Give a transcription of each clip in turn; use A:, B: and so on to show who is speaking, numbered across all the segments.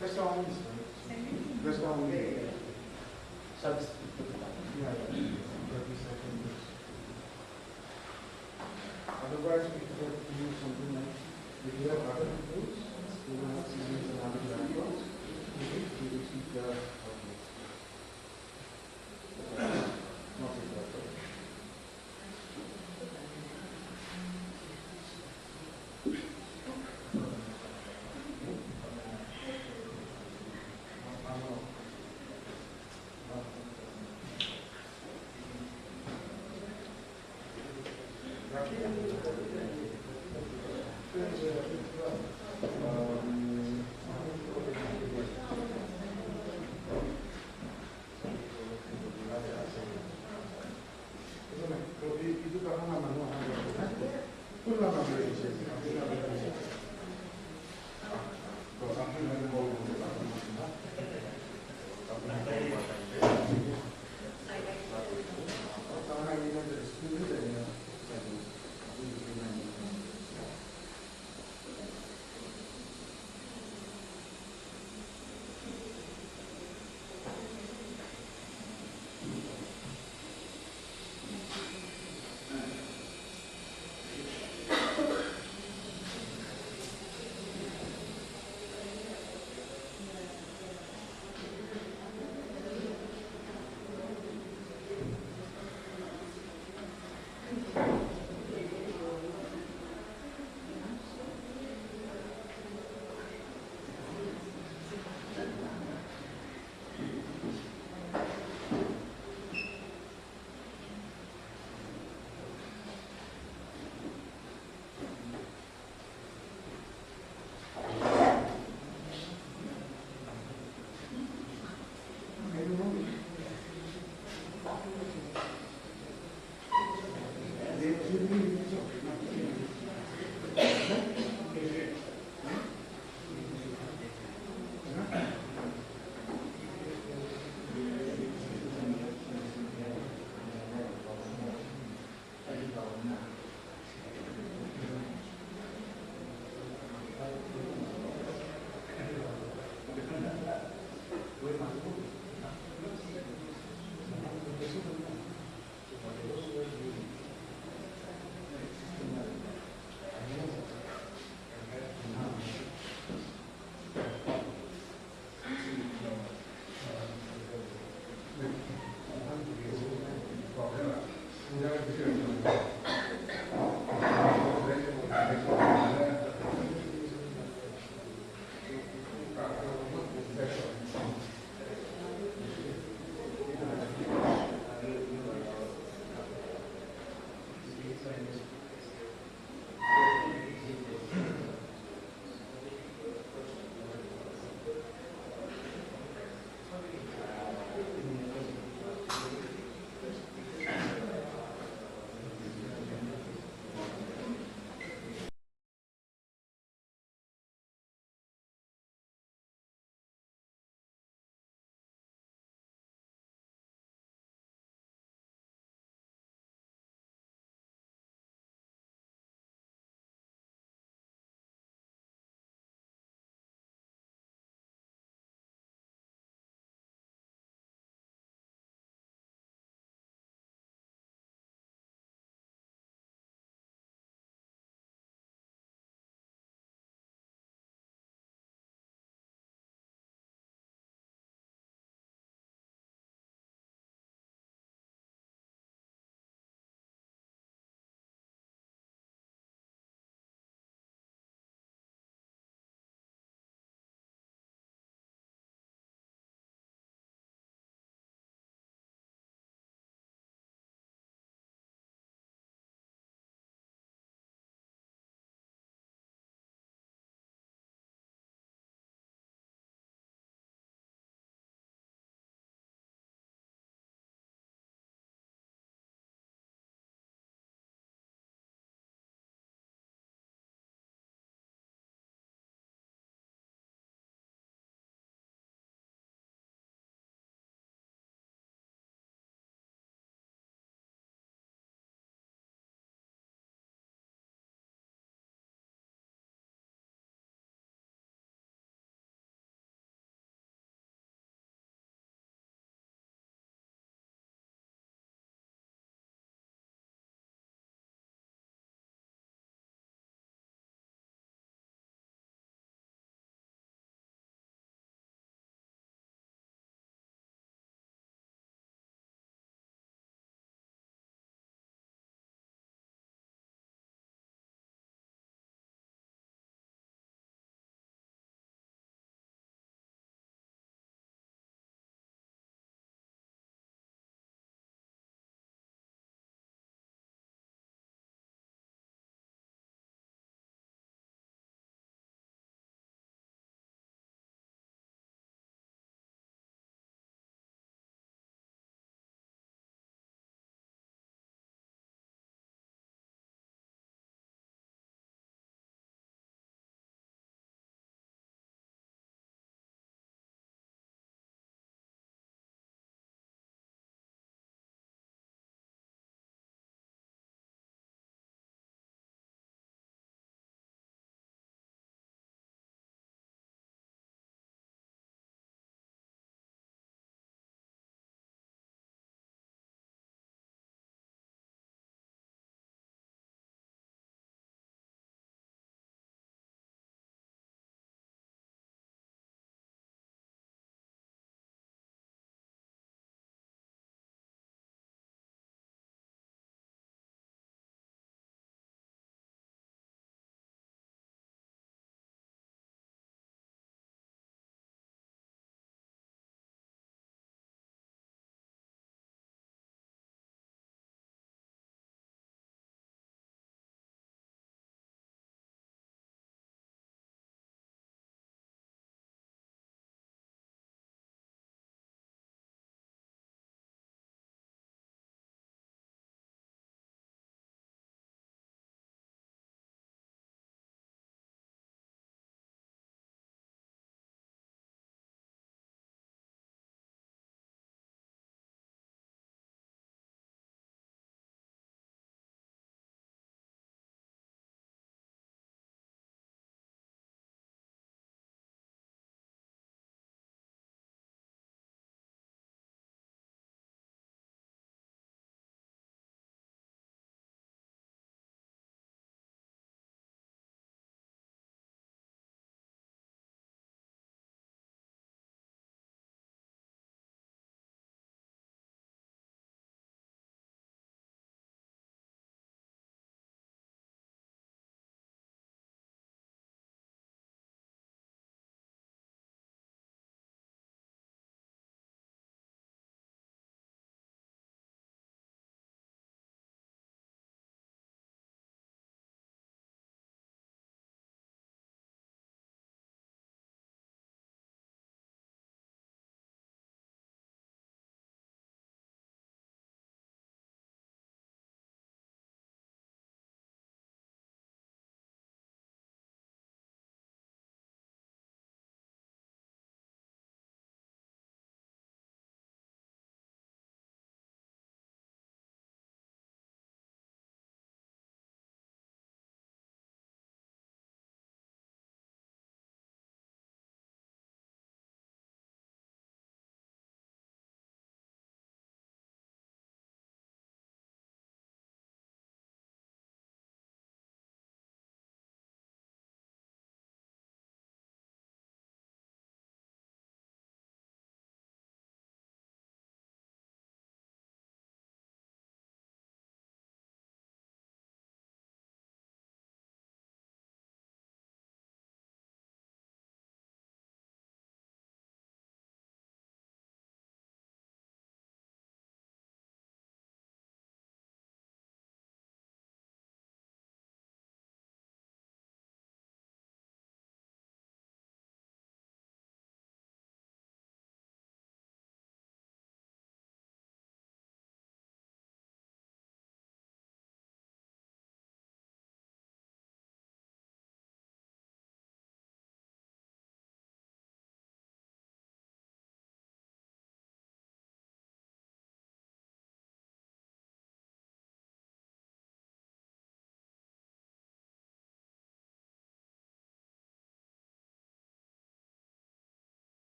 A: That's all. Yeah, 30 seconds. Otherwise, we could use something like if you have other tools, you will have series and other backgrounds. You will see the not exactly. Itu karena namanya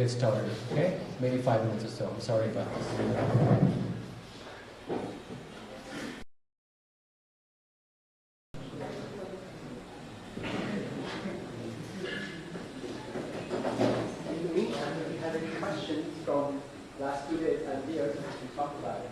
B: get started, okay? Maybe 5 minutes or so. I'm sorry about this.
A: In the meantime, if you have any questions from last 2 days, I'm here to talk about it.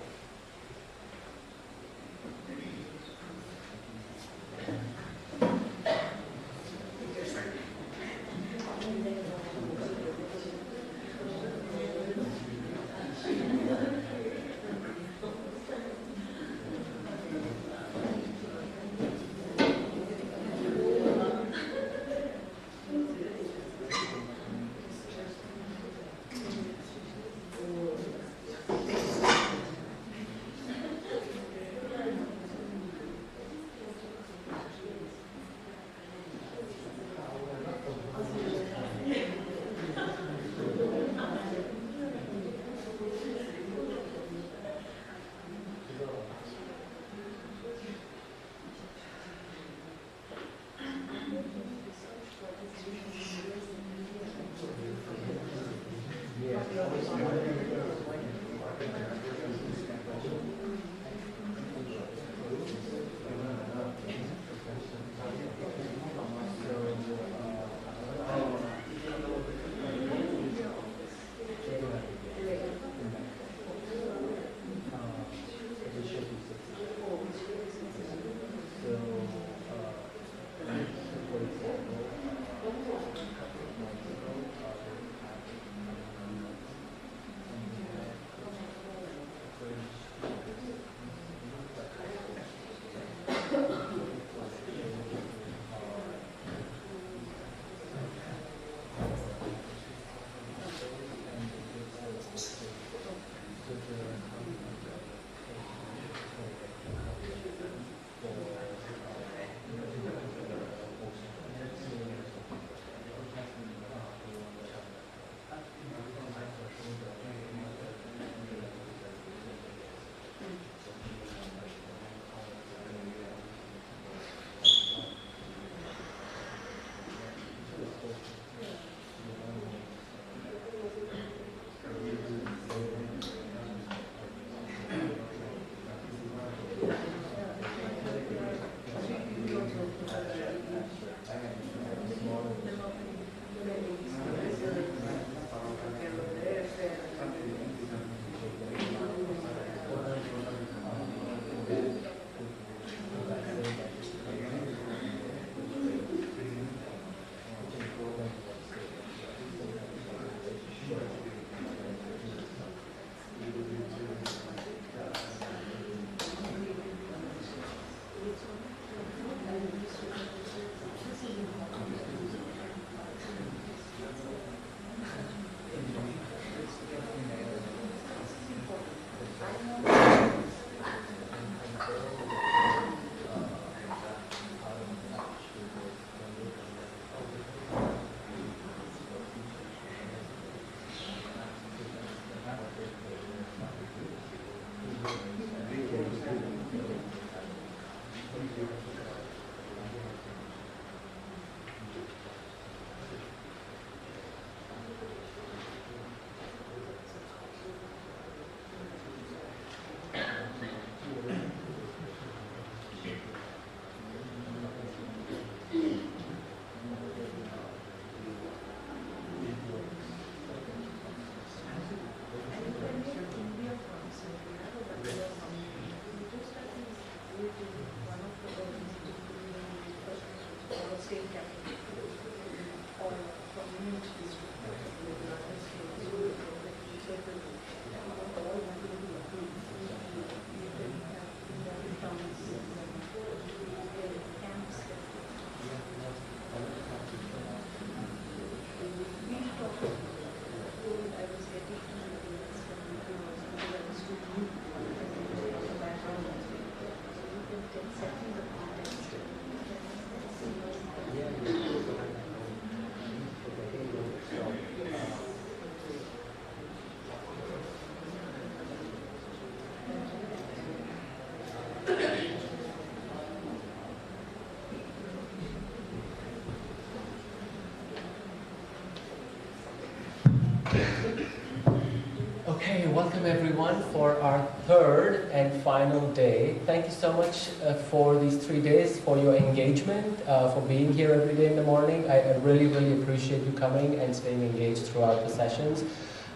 B: welcome everyone for our third and final day. Thank you so much for these 3 days, for your engagement, for being here every day in the morning. I really, really appreciate you coming and staying engaged throughout the sessions.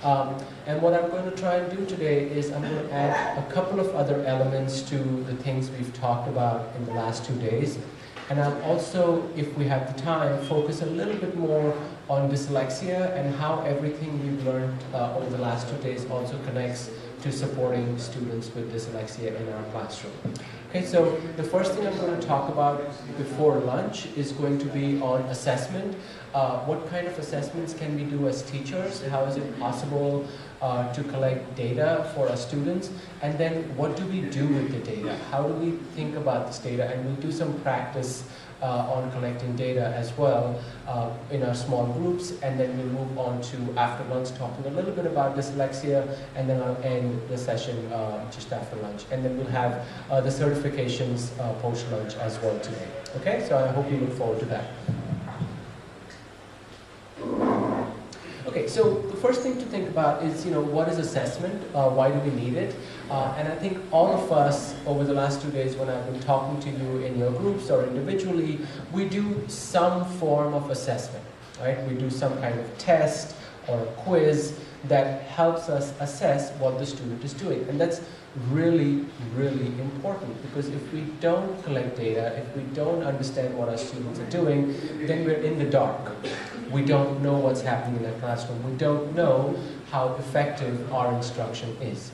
B: And what I'm going to try and do today is I'm going to add a couple of other elements to the things we've talked about in the last 2 days. And I'll also, if we have the time, focus a little bit more on dyslexia and how everything we've learned over the last 2 days also connects to supporting students with dyslexia in our classroom. Okay, so the first thing I'm going to talk about before lunch is going to be on assessment. What kind of assessments can we do as teachers? How is it possible to collect data for our students? And then what do we do with the data? How do we think about this data? And we'll do some practice on collecting data as well in our small groups, and then we'll move on to after lunch talking a little bit about dyslexia, and then I'll end the session just after lunch, and then we'll have the certifications post-lunch as well today. Okay, so I hope you look forward to that. Okay, so the first thing to think about is, what is assessment? Why do we need it? And I think all of us over the last 2 days when I've been talking to you in your groups or individually, we do some form of assessment, right? We do some kind of test or a quiz that helps us assess what the student is doing. And that's really, really important, because if we don't collect data, if we don't understand what our students are doing, then we're in the dark. We don't know what's happening in the classroom. We don't know how effective our instruction is.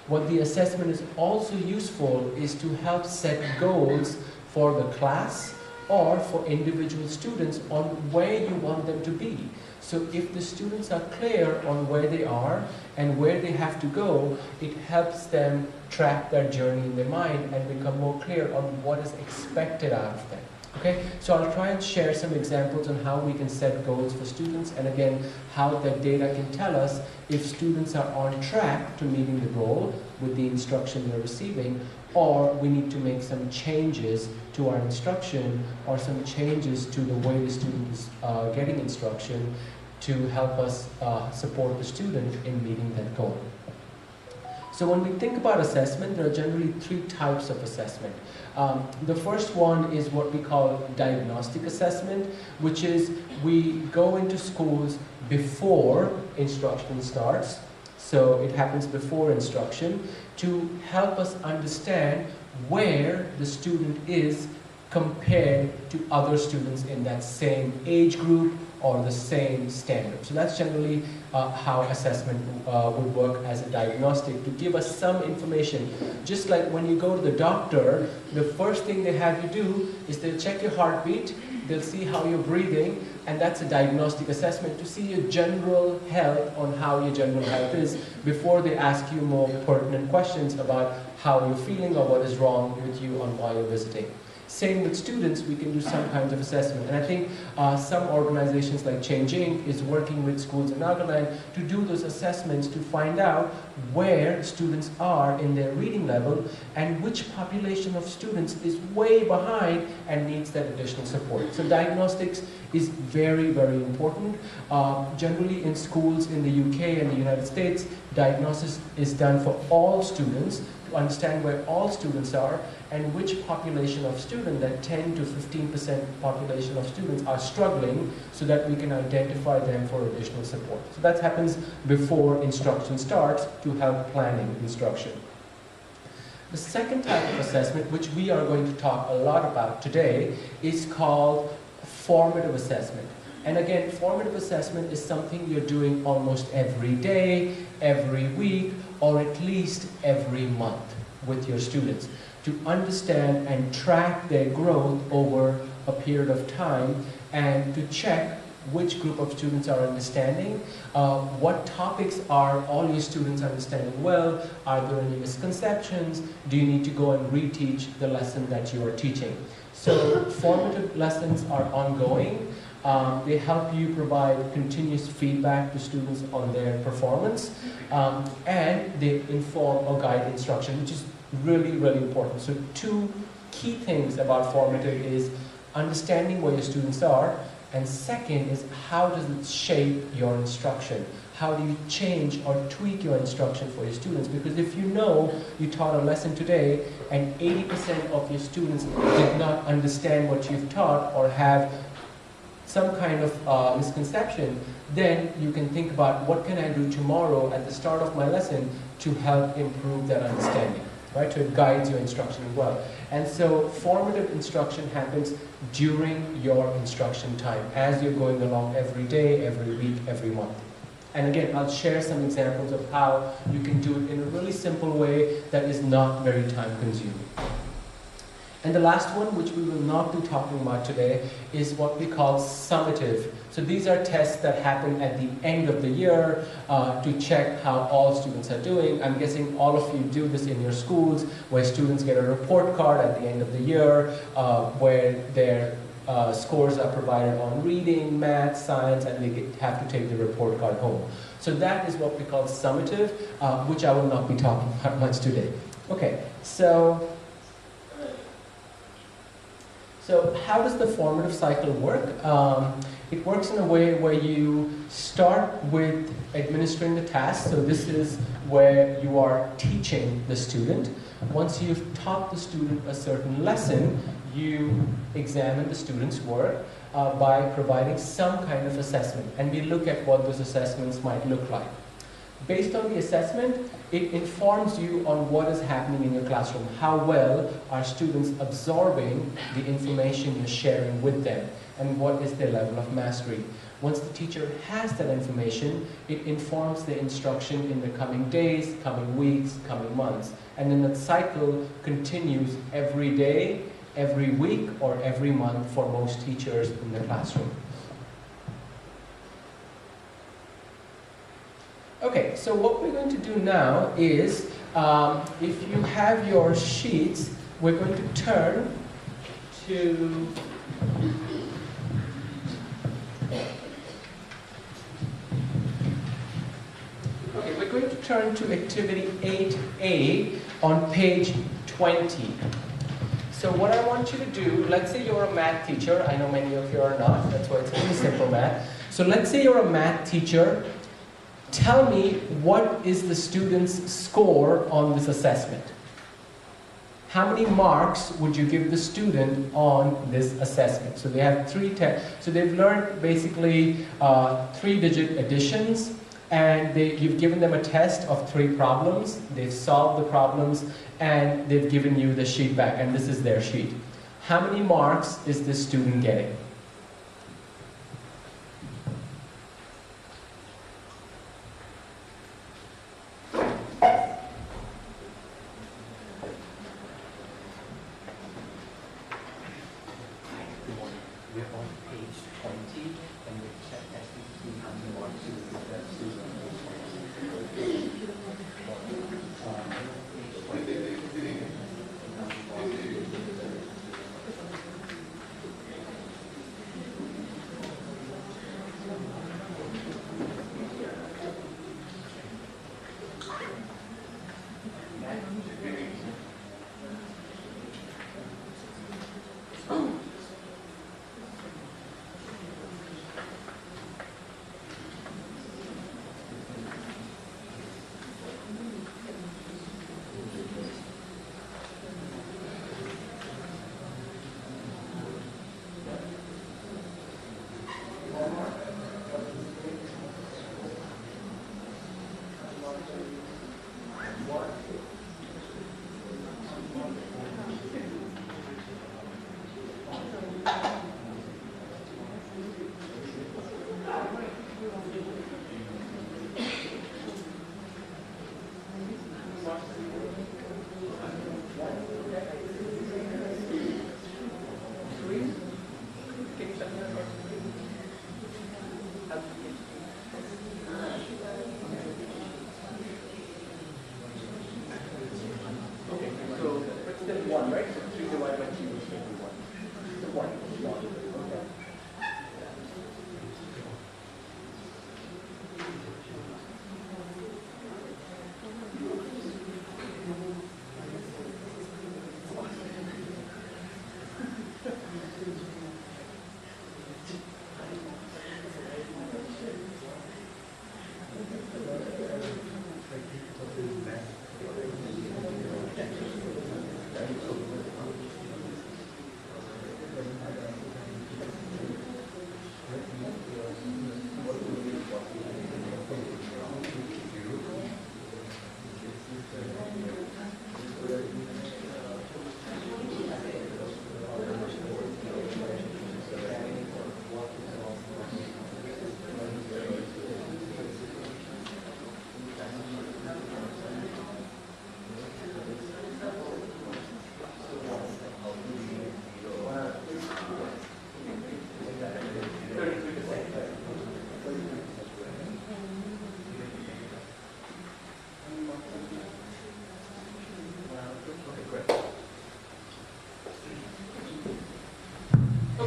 B: What the assessment is also useful is to help set goals for the class or for individual students on where you want them to be. So if the students are clear on where they are and where they have to go, it helps them track their journey in their mind and become more clear on what is expected out of them. Okay, so I'll try and share some examples on how we can set goals for students, and again, how that data can tell us if students are on track to meeting the goal with the instruction they're receiving, or we need to make some changes to our instruction or some changes to the way the student is getting instruction to help us support the student in meeting that goal. So when we think about assessment, there are generally 3 types of assessment. The first one is what we call diagnostic assessment, which is we go into schools before instruction starts. So it happens before instruction to help us understand where the student is compared to other students in that same age group or the same standard. So that's generally how assessment would work as a diagnostic, to give us some information. Just like when you go to the doctor, the first thing they have you do is they'll check your heartbeat, they'll see how you're breathing, and that's a diagnostic assessment to see your general health, on how your general health is, before they ask you more pertinent questions about how you're feeling or what is wrong with you on why you're visiting. Same with students, we can do some kinds of assessment. And I think some organizations like Change Inc. is working with schools in Nagaland to do those assessments to find out where students are in their reading level and which population of students is way behind and needs that additional support. So diagnostics is very, very important. Generally in schools in the UK and the United States, diagnosis is done for all students to understand where all students are and which population of students, that 10 to 15% population of students, are struggling, so that we can identify them for additional support. So that happens before instruction starts to help planning instruction. The second type of assessment, which we are going to talk a lot about today, is called formative assessment. And again, formative assessment is something you're doing almost every day, every week, or at least every month with your students, to understand and track their growth over a period of time, and to check which group of students are understanding, what topics are all your students understanding well, are there any misconceptions, do you need to go and reteach the lesson that you are teaching. So formative lessons are ongoing. They help you provide continuous feedback to students on their performance, and they inform or guide instruction, which is really, really important. So 2 key things about formative is understanding where your students are, and second is how does it shape your instruction? how do you change or tweak your instruction for your students? Because if you know you taught a lesson today and 80% of your students did not understand what you've taught or have some kind of misconception, then you can think about what can I do tomorrow at the start of my lesson to help improve that understanding, right? So it guides your instruction as well. And so formative instruction happens during your instruction time, as you're going along every day, every week, every month. And again, I'll share some examples of how you can do it in a really simple way that is not very time consuming. And the last one, which we will not be talking about today, is what we call summative. So these are tests that happen at the end of the year to check how all students are doing. I'm guessing all of you do this in your schools, where students get a report card at the end of the year, where their scores are provided on reading, math, science, and they have to take the report card home. So that is what we call summative, which I will not be talking about much today. Okay, so how does the formative cycle work? It works in a way where you start with administering the task. So this is where you are teaching the student. Once you've taught the student a certain lesson, you examine the student's work by providing some kind of assessment. And we look at what those assessments might look like. Based on the assessment, it informs you on what is happening in your classroom. How well are students absorbing the information you're sharing with them, and what is their level of mastery. Once the teacher has that information, it informs the instruction in the coming days, coming weeks, coming months. And then that cycle continues every day, every week, or every month for most teachers in the classroom. Okay, so what we're going to do now is, if you have your sheets, we're going to turn to activity 8A on page 20. So what I want you to do, let's say you're a math teacher. I know many of you are not, that's why it's really simple math. So let's say you're a math teacher. Tell me, what is the student's score on this assessment? How many marks would you give the student on this assessment? So they have three tests. So they've learned basically 3-digit additions, and you've given them a test of 3 problems. They've solved the problems, and they've given you the sheet back, and this is their sheet. How many marks is this student getting?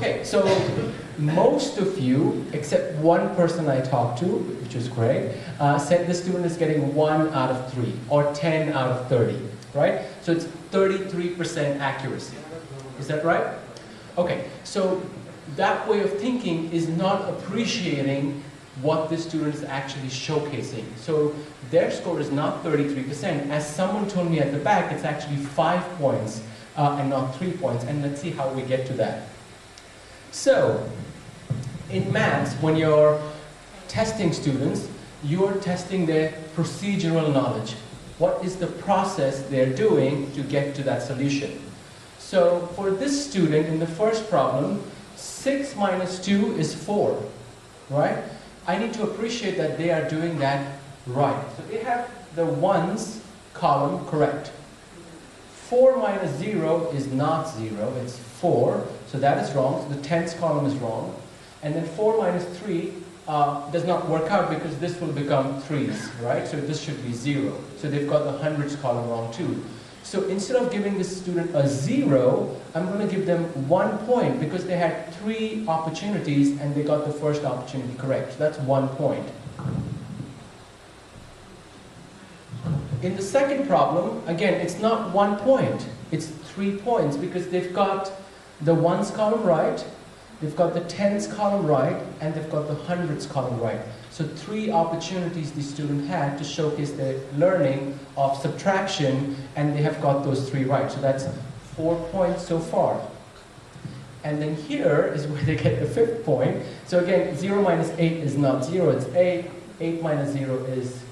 B: Okay, so most of you, except one person I talked to, which was great, said the student is getting 1 out of 3 or 10 out of 30, right? So it's 33% accuracy. Is that right? Okay, so that way of thinking is not appreciating what the student is actually showcasing. So their score is not 33%. As someone told me at the back, it's actually 5 points and not 3 points. And let's see how we get to that. So in maths, when you're testing students, you're testing their procedural knowledge. What is the process they're doing to get to that solution? So for this student, in the first problem, 6 minus 2 is 4, right? I need to appreciate that they are doing that right. So they have the ones column correct. 4 minus 0 is not 0, it's 4, so that is wrong. So the tens column is wrong. And then 4 minus 3 does not work out because this will become 3's, right? So this should be 0. So they've got the hundreds column wrong too. So instead of giving this student a 0, I'm going to give them 1 point because they had 3 opportunities and they got the first opportunity correct. So that's 1 point. In the second problem, again, it's not 1 point. It's 3 points because they've got the ones column right, they've got the tens column right, and they've got the hundreds column right. So 3 opportunities the student had to showcase their learning of subtraction, and they have got those 3 right. So that's 4 points so far. And then here is where they get the 5th point. So again, 0 minus 8 is not 0, it's 8. 8 minus 0 is,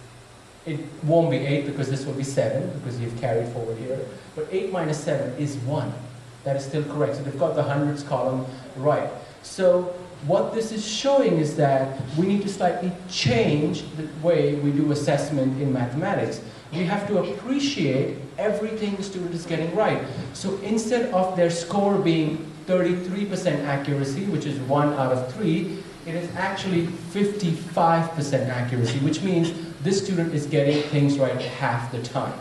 B: it won't be 8 because this will be 7, because you've carried forward here. But 8 minus 7 is 1. That is still correct. So they've got the hundreds column right. So what this is showing is that we need to slightly change the way we do assessment in mathematics. We have to appreciate everything the student is getting right. So instead of their score being 33% accuracy, which is 1 out of 3, it is actually 55% accuracy, which means this student is getting things right half the time.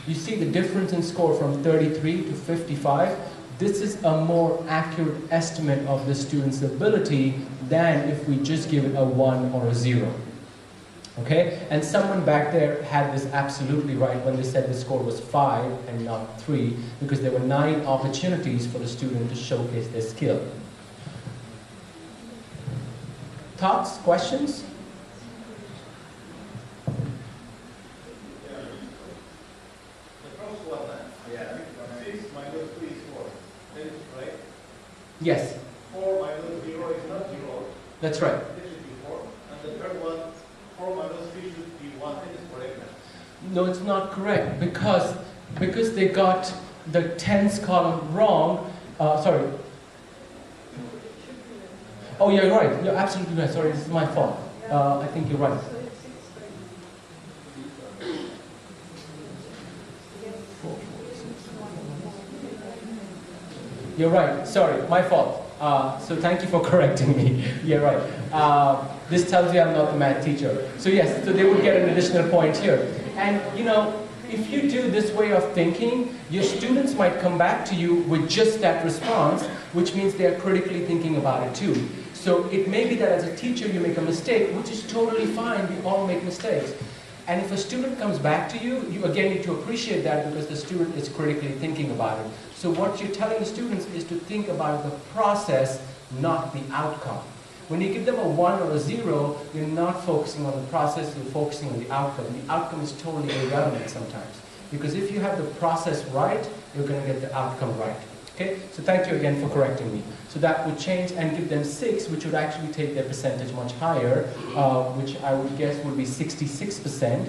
B: You see the difference in score from 33 to 55? This is a more accurate estimate of the student's ability than if we just give it a 1 or a 0. Okay? And someone back there had this absolutely right when they said the score was 5 and not 3, because there were 9 opportunities for the student to showcase their skill. Thoughts? Questions? Yes.
C: 4 minus 0 is not 0.
B: That's right.
C: It should be 4. And the third one, 4 minus 3 should be 1. It is correct.
B: No, it's not correct because they got the tens column wrong. Sorry. Oh, yeah, you're right. You're absolutely right. Sorry, this is my fault. I think you're right. You're right. Sorry, my fault. So thank you for correcting me. You're right. This tells you I'm not the math teacher. So yes, so they would get an additional point here. And you know, if you do this way of thinking, your students might come back to you with just that response, which means they're critically thinking about it too. So it may be that as a teacher you make a mistake, which is totally fine. We all make mistakes. And if a student comes back to you, you again need to appreciate that because the student is critically thinking about it. So what you're telling the students is to think about the process, not the outcome. When you give them a 1 or a 0, you're not focusing on the process, you're focusing on the outcome. The outcome is totally irrelevant sometimes. Because if you have the process right, you're going to get the outcome right. Okay? So thank you again for correcting me. So that would change and give them 6, which would actually take their percentage much higher, which I would guess would be 66%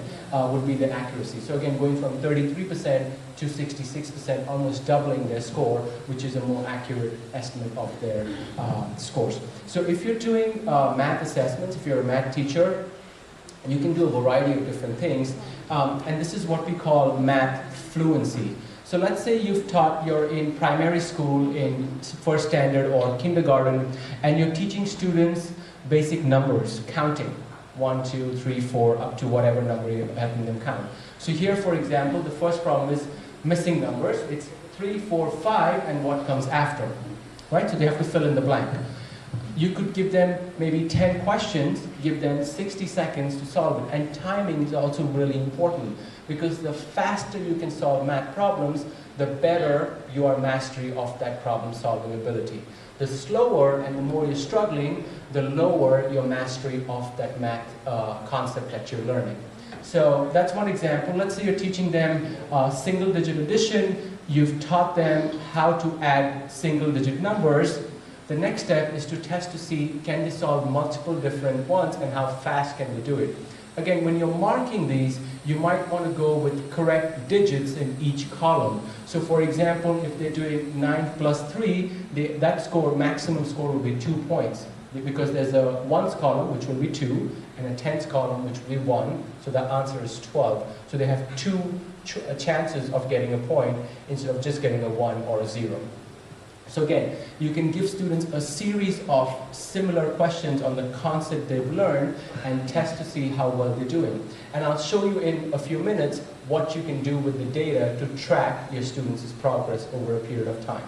B: would be the accuracy. So again, going from 33% to 66%, almost doubling their score, which is a more accurate estimate of their scores. So if you're doing math assessments, if you're a math teacher, you can do a variety of different things. And this is what we call math fluency. So let's say you're in primary school in first standard or kindergarten, and you're teaching students basic numbers, counting, 1, 2, 3, 4, up to whatever number you're helping them count. So here, for example, the first problem is missing numbers. It's 3, 4, 5, and what comes after. right? So they have to fill in the blank. You could give them maybe 10 questions, give them 60 seconds to solve it. And timing is also really important, because the faster you can solve math problems, the better your mastery of that problem solving ability. The slower and the more you're struggling, the lower your mastery of that math concept that you're learning. So that's one example. Let's say you're teaching them single digit addition. You've taught them how to add single digit numbers. The next step is to test to see, can they solve multiple different ones and how fast can they do it. Again, when you're marking these, you might want to go with correct digits in each column. So for example, if they're doing 9 plus 3, that score, maximum score will be 2 points. Because there's a ones column, which will be 2, and a tens column, which will be 1. So that answer is 12. So they have 2 chances of getting a point instead of just getting a 1 or a 0. So again, you can give students a series of similar questions on the concept they've learned and test to see how well they're doing. And I'll show you in a few minutes what you can do with the data to track your students' progress over a period of time.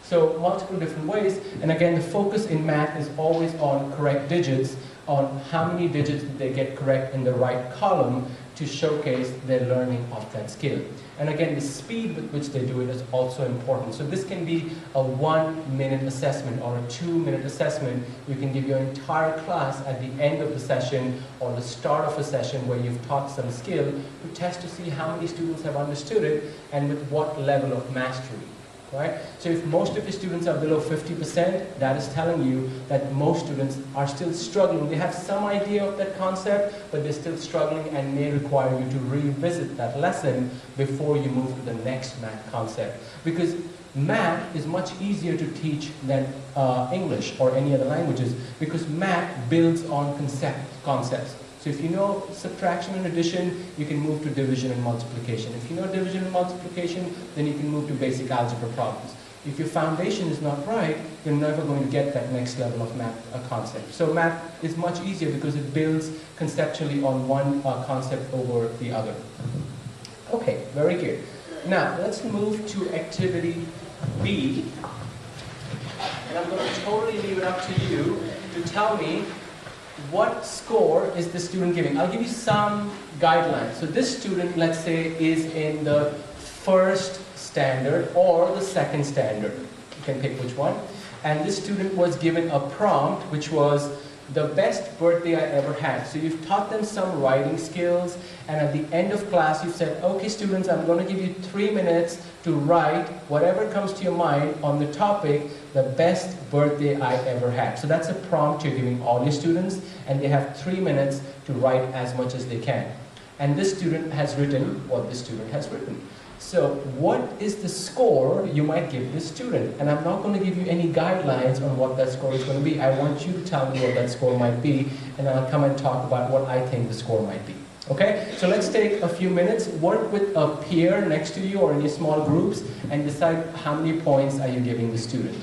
B: So multiple different ways, and again, the focus in math is always on correct digits, on how many digits did they get correct in the right column to showcase their learning of that skill. And again, the speed with which they do it is also important. So this can be a 1-minute assessment or a 2-minute assessment. You can give your entire class at the end of the session or the start of a session where you've taught some skill to test to see how many students have understood it and with what level of mastery. Right? So if most of your students are below 50%, that is telling you that most students are still struggling. They have some idea of that concept, but they're still struggling and may require you to revisit that lesson before you move to the next math concept. Because math is much easier to teach than English or any other languages, because math builds on concepts. So if you know subtraction and addition, you can move to division and multiplication. If you know division and multiplication, then you can move to basic algebra problems. If your foundation is not right, you're never going to get that next level of math concept. So math is much easier because it builds conceptually on one concept over the other. Okay, very good. Now, let's move to activity B. And I'm going to totally leave it up to you to tell me what score is the student giving. I'll give you some guidelines. So this student, let's say, is in the first standard or the second standard. You can pick which one. And this student was given a prompt which was the best birthday I ever had. So you've taught them some writing skills, and at the end of class you've said, okay students, I'm going to give you 3 minutes to write whatever comes to your mind on the topic, the best birthday I ever had. So that's a prompt you're giving all your students, and they have 3 minutes to write as much as they can. And this student has written what this student has written. So what is the score you might give this student? And I'm not going to give you any guidelines on what that score is going to be. I want you to tell me what that score might be, and I'll come and talk about what I think the score might be. Okay? So let's take a few minutes, work with a peer next to you or in your small groups, and decide how many points are you giving the student.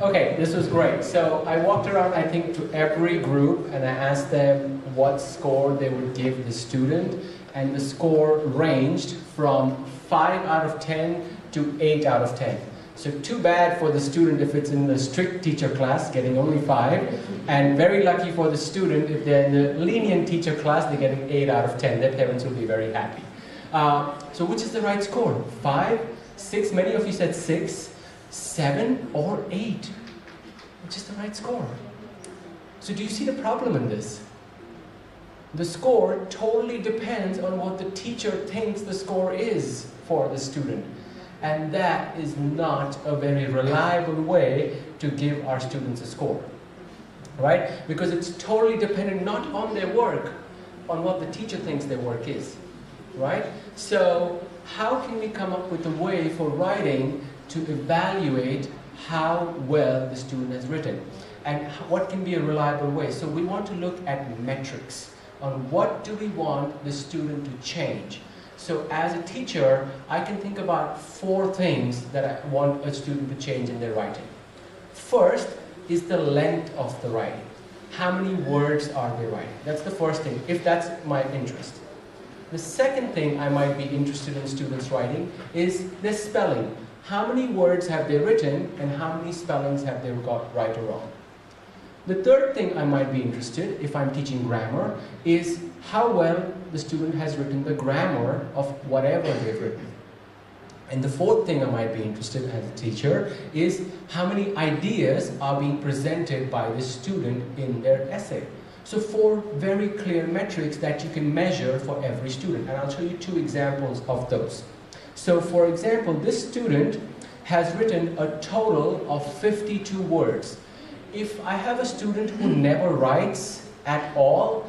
B: Okay, this was great. So I walked around, I think, to every group and I asked them what score they would give the student, and the score ranged from 5 out of 10 to 8 out of 10. So too bad for the student if it's in the strict teacher class, getting only 5, and very lucky for the student if they're in the lenient teacher class, they're getting 8 out of 10. Their parents will be very happy. So which is the right score? 5, 6, many of you said 6, 7, or 8? Which is the right score? So do you see the problem in this? The score totally depends on what the teacher thinks the score is for the student. And that is not a very reliable way to give our students a score, right? Because it's totally dependent not on their work, on what the teacher thinks their work is, right? So how can we come up with a way for writing to evaluate how well the student has written? And what can be a reliable way? So we want to look at metrics on what do we want the student to change. So as a teacher, I can think about 4 things that I want a student to change in their writing. First is the length of the writing. How many words are they writing? That's the first thing, if that's my interest. The second thing I might be interested in students writing is their spelling. How many words have they written and how many spellings have they got right or wrong? The third thing I might be interested, if I'm teaching grammar, is how well the student has written the grammar of whatever they've written. And the fourth thing I might be interested as a teacher is how many ideas are being presented by the student in their essay. So 4 very clear metrics that you can measure for every student. And I'll show you 2 examples of those. So for example, this student has written a total of 52 words. If I have a student who never writes at all,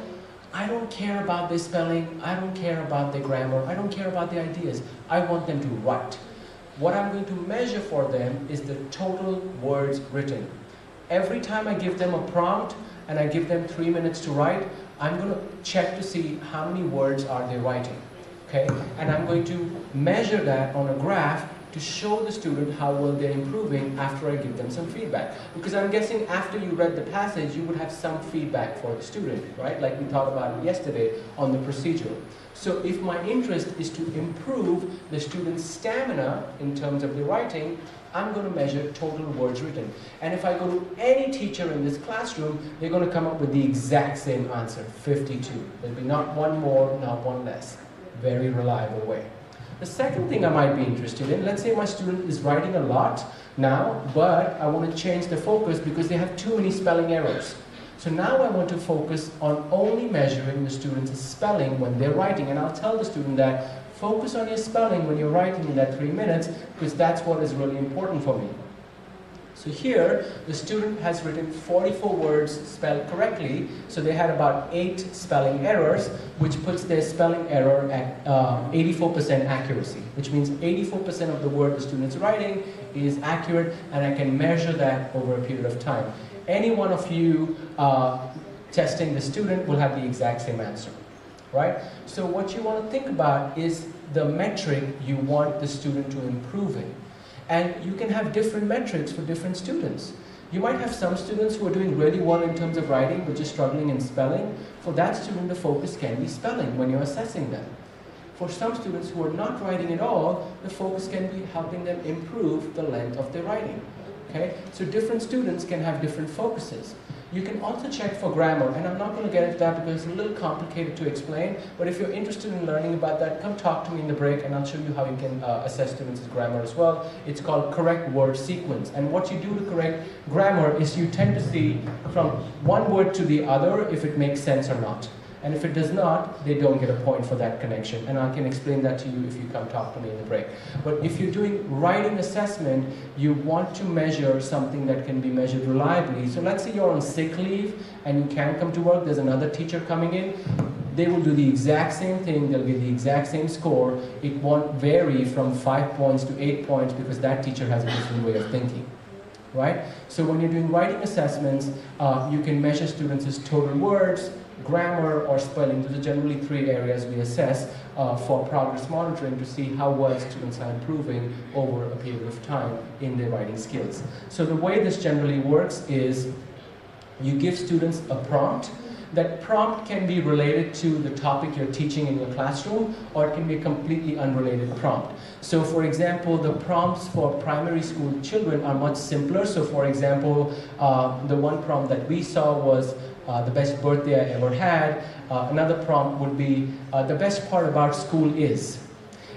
B: I don't care about their spelling, I don't care about their grammar, I don't care about the ideas. I want them to write. What I'm going to measure for them is the total words written. Every time I give them a prompt and I give them 3 minutes to write, I'm going to check to see how many words are they writing. Okay? And I'm going to measure that on a graph to show the student how well they're improving after I give them some feedback. Because I'm guessing after you read the passage, you would have some feedback for the student, right? Like we talked about yesterday on the procedural. So if my interest is to improve the student's stamina in terms of the writing, I'm going to measure total words written. And if I go to any teacher in this classroom, they're going to come up with the exact same answer, 52. There'll be not one more, not one less. Very reliable way. The second thing I might be interested in, let's say my student is writing a lot now, but I want to change the focus because they have too many spelling errors. So now I want to focus on only measuring the student's spelling when they're writing. And I'll tell the student that focus on your spelling when you're writing in that 3 minutes because that's what is really important for me. So here, the student has written 44 words spelled correctly, so they had about 8 spelling errors, which puts their spelling error at 84% accuracy, which means 84% of the word the student's writing is accurate, and I can measure that over a period of time. Any one of you testing the student will have the exact same answer, right? So what you want to think about is the metric you want the student to improve in. And you can have different metrics for different students. You might have some students who are doing really well in terms of writing, but just struggling in spelling. For that student, the focus can be spelling when you're assessing them. For some students who are not writing at all, the focus can be helping them improve the length of their writing. Okay? So different students can have different focuses. You can also check for grammar, and I'm not going to get into that because it's a little complicated to explain, but if you're interested in learning about that, come talk to me in the break and I'll show you how you can assess students' grammar as well. It's called correct word sequence, and what you do to correct grammar is you tend to see from one word to the other if it makes sense or not. And if it does not, they don't get a point for that connection. And I can explain that to you if you come talk to me in the break. But if you're doing writing assessment, you want to measure something that can be measured reliably. So let's say you're on sick leave and you can't come to work, there's another teacher coming in. They will do the exact same thing, they'll get the exact same score. It won't vary from 5 points to 8 points because that teacher has a different way of thinking. Right? So when you're doing writing assessments, you can measure students' total words, grammar, or spelling. Those are generally 3 areas we assess for progress monitoring to see how well students are improving over a period of time in their writing skills. So the way this generally works is you give students a prompt. That prompt can be related to the topic you're teaching in your classroom, or it can be a completely unrelated prompt. So for example, the prompts for primary school children are much simpler. So for example, the one prompt that we saw was the best birthday I ever had. Another prompt would be the best part about school is.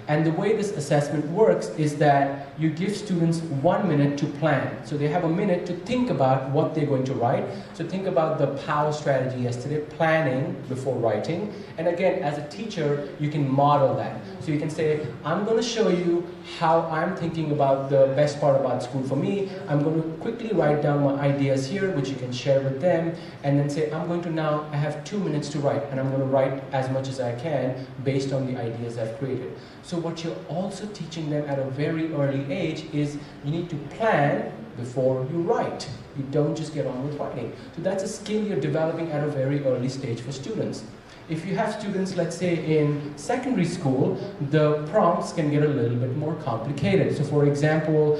B: And the way this assessment works is that you give students 1 minute to plan. So they have a minute to think about what they're going to write. So think about the POW strategy yesterday, planning before writing. And again, as a teacher, you can model that. So you can say, I'm going to show you how I'm thinking about the best part about school for me. I'm going to quickly write down my ideas here, which you can share with them. And then say, I'm going to now, I have 2 minutes to write. And I'm going to write as much as I can based on the ideas I've created. So what you're also teaching them at a very early age is you need to plan before you write. You don't just get on with writing. So that's a skill you're developing at a very early stage for students. If you have students, let's say in secondary school, the prompts can get a little bit more complicated. So for example,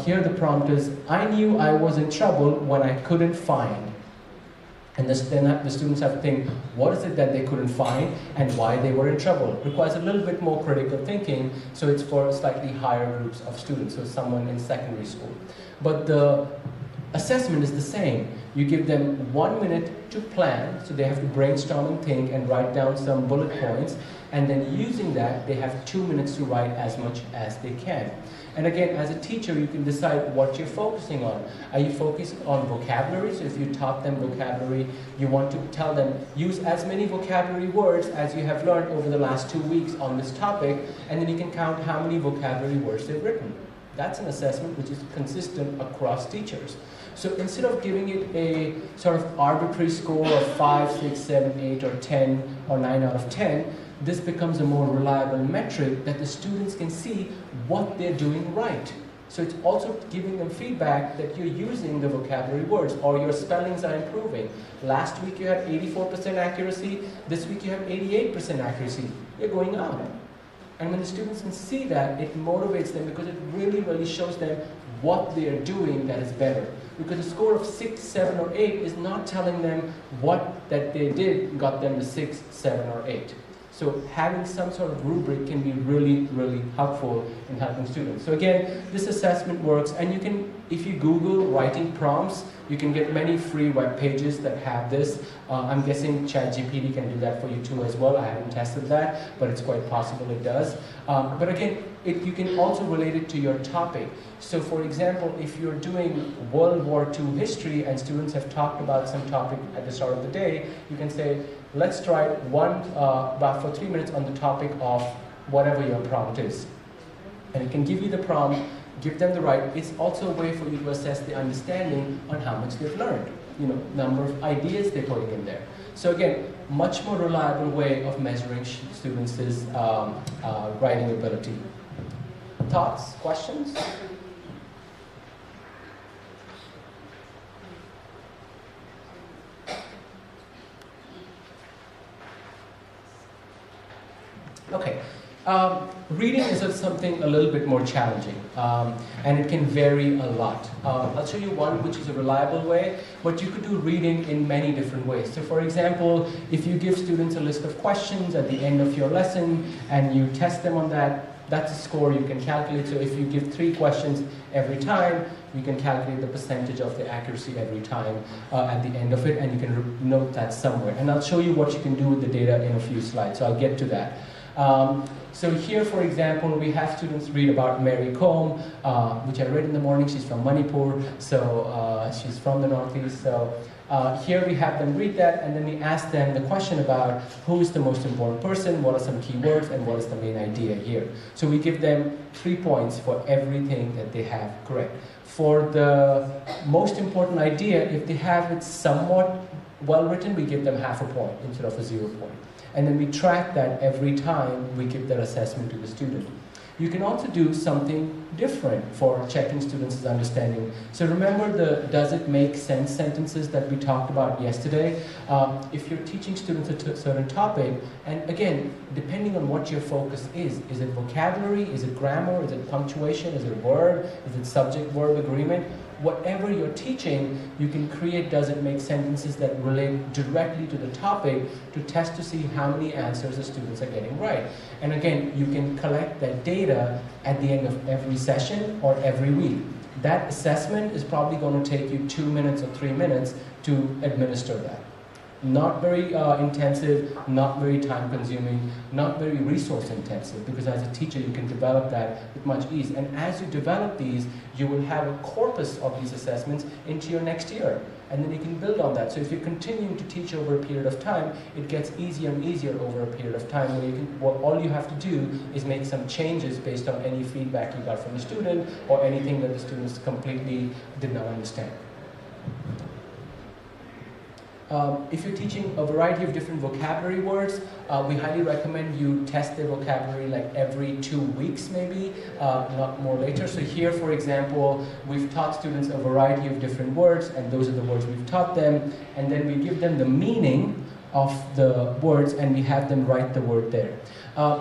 B: here the prompt is, I knew I was in trouble when I couldn't find. And then the students have to think, what is it that they couldn't find and why they were in trouble? It requires a little bit more critical thinking, so it's for slightly higher groups of students, so someone in secondary school. But the assessment is the same. You give them 1 minute to plan, so they have to brainstorm and think and write down some bullet points, and then using that, they have 2 minutes to write as much as they can. And again, as a teacher, you can decide what you're focusing on. Are you focused on vocabulary? So if you taught them vocabulary, you want to tell them, use as many vocabulary words as you have learned over the last 2 weeks on this topic, and then you can count how many vocabulary words they've written. That's an assessment which is consistent across teachers. So instead of giving it a sort of arbitrary score of 5, 6, 7, 8, or 10, or 9 out of 10, this becomes a more reliable metric that the students can see what they're doing right. So it's also giving them feedback that you're using the vocabulary words or your spellings are improving. Last week you had 84% accuracy, this week you have 88% accuracy. You're going up. And when the students can see that, it motivates them because it really, really shows them what they are doing that is better. Because a score of 6, 7, or 8 is not telling them what that they did got them to 6, 7, or 8. So having some sort of rubric can be really, really helpful in helping students. So again, this assessment works, and you can, if you Google writing prompts, you can get many free web pages that have this. I'm guessing ChatGPT can do that for you too as well. I haven't tested that, but it's quite possible it does. But again, you can also relate it to your topic. So for example, if you're doing World War II history and students have talked about some topic at the start of the day, you can say, let's try about for 3 minutes on the topic of whatever your prompt is. And it can give you the prompt, give them the right. It's also a way for you to assess the understanding on how much they've learned. You know, number of ideas they're putting in there. So again, much more reliable way of measuring students' writing ability. Thoughts, questions? Okay, reading is something a little bit more challenging, and it can vary a lot. I'll show you one which is a reliable way, but you could do reading in many different ways. So for example, if you give students a list of questions at the end of your lesson and you test them on that, that's a score you can calculate. So if you give 3 questions every time, you can calculate the percentage of the accuracy every time at the end of it, and you can note that somewhere. And I'll show you what you can do with the data in a few slides, so I'll get to that. So here, for example, we have students read about Mary Kom, which I read in the morning. She's from Manipur, so she's from the Northeast. So here we have them read that, and then we ask them the question about who is the most important person, what are some key words, and what is the main idea here. So we give them 3 points for everything that they have correct. For the most important idea, if they have it somewhat well written, we give them half a point instead of a 0 point. And then we track that every time we give that assessment to the student. You can also do something different for checking students' understanding. So remember the does it make sense sentences that we talked about yesterday? If you're teaching students a certain topic, and again, depending on what your focus is it vocabulary, is it grammar, is it punctuation, is it word, is it subject-verb agreement? Whatever you're teaching, you can create does it make sentences that relate directly to the topic to test to see how many answers the students are getting right. And again, you can collect that data at the end of every session or every week. That assessment is probably going to take you 2 minutes or 3 minutes to administer that. Not very intensive, not very time consuming, not very resource intensive, because as a teacher you can develop that with much ease. And as you develop these, you will have a corpus of these assessments into your next year. And then you can build on that. So if you're continuing to teach over a period of time, it gets easier and easier over a period of time where all you have to do is make some changes based on any feedback you got from the student or anything that the students completely did not understand. If you're teaching a variety of different vocabulary words, we highly recommend you test their vocabulary like every 2 weeks maybe, not more later. So here, for example, we've taught students a variety of different words, and those are the words we've taught them, and then we give them the meaning of the words and we have them write the word there.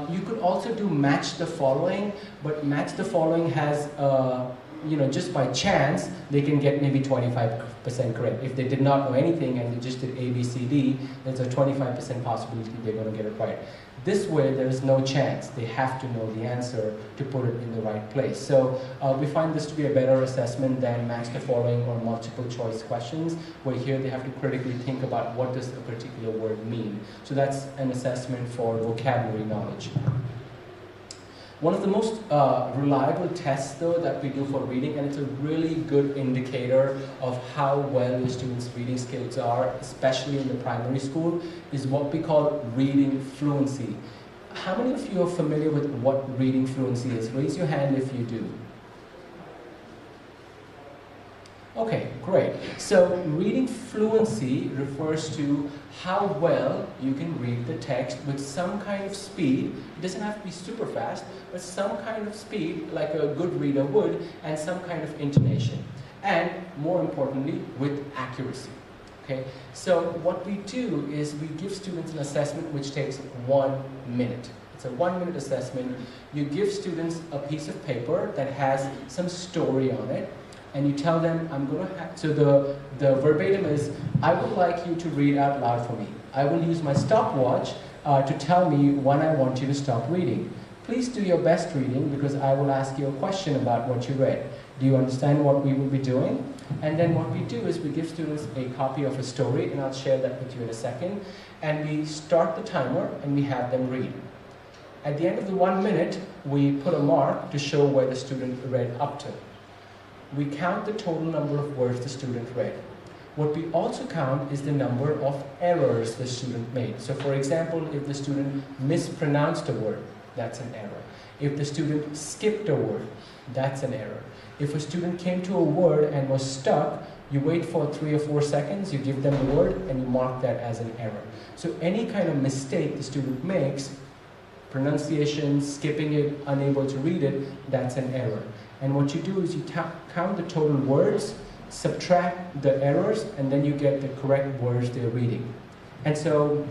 B: You could also do match the following, but match the following has just by chance, they can get maybe 25% correct. If they did not know anything and they just did A, B, C, D, there's a 25% possibility they're going to get it right. This way, there's no chance. They have to know the answer to put it in the right place. So we find this to be a better assessment than match the following or multiple choice questions, where here they have to critically think about what does a particular word mean. So that's an assessment for vocabulary knowledge. One of the most reliable tests, though, that we do for reading, and it's a really good indicator of how well your students' reading skills are, especially in the primary school, is what we call reading fluency. How many of you are familiar with what reading fluency is? Raise your hand if you do. Okay, great. So reading fluency refers to how well you can read the text with some kind of speed. It doesn't have to be super fast, but some kind of speed like a good reader would, and some kind of intonation. And more importantly, with accuracy. Okay? So what we do is we give students an assessment which takes 1 minute. It's a 1-minute assessment. You give students a piece of paper that has some story on it, and you tell them, I'm going to have, so the verbatim is, I would like you to read out loud for me. I will use my stopwatch to tell me when I want you to stop reading. Please do your best reading because I will ask you a question about what you read. Do you understand what we will be doing? And then what we do is we give students a copy of a story, and I'll share that with you in a second. And we start the timer and we have them read. At the end of the 1 minute, we put a mark to show where the student read up to. We count the total number of words the student read. What we also count is the number of errors the student made. So for example, if the student mispronounced a word, that's an error. If the student skipped a word, that's an error. If a student came to a word and was stuck, you wait for 3 or 4 seconds, you give them the word, and you mark that as an error. So any kind of mistake the student makes, pronunciation, skipping it, unable to read it, that's an error. And what you do is you count the total words, subtract the errors, and then you get the correct words they're reading. And so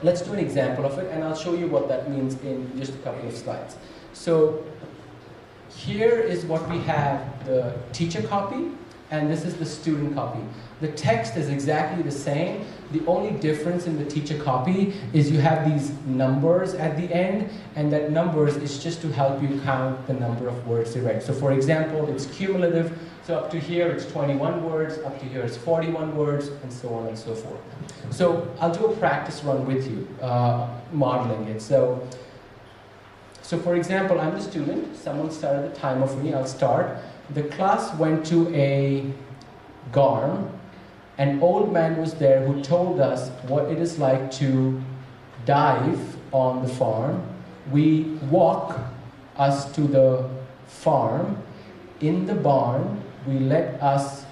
B: let's do an example of it, and I'll show you what that means in just a couple of slides. So here is what we have, the teacher copy, and this is the student copy. The text is exactly the same. The only difference in the teacher copy is you have these numbers at the end, and that numbers is just to help you count the number of words you read. So for example, it's cumulative, so up to here it's 21 words, up to here it's 41 words, and so on and so forth. So I'll do a practice run with you, modeling it. So for example, I'm the student, someone started the timer for me, I'll start. The class went to a farm. An old man was there who told us what it is like to dive on the farm. We walk us to the farm. In the barn, we let us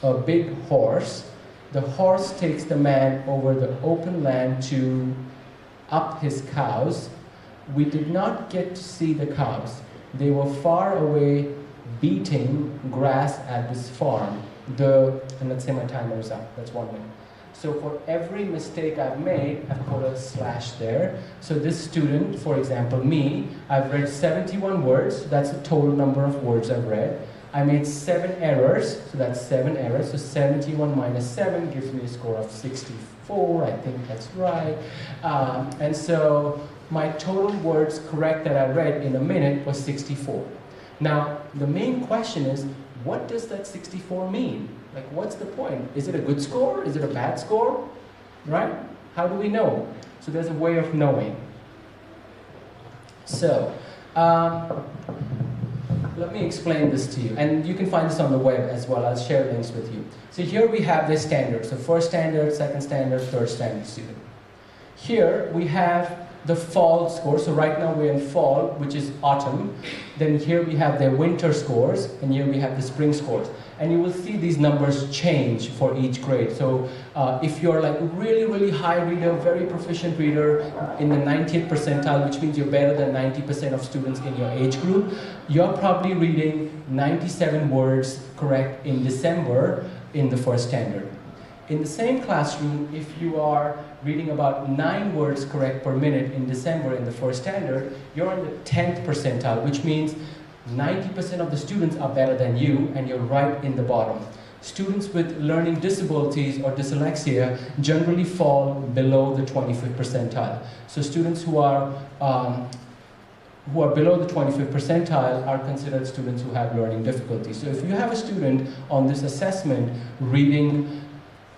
B: a big horse. The horse takes the man over the open land to up his cows. we did not get to see the cows. They were far away beating grass at this farm. And let's say my timer is up, that's 1 minute. So for every mistake I've made, I've put a slash there. So this student, for example, me, I've read 71 words, so that's the total number of words I've read. I made 7 errors, so that's 7 errors. So 71 minus 7 gives me a score of 64, I think that's right. And so my total words correct that I read in a minute was 64. Now, the main question is, what does that 64 mean? Like, what's the point? Is it a good score? Is it a bad score? Right? How do we know? So there's a way of knowing. So, let me explain this to you. And you can find this on the web as well. I'll share links with you. So here we have the standards. So first standard, second standard, third standard student. Here we have the fall score. So right now we're in fall, which is autumn. Then here we have their winter scores, and here we have the spring scores. And you will see these numbers change for each grade. So if you're like really, really high reader, very proficient reader in the 90th percentile, which means you're better than 90% of students in your age group, you're probably reading 97 words correct in December in the first standard. In the same classroom, if you are reading about 9 words correct per minute in December in the first standard, you're in the 10th percentile, which means 90% of the students are better than you, and you're right in the bottom. Students with learning disabilities or dyslexia generally fall below the 25th percentile. So students who are below the 25th percentile are considered students who have learning difficulties. So if you have a student on this assessment reading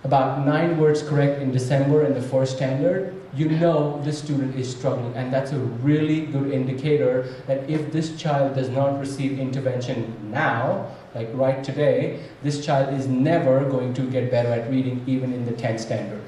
B: about 9 words correct in December in the first standard, you know this student is struggling, and that's a really good indicator that if this child does not receive intervention now, like right today, this child is never going to get better at reading even in the 10th standard.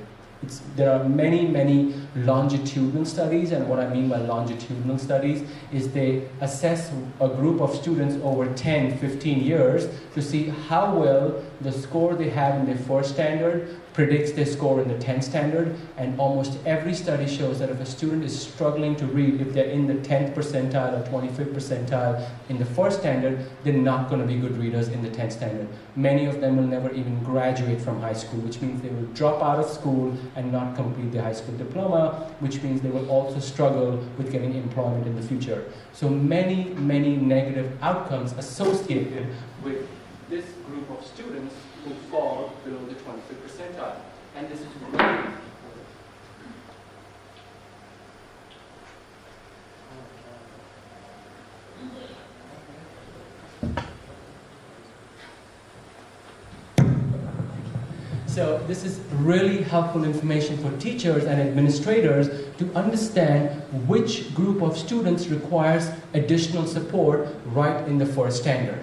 B: There are many, many longitudinal studies, and what I mean by longitudinal studies is they assess a group of students over 10, 15 years to see how well the score they have in their first standard predicts their score in the 10th standard, and almost every study shows that if a student is struggling to read, if they're in the 10th percentile or 25th percentile in the first standard, they're not going to be good readers in the 10th standard. Many of them will never even graduate from high school, which means they will drop out of school and not complete their high school diploma, which means they will also struggle with getting employment in the future. So many, many negative outcomes associated with this group of students who fall below the 25th percentile. And this is really So this is really helpful information for teachers and administrators to understand which group of students requires additional support right in the first standard.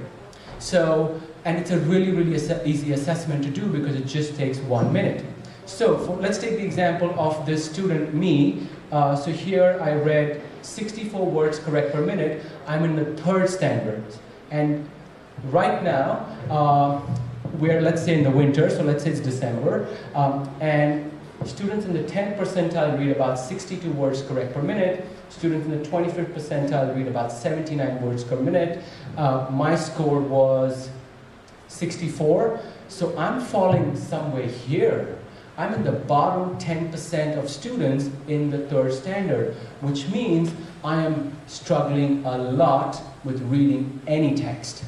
B: So, and it's a really, really easy assessment to do because it just takes 1 minute. So let's take the example of this student, me. So here I read 64 words correct per minute. I'm in the third standard. And right now, we're, let's say, in the winter, so let's say it's December, and students in the 10th percentile read about 62 words correct per minute. Students in the 25th percentile read about 79 words per minute. My score was 64, so I'm falling somewhere here. I'm in the bottom 10% of students in the third standard, which means I am struggling a lot with reading any text.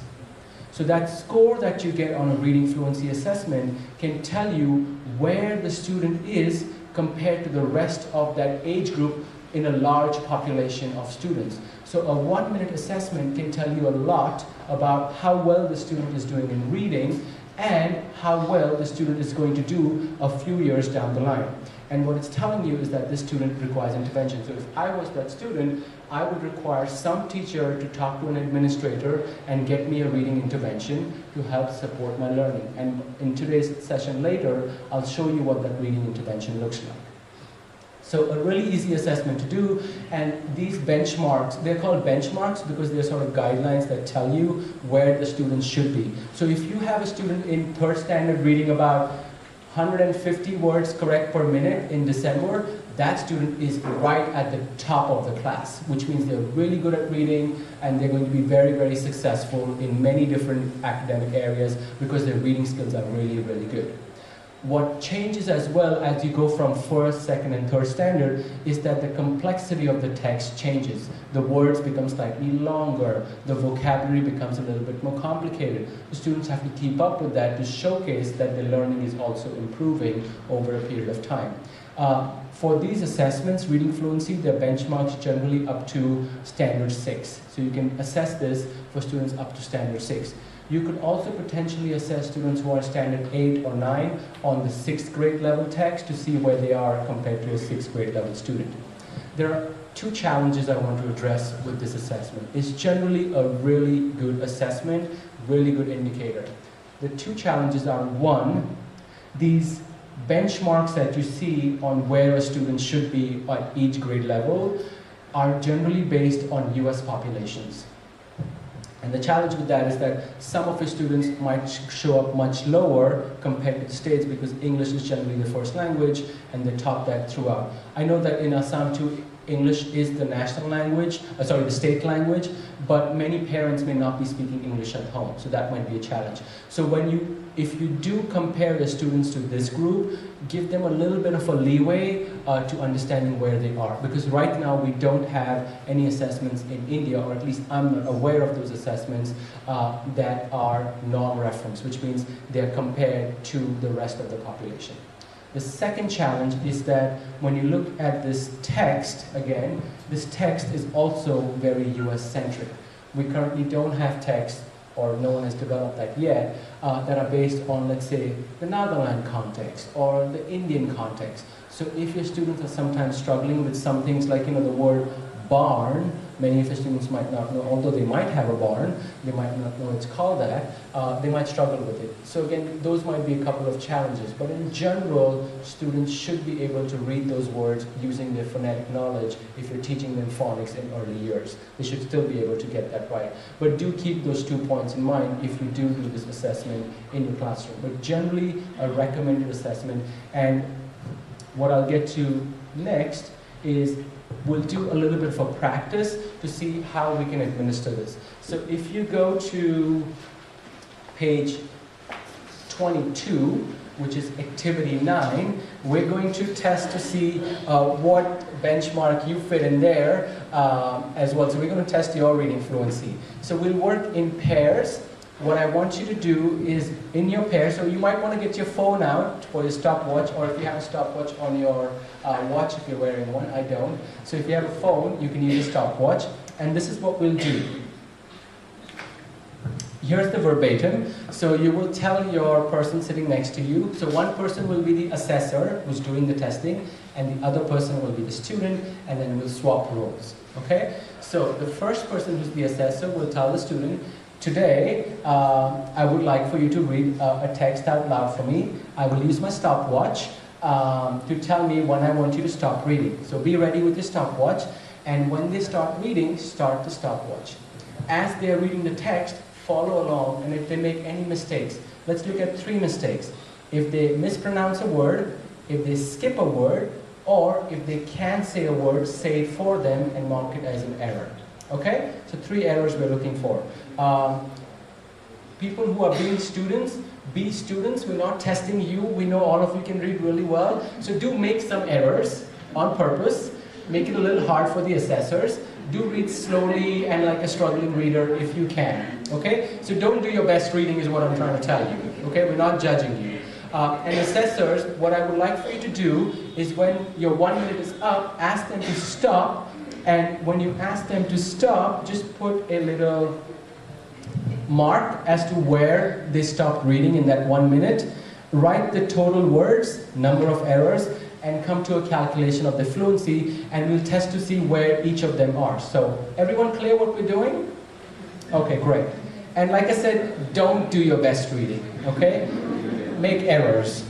B: So that score that you get on a reading fluency assessment can tell you where the student is compared to the rest of that age group in a large population of students. So a 1 minute assessment can tell you a lot about how well the student is doing in reading and how well the student is going to do a few years down the line. And what it's telling you is that this student requires intervention. So if I was that student, I would require some teacher to talk to an administrator and get me a reading intervention to help support my learning. And in today's session later, I'll show you what that reading intervention looks like. So a really easy assessment to do, and these benchmarks, they're called benchmarks because they're sort of guidelines that tell you where the students should be. So if you have a student in third standard reading about 150 words correct per minute in December, that student is right at the top of the class, which means they're really good at reading and they're going to be very, very successful in many different academic areas because their reading skills are really, really good. What changes as well as you go from first, second, and third standard is that the complexity of the text changes. The words become slightly longer, the vocabulary becomes a little bit more complicated. The students have to keep up with that to showcase that the learning is also improving over a period of time. For these assessments, reading fluency, they're benchmarks generally up to standard 6. So you can assess this for students up to standard 6. You could also potentially assess students who are standard 8 or 9 on the 6th grade level text to see where they are compared to a 6th grade level student. There are 2 challenges I want to address with this assessment. It's generally a really good assessment, really good indicator. The 2 challenges are, 1, these benchmarks that you see on where a student should be at each grade level are generally based on US populations. And the challenge with that is that some of the students might show up much lower compared to the States because English is generally the first language and they taught that throughout. I know that in Assam too, English is the national language, the state language, but many parents may not be speaking English at home, so that might be a challenge. So if you do compare the students to this group, give them a little bit of a leeway to understanding where they are. Because right now we don't have any assessments in India, or at least I'm not aware of those assessments that are non-reference, which means they're compared to the rest of the population. The second challenge is that when you look at this text, again, this text is also very US-centric. We currently don't have text, or no one has developed that yet, that are based on, let's say, the Nagaland context or the Indian context. So if your students are sometimes struggling with some things like, the word barn, many of the students might not know, although they might have a barn, they might not know it's called that, they might struggle with it. So again, those might be a couple of challenges, but in general, students should be able to read those words using their phonetic knowledge if you're teaching them phonics in early years. They should still be able to get that right. But do keep those 2 points in mind if you do this assessment in your classroom. But generally, a recommended assessment. And what I'll get to next is we'll do a little bit of a practice to see how we can administer this. So if you go to page 22, which is activity 9, we're going to test to see what benchmark you fit in there as well. So we're going to test your reading fluency. So we'll work in pairs. What I want you to do is in your pair, so you might want to get your phone out for your stopwatch, or if you have a stopwatch on your watch if you're wearing one, I don't. So if you have a phone, you can use a stopwatch, and this is what we'll do. Here's the verbatim. So you will tell your person sitting next to you. So one person will be the assessor who's doing the testing, and the other person will be the student, and then we'll swap roles. Okay? So the first person who's the assessor will tell the student, today, I would like for you to read a text out loud for me. I will use my stopwatch to tell me when I want you to stop reading. So be ready with your stopwatch, and when they start reading, start the stopwatch. As they are reading the text, follow along, and if they make any mistakes, let's look at 3 mistakes. If they mispronounce a word, if they skip a word, or if they can't say a word, say it for them and mark it as an error. Okay? So 3 errors we're looking for. People who are being students, be students. We're not testing you. We know all of you can read really well. So do make some errors on purpose. Make it a little hard for the assessors. Do read slowly and like a struggling reader if you can. Okay? So don't do your best reading is what I'm trying to tell you. Okay? We're not judging you. And assessors, what I would like for you to do is when your 1 minute is up, ask them to stop. And when you ask them to stop, just put a little mark as to where they stopped reading in that 1 minute. Write the total words, number of errors, and come to a calculation of the fluency, and we'll test to see where each of them are. So, everyone clear what we're doing? Okay, great. And like I said, don't do your best reading, okay? Make errors.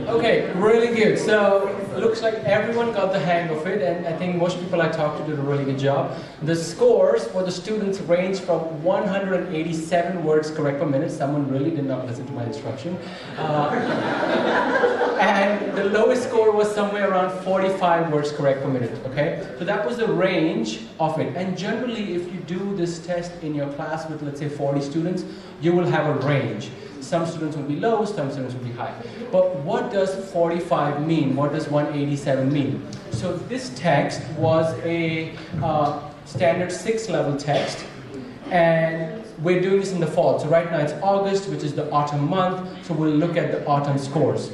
B: Okay, really good. So looks like everyone got the hang of it, and I think most people I talked to did a really good job. The scores for the students range from 187 words correct per minute. Someone really did not listen to my instruction. And the lowest score was somewhere around 45 words correct per minute, okay? So that was the range of it. And generally, if you do this test in your class with, let's say, 40 students, you will have a range. Some students will be low, some students will be high. But what does 45 mean? What does 187 mean? So this text was a standard 6 level text, and we're doing this in the fall. So right now it's August, which is the autumn month, so we'll look at the autumn scores.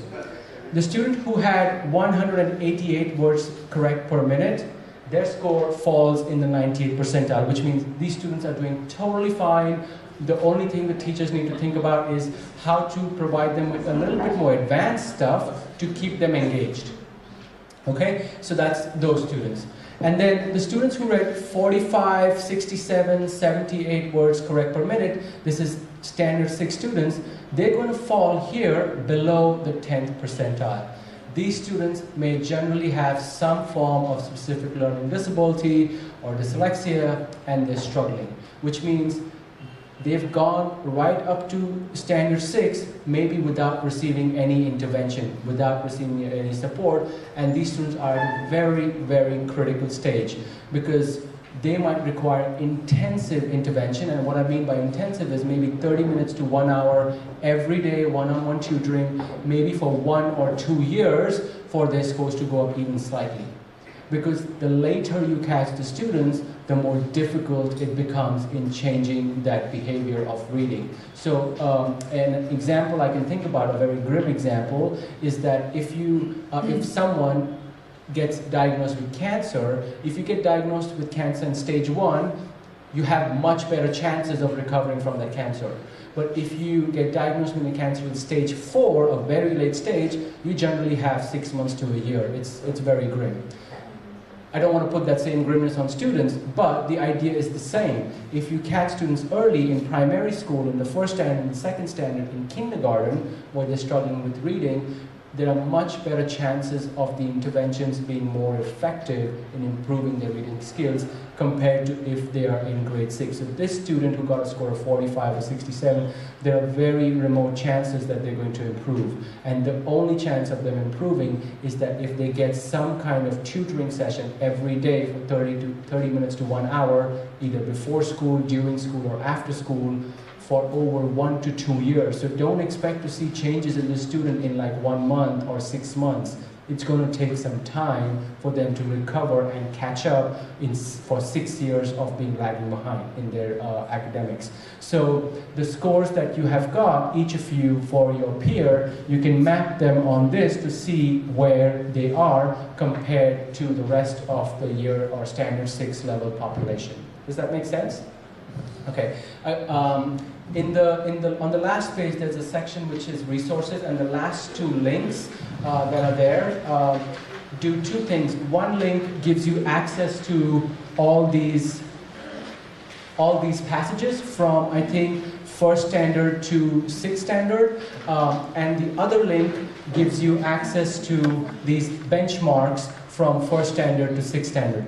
B: The student who had 188 words correct per minute, their score falls in the 98th percentile, which means these students are doing totally fine. The only thing the teachers need to think about is how to provide them with a little bit more advanced stuff to keep them engaged. Okay, so that's those students. And then the students who read 45, 67, 78 words correct per minute, this is standard 6 students, they're going to fall here below the 10th percentile. These students may generally have some form of specific learning disability or dyslexia, and they're struggling, which means they've gone right up to standard 6, maybe without receiving any intervention, without receiving any support, and these students are at a very, very critical stage because they might require intensive intervention. And what I mean by intensive is maybe 30 minutes to 1 hour every day, one-on-one tutoring, maybe for 1 or 2 years for their scores to go up even slightly. Because the later you catch the students, the more difficult it becomes in changing that behavior of reading. So an example I can think about, a very grim example, is that if someone gets diagnosed with cancer, if you get diagnosed with cancer in stage 1, you have much better chances of recovering from that cancer. But if you get diagnosed with a cancer in stage 4, a very late stage, you generally have 6 months to a year. It's very grim. I don't want to put that same grimness on students, but the idea is the same. If you catch students early in primary school, in the first standard and second standard, in kindergarten, where they're struggling with reading, there are much better chances of the interventions being more effective in improving their reading skills compared to if they are in grade 6. So this student who got a score of 45 or 67, there are very remote chances that they're going to improve. And the only chance of them improving is that if they get some kind of tutoring session every day for 30 minutes to 1 hour, either before school, during school, or after school, for over 1 to 2 years. So don't expect to see changes in the student in like 1 month or 6 months. It's going to take some time for them to recover and catch up for 6 years of being lagging behind in their academics. So the scores that you have got, each of you for your peer, you can map them on this to see where they are compared to the rest of the year or standard 6 level population. Does that make sense? Okay. On the last page, there's a section which is resources, and the last 2 links that are there do 2 things. One link gives you access to all these passages from, I think, 1st standard to 6th standard, and the other link gives you access to these benchmarks from 1st standard to 6th standard.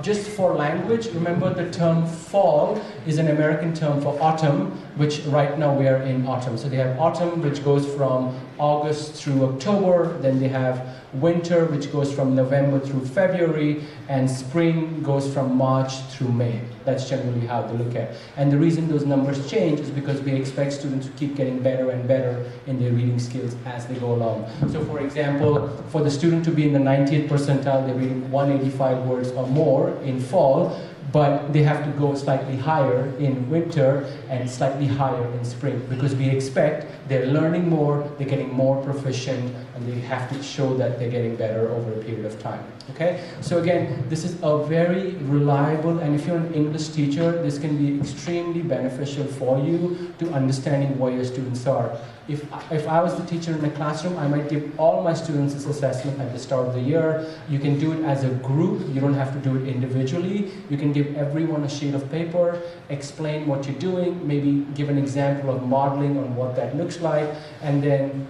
B: Just for language, remember the term fall is an American term for autumn, which right now we are in autumn. So they have autumn, which goes from August through October, then they have winter, which goes from November through February, and spring goes from March through May. That's generally how they look at it. And the reason those numbers change is because we expect students to keep getting better and better in their reading skills as they go along. So for example, for the student to be in the 90th percentile, they're reading 185 words or more in fall, but they have to go slightly higher in winter and slightly higher in spring, because we expect they're learning more, they're getting more proficient, and they have to show that they're getting better over a period of time. Okay? So again, this is a very reliable, and if you're an English teacher, this can be extremely beneficial for you to understanding where your students are. If I was the teacher in the classroom, I might give all my students this assessment at the start of the year. You can do it as a group. You don't have to do it individually. You can give everyone a sheet of paper, explain what you're doing, maybe give an example of modeling on what that looks like, and then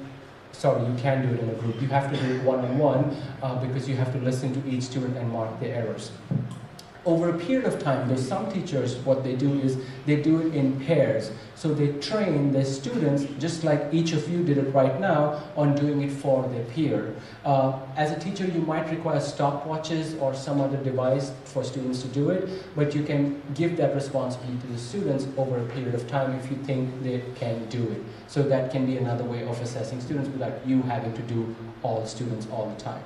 B: sorry, you can do it in a group. You have to do it one-on-one because you have to listen to each student and mark their errors. Over a period of time, there's some teachers, what they do is they do it in pairs. So they train their students, just like each of you did it right now, on doing it for their peer. As a teacher, you might require stopwatches or some other device for students to do it, but you can give that responsibility to the students over a period of time if you think they can do it. So that can be another way of assessing students without you having to do all the students all the time.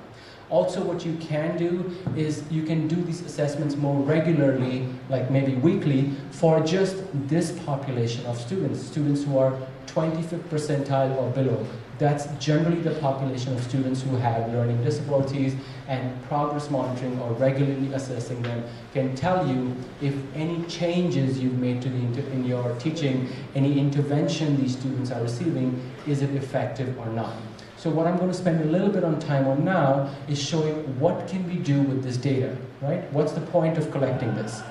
B: Also, what you can do is you can do these assessments more regularly, like maybe weekly, for just this population of students, students who are 25th percentile or below. That's generally the population of students who have learning disabilities, and progress monitoring or regularly assessing them can tell you if any changes you've made to in your teaching, any intervention these students are receiving, is it effective or not. So what I'm going to spend a little bit of time on now is showing what can we do with this data, right? What's the point of collecting this?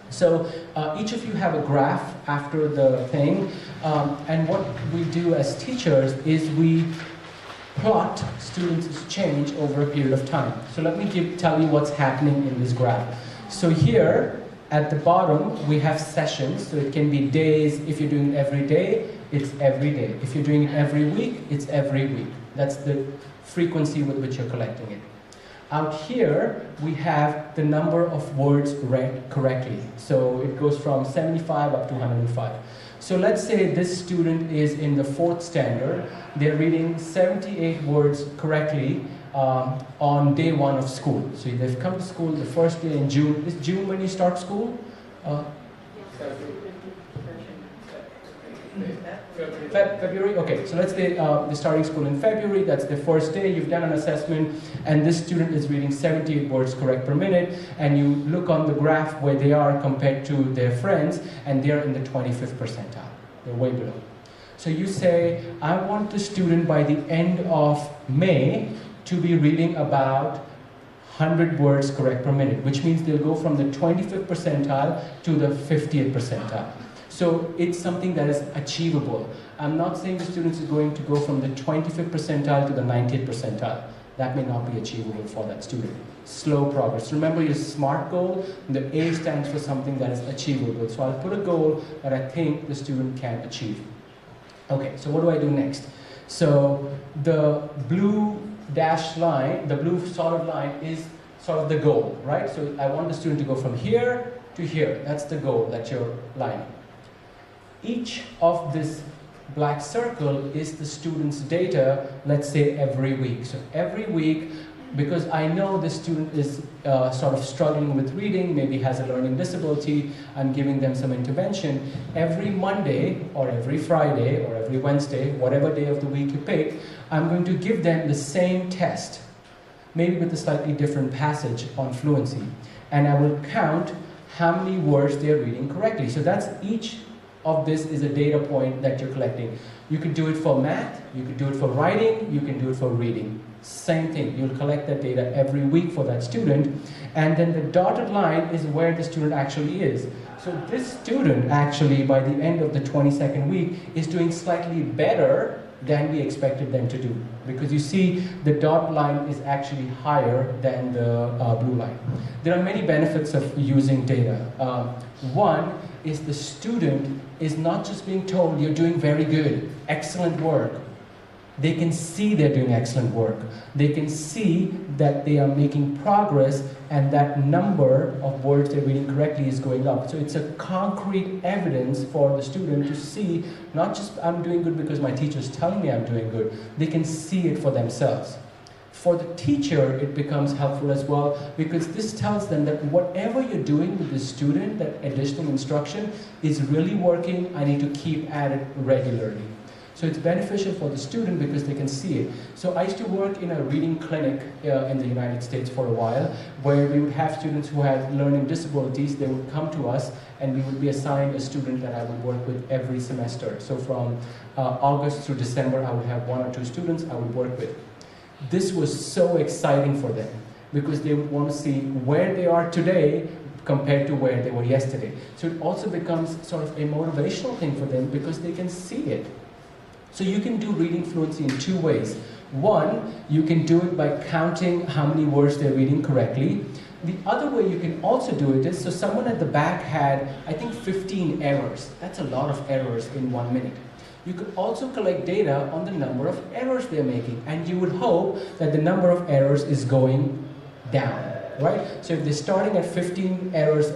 B: So each of you have a graph after the thing, and what we do as teachers is we plot students' change over a period of time. So let me tell you what's happening in this graph. So here at the bottom we have sessions, so it can be days. If you're doing it every day, it's every day. If you're doing it every week, it's every week. That's the frequency with which you're collecting it. Out here, we have the number of words read correctly. So it goes from 75 up to 105. So let's say this student is in the 4th standard. They're reading 78 words correctly on day 1 of school. So they've come to school the first day in June. Is June when you start school? February? Okay, so let's say they're starting school in February, that's their first day, you've done an assessment, and this student is reading 78 words correct per minute, and you look on the graph where they are compared to their friends, and they're in the 25th percentile. They're way below. So you say, I want the student by the end of May to be reading about 100 words correct per minute, which means they'll go from the 25th percentile to the 50th percentile. So it's something that is achievable. I'm not saying the student is going to go from the 25th percentile to the 90th percentile. That may not be achievable for that student. Slow progress. Remember your SMART goal, the A stands for something that is achievable. So I'll put a goal that I think the student can achieve. Okay, so what do I do next? So the blue dashed line, the blue solid line is sort of the goal, right? So I want the student to go from here to here. That's the goal that you're lining. Each of this black circle is the student's data, let's say every week. So every week, because I know the student is sort of struggling with reading, maybe has a learning disability, I'm giving them some intervention. Every Monday or every Friday or every Wednesday, whatever day of the week you pick, I'm going to give them the same test, maybe with a slightly different passage on fluency. And I will count how many words they're reading correctly. So that's each of this is a data point that you're collecting. You could do it for math, you could do it for writing, you can do it for reading. Same thing, you'll collect that data every week for that student, and then the dotted line is where the student actually is. So this student actually, by the end of the 22nd week, is doing slightly better than we expected them to do. Because you see, the dot line is actually higher than the blue line. There are many benefits of using data. One is the student is not just being told, you're doing very good, excellent work. They can see they're doing excellent work. They can see that they are making progress and that number of words they're reading correctly is going up. So it's a concrete evidence for the student to see, not just I'm doing good because my teacher is telling me I'm doing good. They can see it for themselves. For the teacher, it becomes helpful as well because this tells them that whatever you're doing with the student, that additional instruction, is really working. I need to keep at it regularly. So it's beneficial for the student because they can see it. So I used to work in a reading clinic in the United States for a while, where we would have students who had learning disabilities. They would come to us and we would be assigned a student that I would work with every semester. So from August through December, I would have 1 or 2 students I would work with. This was so exciting for them because they would want to see where they are today compared to where they were yesterday. So it also becomes sort of a motivational thing for them because they can see it. So you can do reading fluency in two ways. One, you can do it by counting how many words they're reading correctly. The other way you can also do it is, so someone at the back had, I think, 15 errors. That's a lot of errors in 1 minute. You could also collect data on the number of errors they're making, and you would hope that the number of errors is going down, right? So if they're starting at 15 errors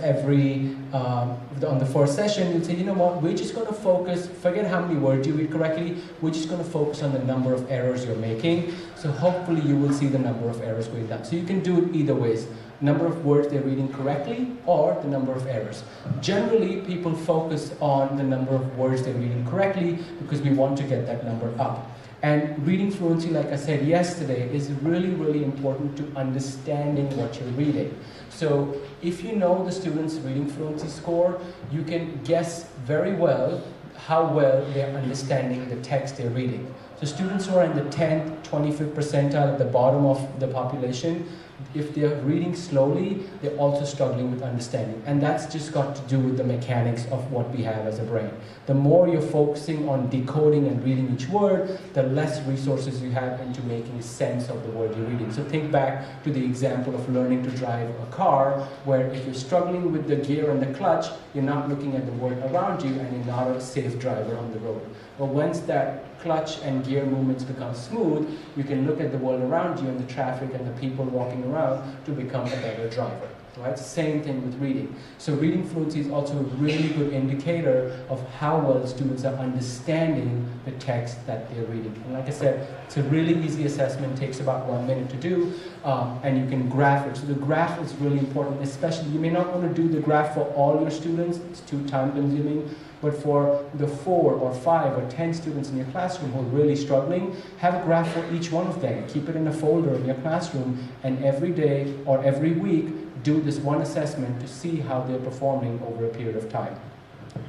B: on the first session, you'll say, you know what, we're just going to focus, forget how many words you read correctly, we're just going to focus on the number of errors you're making. So hopefully you will see the number of errors going down. So you can do it either ways. Number of words they're reading correctly or the number of errors. Generally, people focus on the number of words they're reading correctly because we want to get that number up. And reading fluency, like I said yesterday, is really, really important to understanding what you're reading. So if you know the student's reading fluency score, you can guess very well how well they're understanding the text they're reading. So students who are in the 10th, 25th percentile at the bottom of the population, if they're reading slowly, they're also struggling with understanding. And that's just got to do with the mechanics of what we have as a brain. The more you're focusing on decoding and reading each word, the less resources you have into making sense of the word you're reading. So think back to the example of learning to drive a car, where if you're struggling with the gear and the clutch, you're not looking at the word around you and you're not a safe driver on the road. But once that clutch and gear movements become smooth, you can look at the world around you and the traffic and the people walking around to become a better driver. Right? Same thing with reading. So reading fluency is also a really good indicator of how well students are understanding the text that they're reading. And like I said, it's a really easy assessment, takes about 1 minute to do, and you can graph it. So the graph is really important, especially you may not want to do the graph for all your students, it's too time consuming, but for the 4 or 5 or 10 students in your classroom who are really struggling, have a graph for each one of them. Keep it in a folder in your classroom, and every day or every week, do this one assessment to see how they're performing over a period of time.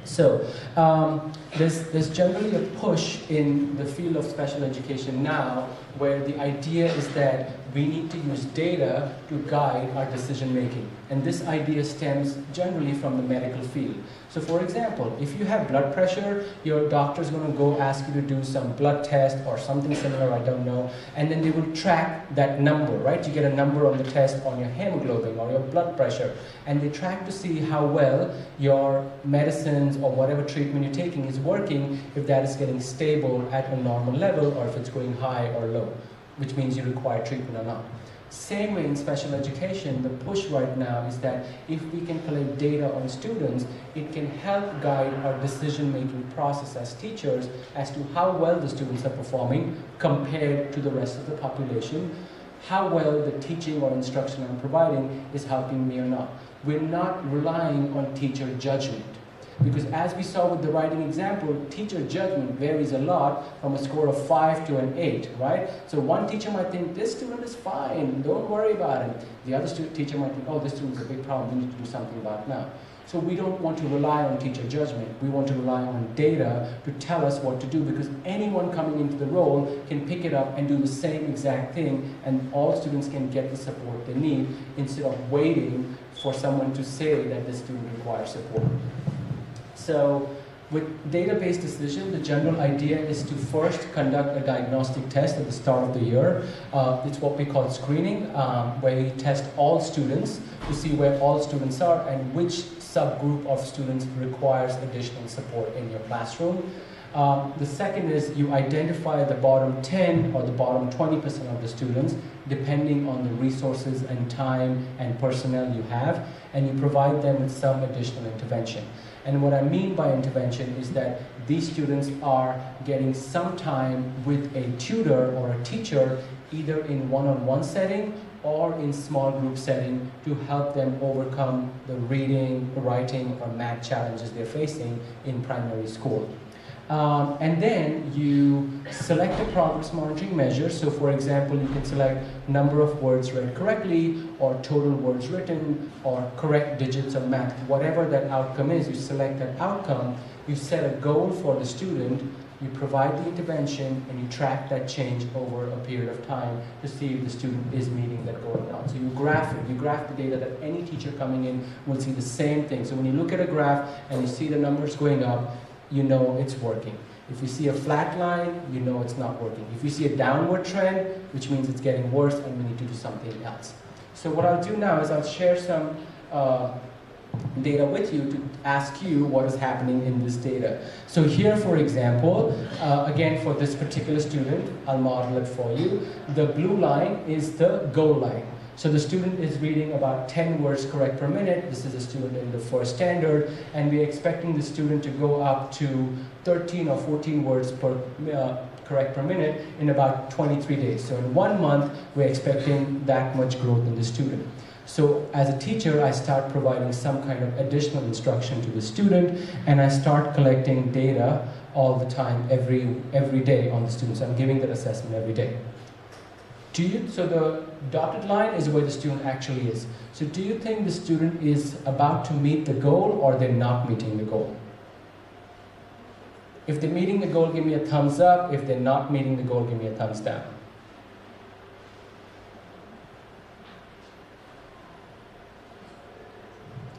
B: So there's generally a push in the field of special education now where the idea is that we need to use data to guide our decision making. And this idea stems generally from the medical field. So for example, if you have blood pressure, your doctor's going to go ask you to do some blood test or something similar, I don't know, and then they will track that number, right? You get a number on the test on your hemoglobin or your blood pressure, and they track to see how well your medicines or whatever treatment you're taking is working, if that is getting stable at a normal level or if it's going high or low, which means you require treatment or not. Same way in special education, the push right now is that if we can collect data on students, it can help guide our decision-making process as teachers as to how well the students are performing compared to the rest of the population, how well the teaching or instruction I'm providing is helping me or not. We're not relying on teacher judgment. Because as we saw with the writing example, teacher judgment varies a lot from a score of 5 to an 8, right? So one teacher might think, this student is fine, don't worry about it. The other teacher might think, oh, this student is a big problem, we need to do something about it now. So we don't want to rely on teacher judgment. We want to rely on data to tell us what to do, because anyone coming into the role can pick it up and do the same exact thing, and all students can get the support they need instead of waiting for someone to say that this student requires support. So with data-based decision, the general idea is to first conduct a diagnostic test at the start of the year. It's what we call screening, where you test all students to see where all students are and which subgroup of students requires additional support in your classroom. The second is you identify the bottom 10 or the bottom 20% of the students, depending on the resources and time and personnel you have, and you provide them with some additional intervention. And what I mean by intervention is that these students are getting some time with a tutor or a teacher, either in one-on-one setting or in small group setting, to help them overcome the reading, writing, or math challenges they're facing in primary school. And then you select a progress monitoring measure. So for example, you can select number of words read correctly, or total words written, or correct digits of math. Whatever that outcome is, you select that outcome, you set a goal for the student, you provide the intervention, and you track that change over a period of time to see if the student is meeting that goal or not. So you graph it. You graph the data that any teacher coming in will see the same thing. So when you look at a graph and you see the numbers going up, you know it's working. If you see a flat line, you know it's not working. If you see a downward trend, which means it's getting worse and we need to do something else. So what I'll do now is I'll share some data with you to ask you what is happening in this data. So here, for example, again for this particular student, I'll model it for you. The blue line is the goal line. So the student is reading about 10 words correct per minute. This is a student in the first standard, and we're expecting the student to go up to 13 or 14 words per correct per minute in about 23 days. So in 1 month, we're expecting that much growth in the student. So as a teacher, I start providing some kind of additional instruction to the student, and I start collecting data all the time, every day on the students. I'm giving that assessment every day. So the dotted line is where the student actually is. So do you think the student is about to meet the goal or they're not meeting the goal? If they're meeting the goal, give me a thumbs up. If they're not meeting the goal, give me a thumbs down.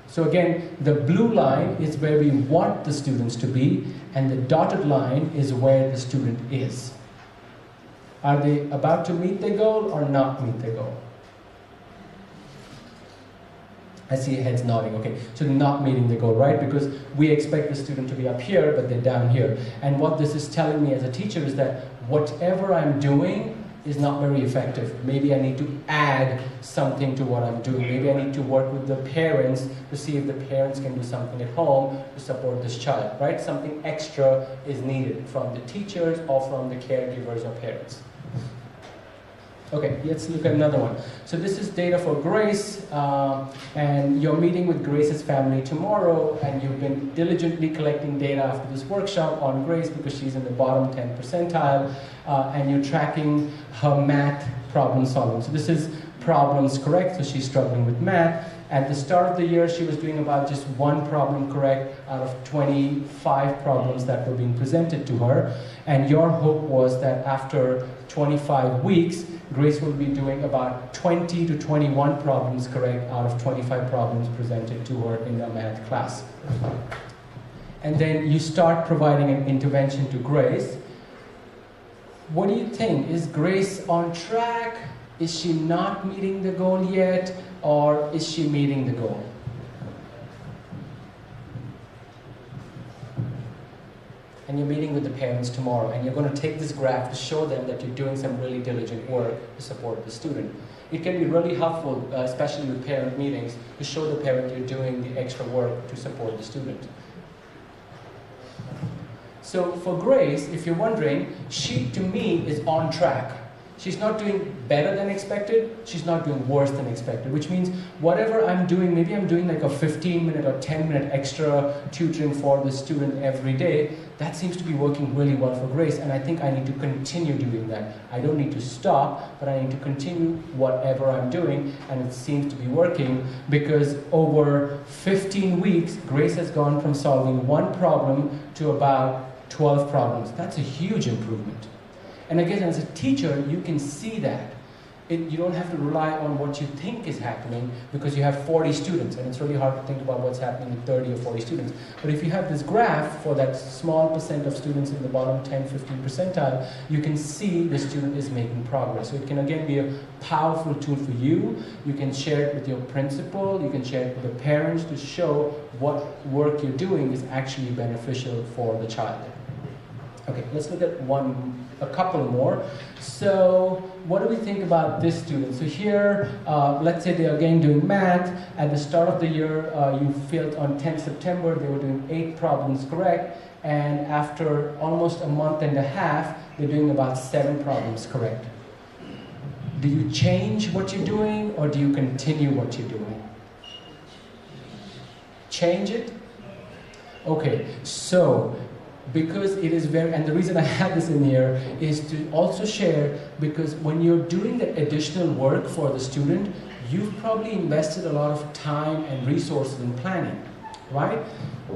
B: So again, the blue line is where we want the students to be, and the dotted line is where the student is. Are they about to meet their goal or not meet their goal? I see heads nodding, okay. So not meeting the goal, right? Because we expect the student to be up here, but they're down here. And what this is telling me as a teacher is that whatever I'm doing is not very effective. Maybe I need to add something to what I'm doing. Maybe I need to work with the parents to see if the parents can do something at home to support this child, right? Something extra is needed from the teachers or from the caregivers or parents. Okay, let's look at another one. So this is data for Grace, and you're meeting with Grace's family tomorrow, and you've been diligently collecting data after this workshop on Grace because she's in the bottom 10 percentile, and you're tracking her math problem solving. So this is problems correct, so she's struggling with math. At the start of the year, she was doing about just 1 problem correct out of 25 problems that were being presented to her. And your hope was that after 25 weeks, Grace will be doing about 20 to 21 problems correct out of 25 problems presented to her in the math class. And then you start providing an intervention to Grace. What do you think? Is Grace on track? Is she not meeting the goal yet? Or is she meeting the goal? And you're meeting with the parents tomorrow, and you're going to take this graph to show them that you're doing some really diligent work to support the student. It can be really helpful, especially with parent meetings, to show the parent you're doing the extra work to support the student. So for Grace, if you're wondering, she to me is on track. She's not doing better than expected, she's not doing worse than expected, which means whatever I'm doing, maybe I'm doing like a 15-minute or 10-minute extra tutoring for the student every day, that seems to be working really well for Grace, and I think I need to continue doing that. I don't need to stop, but I need to continue whatever I'm doing, and it seems to be working because over 15 weeks, Grace has gone from solving 1 problem to about 12 problems. That's a huge improvement. And again, as a teacher, you can see that. You don't have to rely on what you think is happening because you have 40 students, and it's really hard to think about what's happening with 30 or 40 students. But if you have this graph for that small percent of students in the bottom 10, 15 percentile, you can see the student is making progress. So it can again be a powerful tool for you. You can share it with your principal, you can share it with the parents to show what work you're doing is actually beneficial for the child. Okay, let's look at a couple more. So what do we think about this student? So here, let's say they're again doing math. At the start of the year, you failed on 10th September, they were doing 8 problems correct. And after almost a month and a half, they're doing about 7 problems correct. Do you change what you're doing or do you continue what you're doing? Change it? Okay, so because it is very, and the reason I have this in here is to also share, because when you're doing the additional work for the student, you've probably invested a lot of time and resources in planning, right?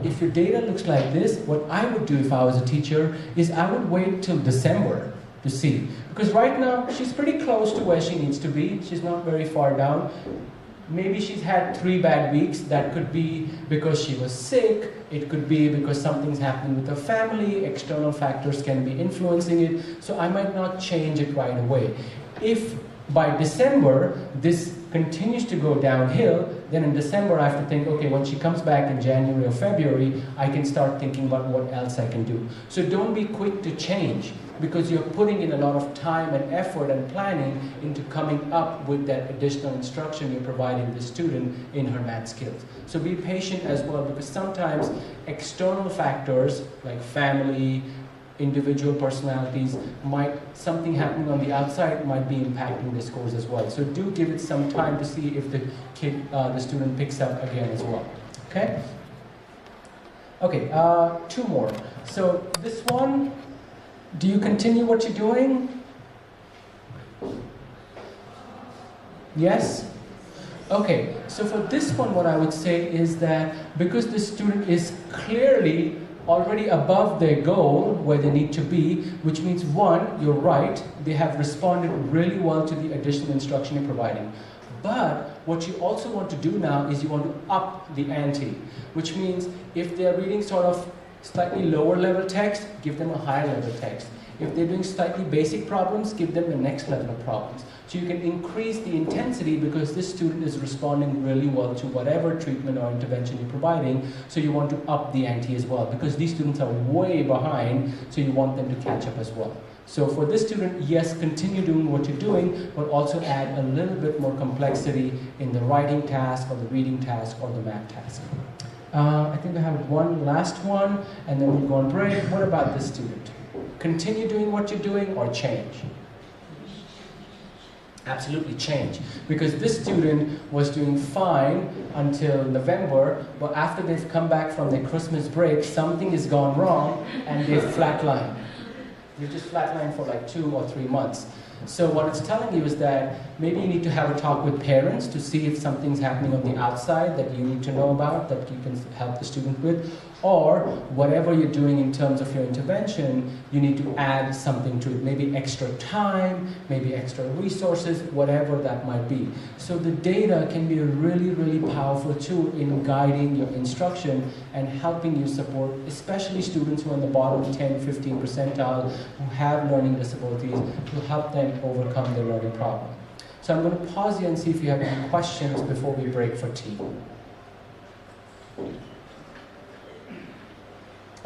B: If your data looks like this, what I would do if I was a teacher is I would wait till December to see. Because right now, she's pretty close to where she needs to be. She's not very far down. Maybe she's had 3 bad weeks. That could be because she was sick. It could be because something's happening with her family. External factors can be influencing it. So I might not change it right away. If by December this continues to go downhill, then in December I have to think, okay, when she comes back in January or February, I can start thinking about what else I can do. So don't be quick to change, because you're putting in a lot of time and effort and planning into coming up with that additional instruction you're providing the student in her math skills. So be patient as well, because sometimes external factors like family, individual personalities, something happening on the outside might be impacting the scores as well. So do give it some time to see if the student picks up again as well. Okay? Okay, 2 more. So this one, do you continue what you're doing? Yes? Okay, so for this one, what I would say is that because the student is clearly already above their goal where they need to be, which means 1, you're right, they have responded really well to the additional instruction you're providing. But what you also want to do now is you want to up the ante, which means if they're reading sort of slightly lower level text, give them a higher level text. If they're doing slightly basic problems, give them the next level of problems. So you can increase the intensity because this student is responding really well to whatever treatment or intervention you're providing. So you want to up the ante as well, because these students are way behind, so you want them to catch up as well. So for this student, yes, continue doing what you're doing, but also add a little bit more complexity in the writing task or the reading task or the math task. I think I have one last one, and then we'll go on break. What about this student? Continue doing what you're doing or change? Absolutely change, because this student was doing fine until November, but after they've come back from their Christmas break, something has gone wrong and they've flatlined. They've just flatlined for like 2 or 3 months. So what it's telling you is that maybe you need to have a talk with parents to see if something's happening on the outside that you need to know about, that you can help the student with, or whatever you're doing in terms of your intervention, you need to add something to it, maybe extra time, maybe extra resources, whatever that might be. So the data can be a really, really powerful tool in guiding your instruction and helping you support, especially students who are in the bottom 10, 15 percentile who have learning disabilities, to help them overcome their learning problem. So I'm going to pause here and see if you have any questions before we break for tea.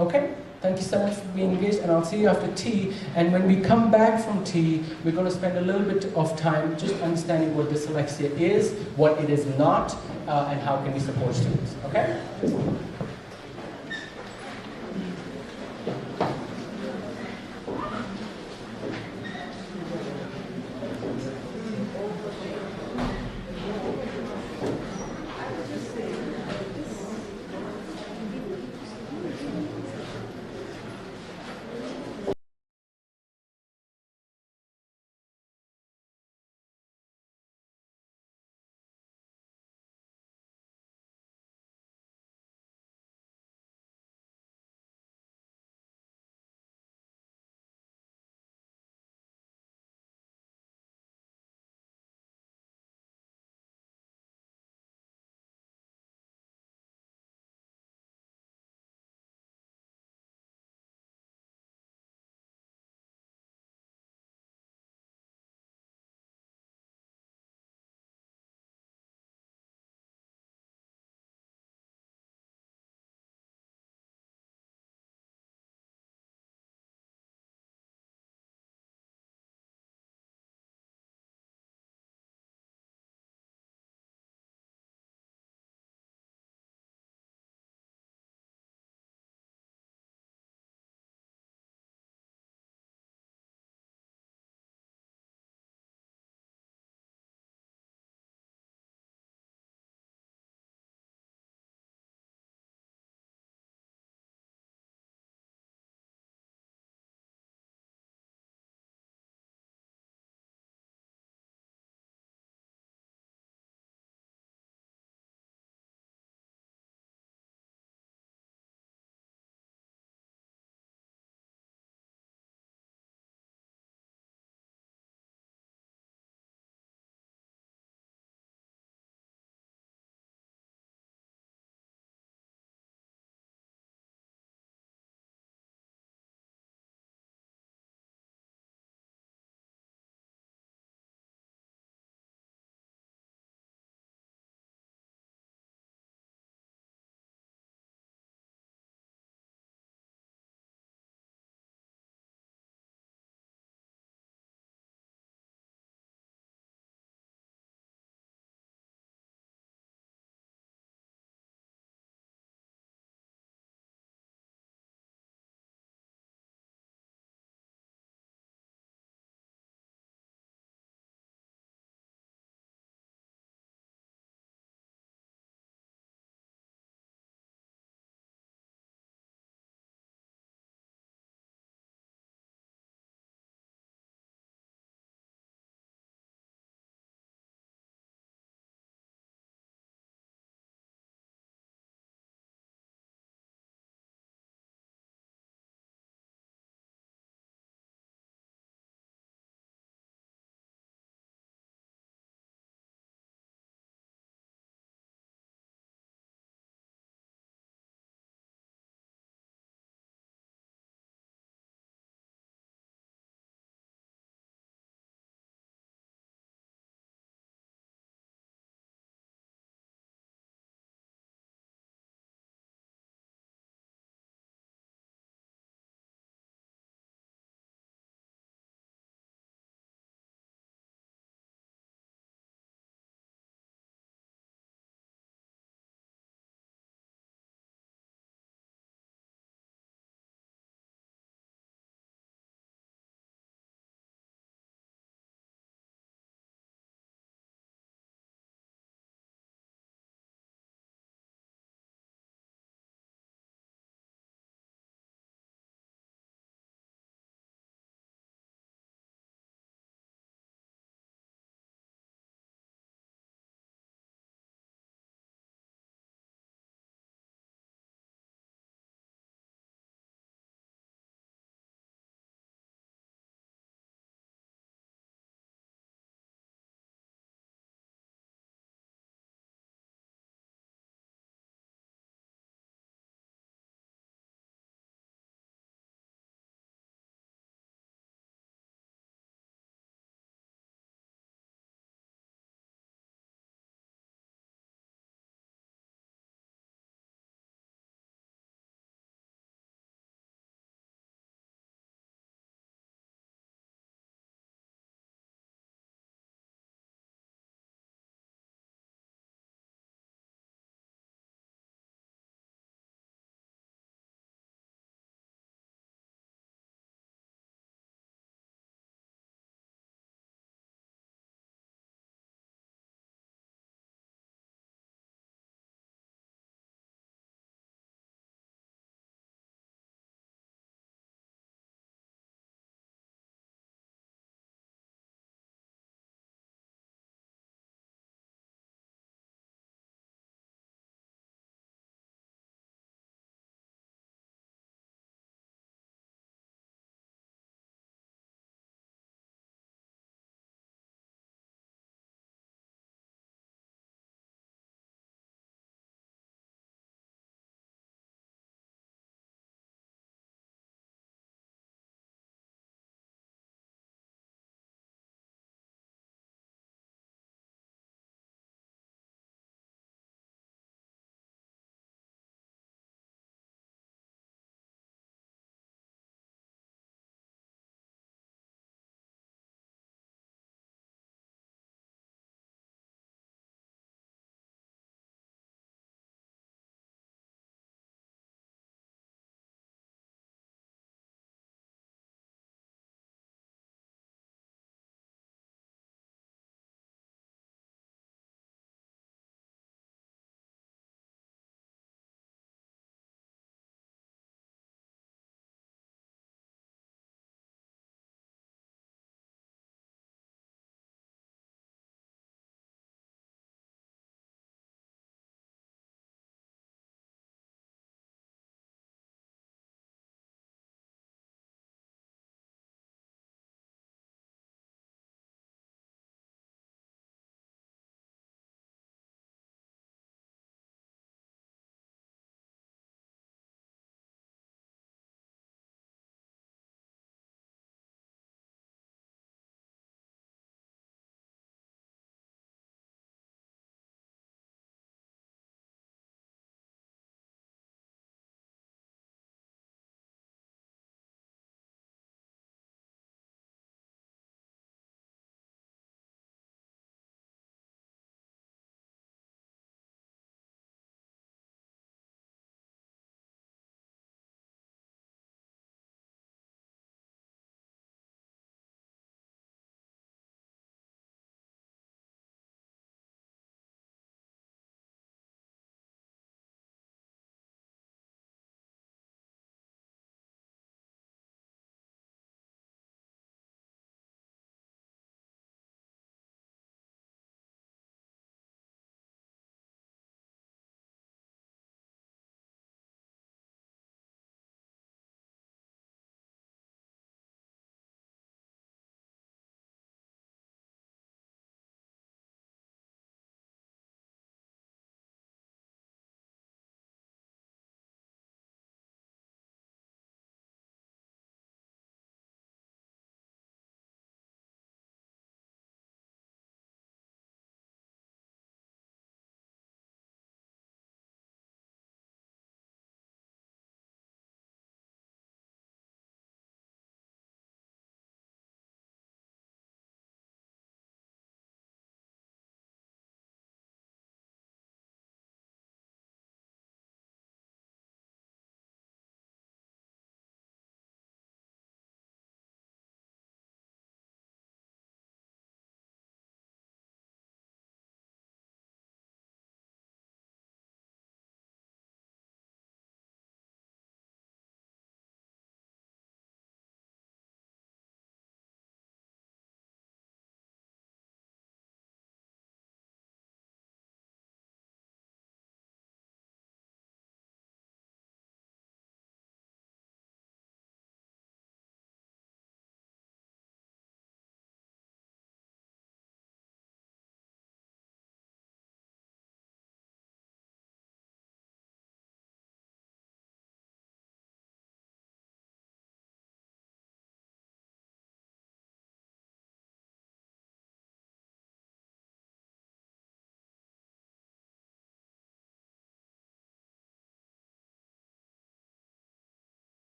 B: Okay, thank you so much for being engaged, and I'll see you after tea. And when we come back from tea, we're going to spend a little bit of time just understanding what dyslexia is, what it is not, and how can we support students. Okay?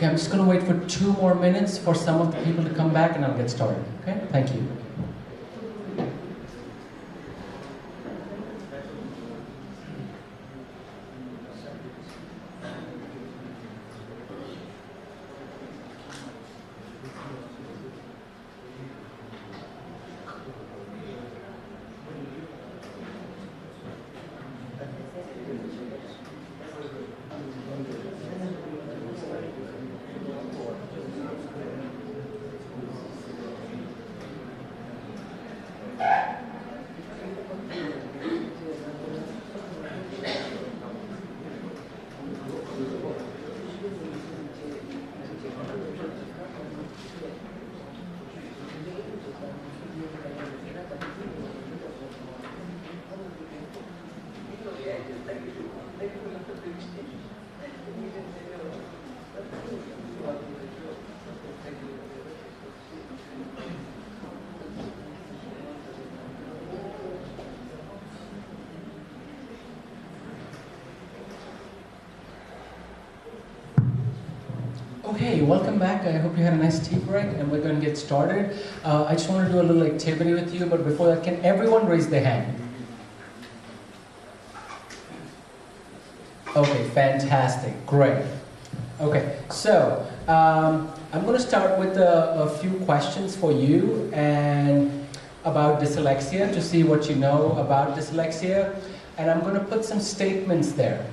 B: Okay, I'm just going to wait for 2 more minutes for some of the people to come back and I'll get started. Okay, thank you. Okay, welcome back. I hope you had a nice tea break and we're going to get started. I just want to do a little activity with you, but before that, can everyone raise their hand? Okay, fantastic, great. Okay, so I'm going to start with a few questions for you and about dyslexia to see what you know about dyslexia, and I'm going to put some statements there.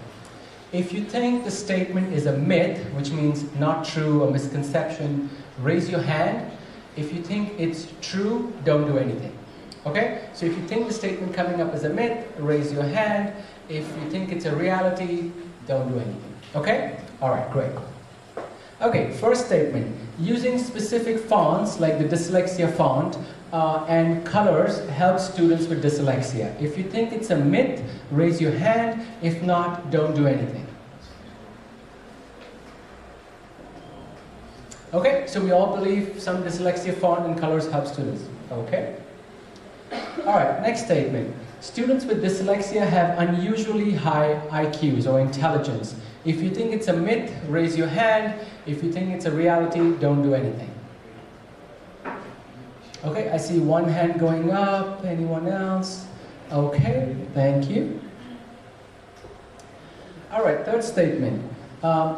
B: If you think the statement is a myth, which means not true, a misconception, raise your hand. If you think it's true, don't do anything. Okay? So if you think the statement coming up is a myth, raise your hand. If you think it's a reality, don't do anything. Okay? Alright, great. Okay, first statement. Using specific fonts like the Dyslexia font and colors help students with dyslexia. If you think it's a myth, raise your hand. If not, don't do anything. Okay, so we all believe some dyslexia font and colors help students. Okay? Alright, next statement. Students with dyslexia have unusually high IQs or intelligence. If you think it's a myth, raise your hand. If you think it's a reality, don't do anything. Okay, I see one hand going up. Anyone else? Okay, thank you. Alright, third statement.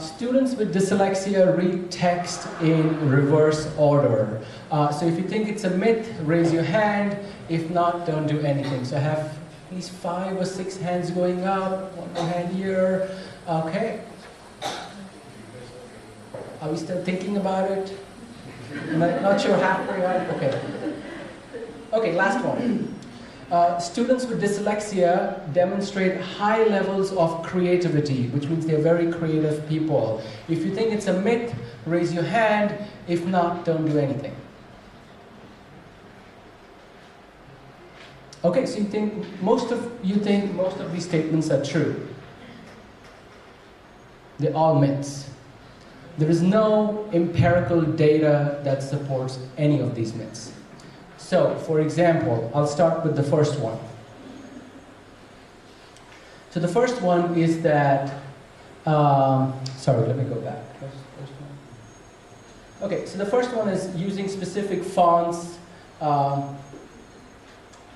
B: Students with dyslexia read text in reverse order. So if you think it's a myth, raise your hand. If not, don't do anything. So I have at least 5 or 6 hands going up. One more hand here. Okay. Are we still thinking about it? Not sure halfway on? Okay. Okay, last one. Students with dyslexia demonstrate high levels of creativity, which means they're very creative people. If you think it's a myth, raise your hand. If not, don't do anything. Okay, so you think most of these statements are true. They're all myths. There is no empirical data that supports any of these myths. So, for example, I'll start with the first one. So the first one is that, sorry, let me go back. First one. Okay, so the first one is using specific fonts.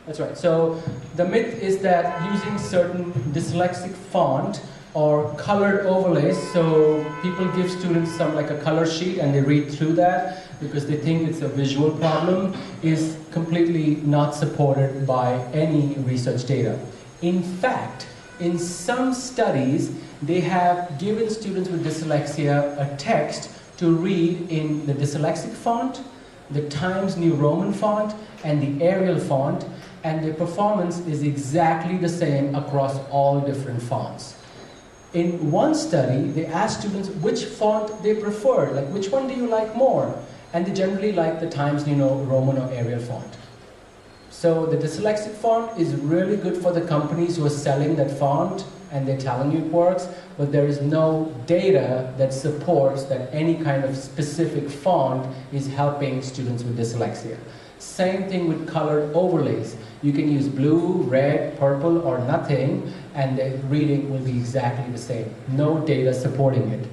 B: That's right. So the myth is that using certain dyslexic font or colored overlays, so people give students some like a color sheet and they read through that because they think it's a visual problem, is completely not supported by any research data. In fact, in some studies, they have given students with dyslexia a text to read in the dyslexic font, the Times New Roman font, and the Arial font, and their performance is exactly the same across all different fonts. In one study, they asked students which font they preferred, like which one do you like more? And they generally like the Times New Roman or Arial font. So the dyslexic font is really good for the companies who are selling that font and they're telling you it works, but there is no data that supports that any kind of specific font is helping students with dyslexia. Same thing with colored overlays. You can use blue, red, purple, or nothing, and the reading will be exactly the same. No data supporting it.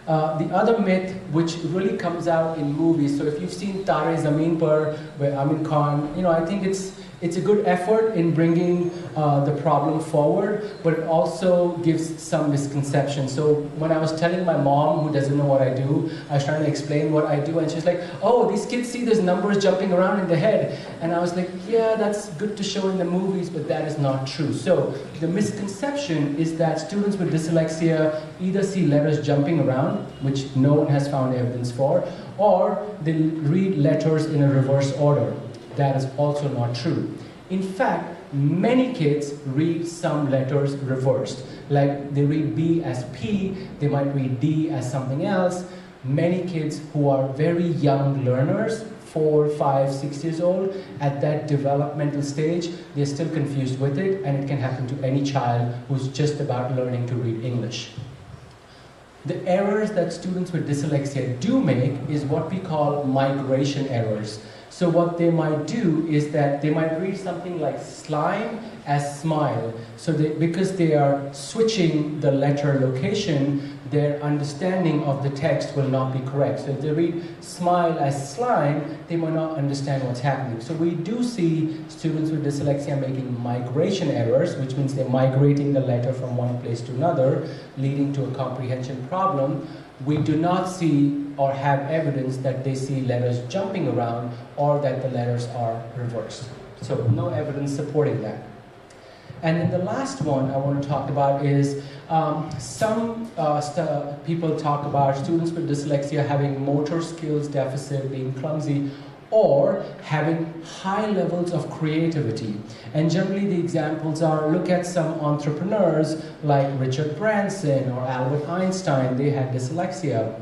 B: The other myth, which really comes out in movies, so if you've seen Tare Zameen Par, where Amin Khan, I think it's a good effort in bringing the problem forward, but it also gives some misconceptions. So when I was telling my mom, who doesn't know what I do, I was trying to explain what I do, and she's like, oh, these kids see these numbers jumping around in the head. And I was like, yeah, that's good to show in the movies, but that is not true. So the misconception is that students with dyslexia either see letters jumping around, which no one has found evidence for, or they read letters in a reverse order. That is also not true. In fact, many kids read some letters reversed. Like they read B as P, they might read D as something else. Many kids who are very young learners, 4, 5, 6 years old, at that developmental stage, they're still confused with it, and it can happen to any child who's just about learning to read English. The errors that students with dyslexia do make is what we call migration errors. So what they might do is that they might read something like slime as smile. So because they are switching the letter location, their understanding of the text will not be correct. So if they read smile as slime, they might not understand what's happening. So we do see students with dyslexia making migration errors, which means they're migrating the letter from one place to another, leading to a comprehension problem. We do not see or have evidence that they see letters jumping around or that the letters are reversed. So no evidence supporting that. And then the last one I want to talk about is some people talk about students with dyslexia having motor skills deficit, being clumsy, or having high levels of creativity. And generally the examples are, look at some entrepreneurs like Richard Branson or Albert Einstein, they had dyslexia.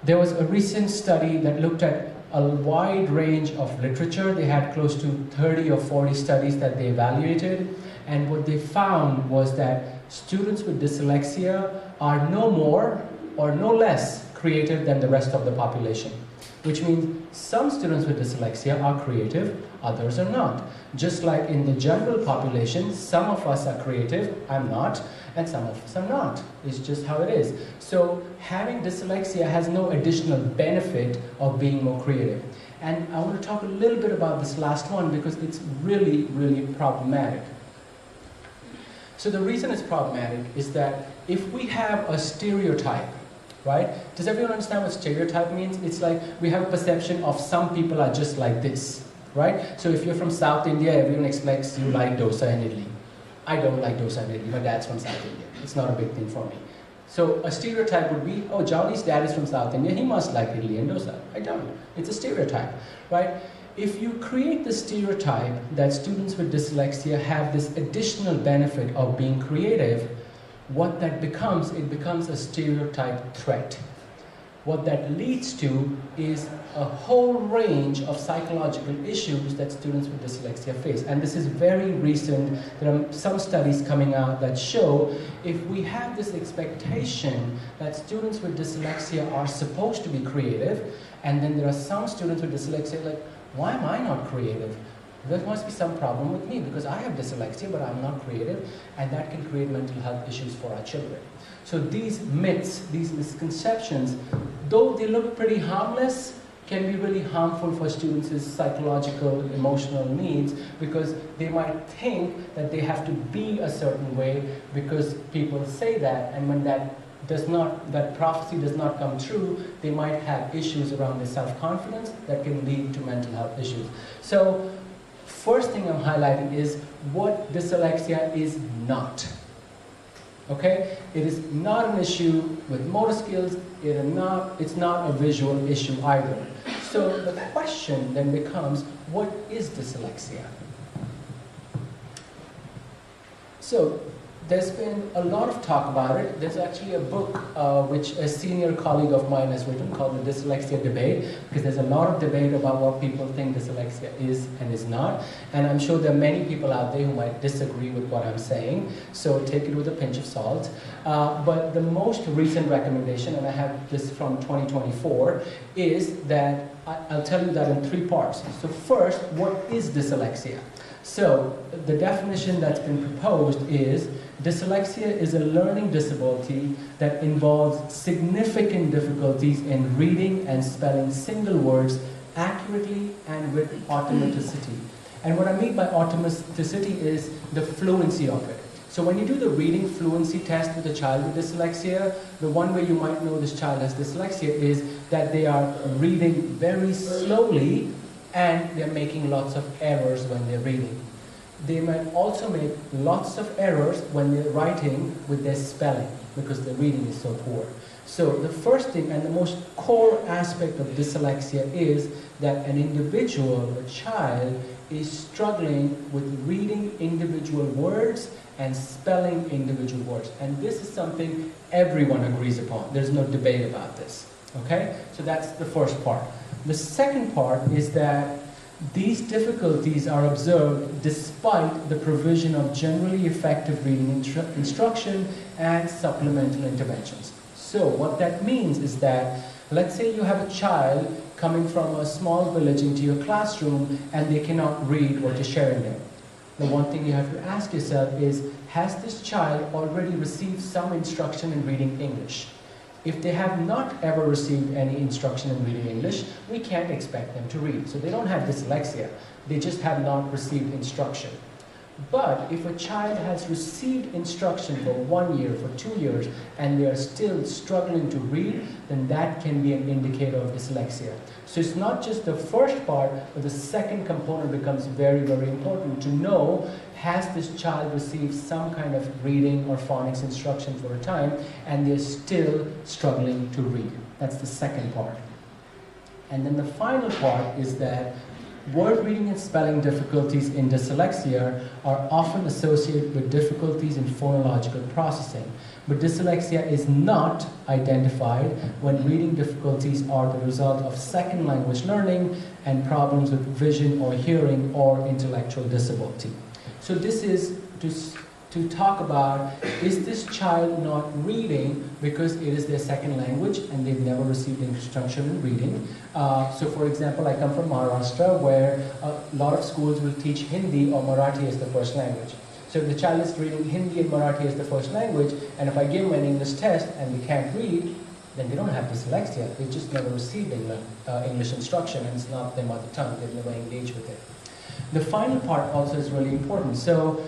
B: There was a recent study that looked at a wide range of literature. They had close to 30 or 40 studies that they evaluated, and what they found was that students with dyslexia are no more or no less creative than the rest of the population. Which means some students with dyslexia are creative, others are not. Just like in the general population, some of us are creative, I'm not, and some of us are not. It's just how it is. So having dyslexia has no additional benefit of being more creative. And I want to talk a little bit about this last one because it's really, really problematic. So the reason it's problematic is that if we have a stereotype, right? Does everyone understand what stereotype means? It's like we have a perception of some people are just like this, right? So if you're from South India, everyone expects you like dosa and idli. I don't like dosa and idli. My dad's from South India. It's not a big thing for me. So a stereotype would be, oh, Johnny's dad is from South India. He must like idli and dosa. I don't. It's a stereotype, right? If you create the stereotype that students with dyslexia have this additional benefit of being creative, what that becomes, it becomes a stereotype threat. What that leads to is a whole range of psychological issues that students with dyslexia face. And this is very recent. There are some studies coming out that show if we have this expectation that students with dyslexia are supposed to be creative, and then there are some students with dyslexia like, why am I not creative? There must be some problem with me because I have dyslexia, but I'm not creative, and that can create mental health issues for our children. So these myths, these misconceptions, though they look pretty harmless, can be really harmful for students' psychological, emotional needs because they might think that they have to be a certain way because people say that, and when that prophecy does not come true, they might have issues around their self-confidence that can lead to mental health issues. So first thing I'm highlighting is what dyslexia is not. Okay? It is not an issue with motor skills, it's not a visual issue either. So the question then becomes, what is dyslexia? So there's been a lot of talk about it. There's actually a book which a senior colleague of mine has written called The Dyslexia Debate, because there's a lot of debate about what people think dyslexia is and is not. And I'm sure there are many people out there who might disagree with what I'm saying, so take it with a pinch of salt. But the most recent recommendation, and I have this from 2024, is that I'll tell you that in 3 parts. So first, what is dyslexia? So the definition that's been proposed is dyslexia is a learning disability that involves significant difficulties in reading and spelling single words accurately and with automaticity. And what I mean by automaticity is the fluency of it. So when you do the reading fluency test with a child with dyslexia, the one way you might know this child has dyslexia is that they are reading very slowly and they're making lots of errors when they're reading. They might also make lots of errors when they're writing with their spelling because their reading is so poor. So the first thing and the most core aspect of dyslexia is that an individual, a child, is struggling with reading individual words and spelling individual words. And this is something everyone agrees upon. There's no debate about this. Okay? So that's the first part. The second part is that these difficulties are observed despite the provision of generally effective reading instruction and supplemental interventions. So what that means is that, let's say you have a child coming from a small village into your classroom and they cannot read what you're sharing them. The one thing you have to ask yourself is, has this child already received some instruction in reading English? If they have not ever received any instruction in reading English, we can't expect them to read. So they don't have dyslexia, they just have not received instruction. But if a child has received instruction for 1 year, for 2 years, and they are still struggling to read, then that can be an indicator of dyslexia. So it's not just the first part, but the second component becomes very, very important to know, has this child received some kind of reading or phonics instruction for a time, and they're still struggling to read. That's the second part. And then the final part is that word reading and spelling difficulties in dyslexia are often associated with difficulties in phonological processing. But dyslexia is not identified when reading difficulties are the result of second language learning and problems with vision or hearing or intellectual disability. So this is to talk about, is this child not reading because it is their second language and they've never received instruction in reading? So for example, I come from Maharashtra, where a lot of schools will teach Hindi or Marathi as the first language. So if the child is reading Hindi and Marathi as the first language, and if I give them an English test and they can't read, then they don't have dyslexia. They've just never received English instruction, and it's not their mother tongue. They've never engaged with it. The final part also is really important. So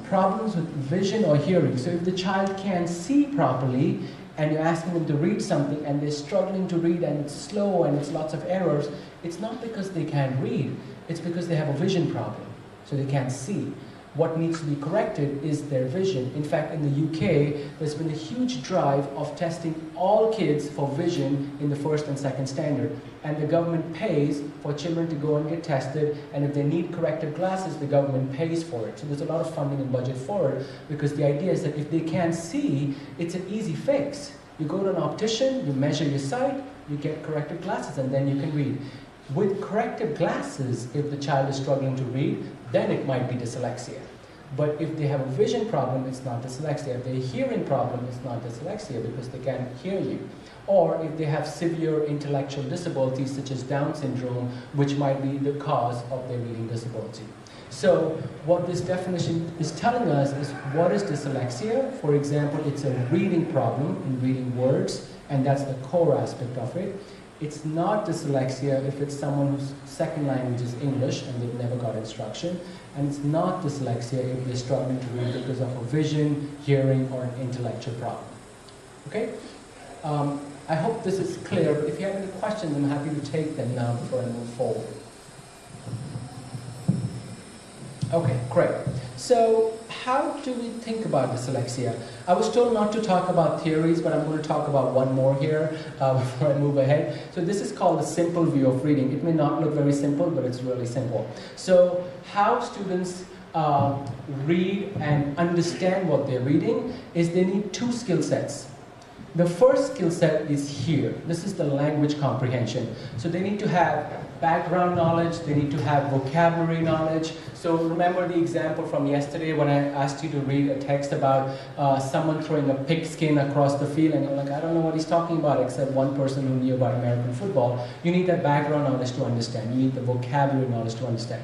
B: problems with vision or hearing. So if the child can't see properly and you're asking them to read something and they're struggling to read and it's slow and it's lots of errors, it's not because they can't read, it's because they have a vision problem. So they can't see. What needs to be corrected is their vision. In fact, in the UK, there's been a huge drive of testing all kids for vision in the first and second standard. And the government pays for children to go and get tested, and if they need corrective glasses, the government pays for it. So there's a lot of funding and budget for it, because the idea is that if they can't see, it's an easy fix. You go to an optician, you measure your sight, you get corrective glasses, and then you can read. With corrective glasses, if the child is struggling to read, then it might be dyslexia. But if they have a vision problem, it's not dyslexia. If they have a hearing problem, it's not dyslexia because they can't hear you. Or if they have severe intellectual disabilities such as Down syndrome, which might be the cause of their reading disability. So what this definition is telling us is, what is dyslexia? For example, it's a reading problem in reading words, and that's the core aspect of it. It's not dyslexia if it's someone whose second language is English and they've never got instruction. And it's not dyslexia if they're struggling to read because of a vision, hearing, or an intellectual problem. Okay? I hope this is clear, but if you have any questions, I'm happy to take them now before I move forward. Okay, great. So how do we think about dyslexia? I was told not to talk about theories, but I'm going to talk about one more here before I move ahead. So this is called the simple view of reading. It may not look very simple, but it's really simple. So how students read and understand what they're reading is they need two skill sets. The first skill set is here. This is the language comprehension. So they need to have background knowledge, they need to have vocabulary knowledge. So remember the example from yesterday when I asked you to read a text about someone throwing a pigskin across the field, and you're like, I don't know what he's talking about except one person who knew about American football. You need that background knowledge to understand. You need the vocabulary knowledge to understand.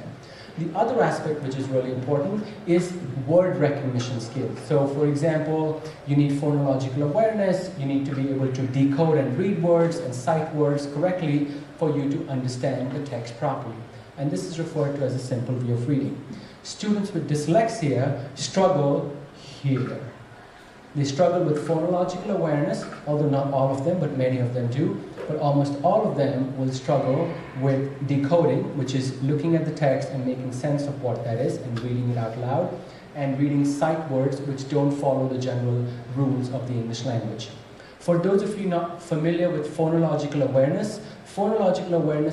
B: The other aspect which is really important is word recognition skills. So for example, you need phonological awareness, you need to be able to decode and read words and cite words correctly for you to understand the text properly. And this is referred to as a simple view of reading. Students with dyslexia struggle here. They struggle with phonological awareness, although not all of them, but many of them do. But almost all of them will struggle with decoding, which is looking at the text and making sense of what that is and reading it out loud, and reading sight words which don't follow the general rules of the English language. For those of you not familiar with phonological awareness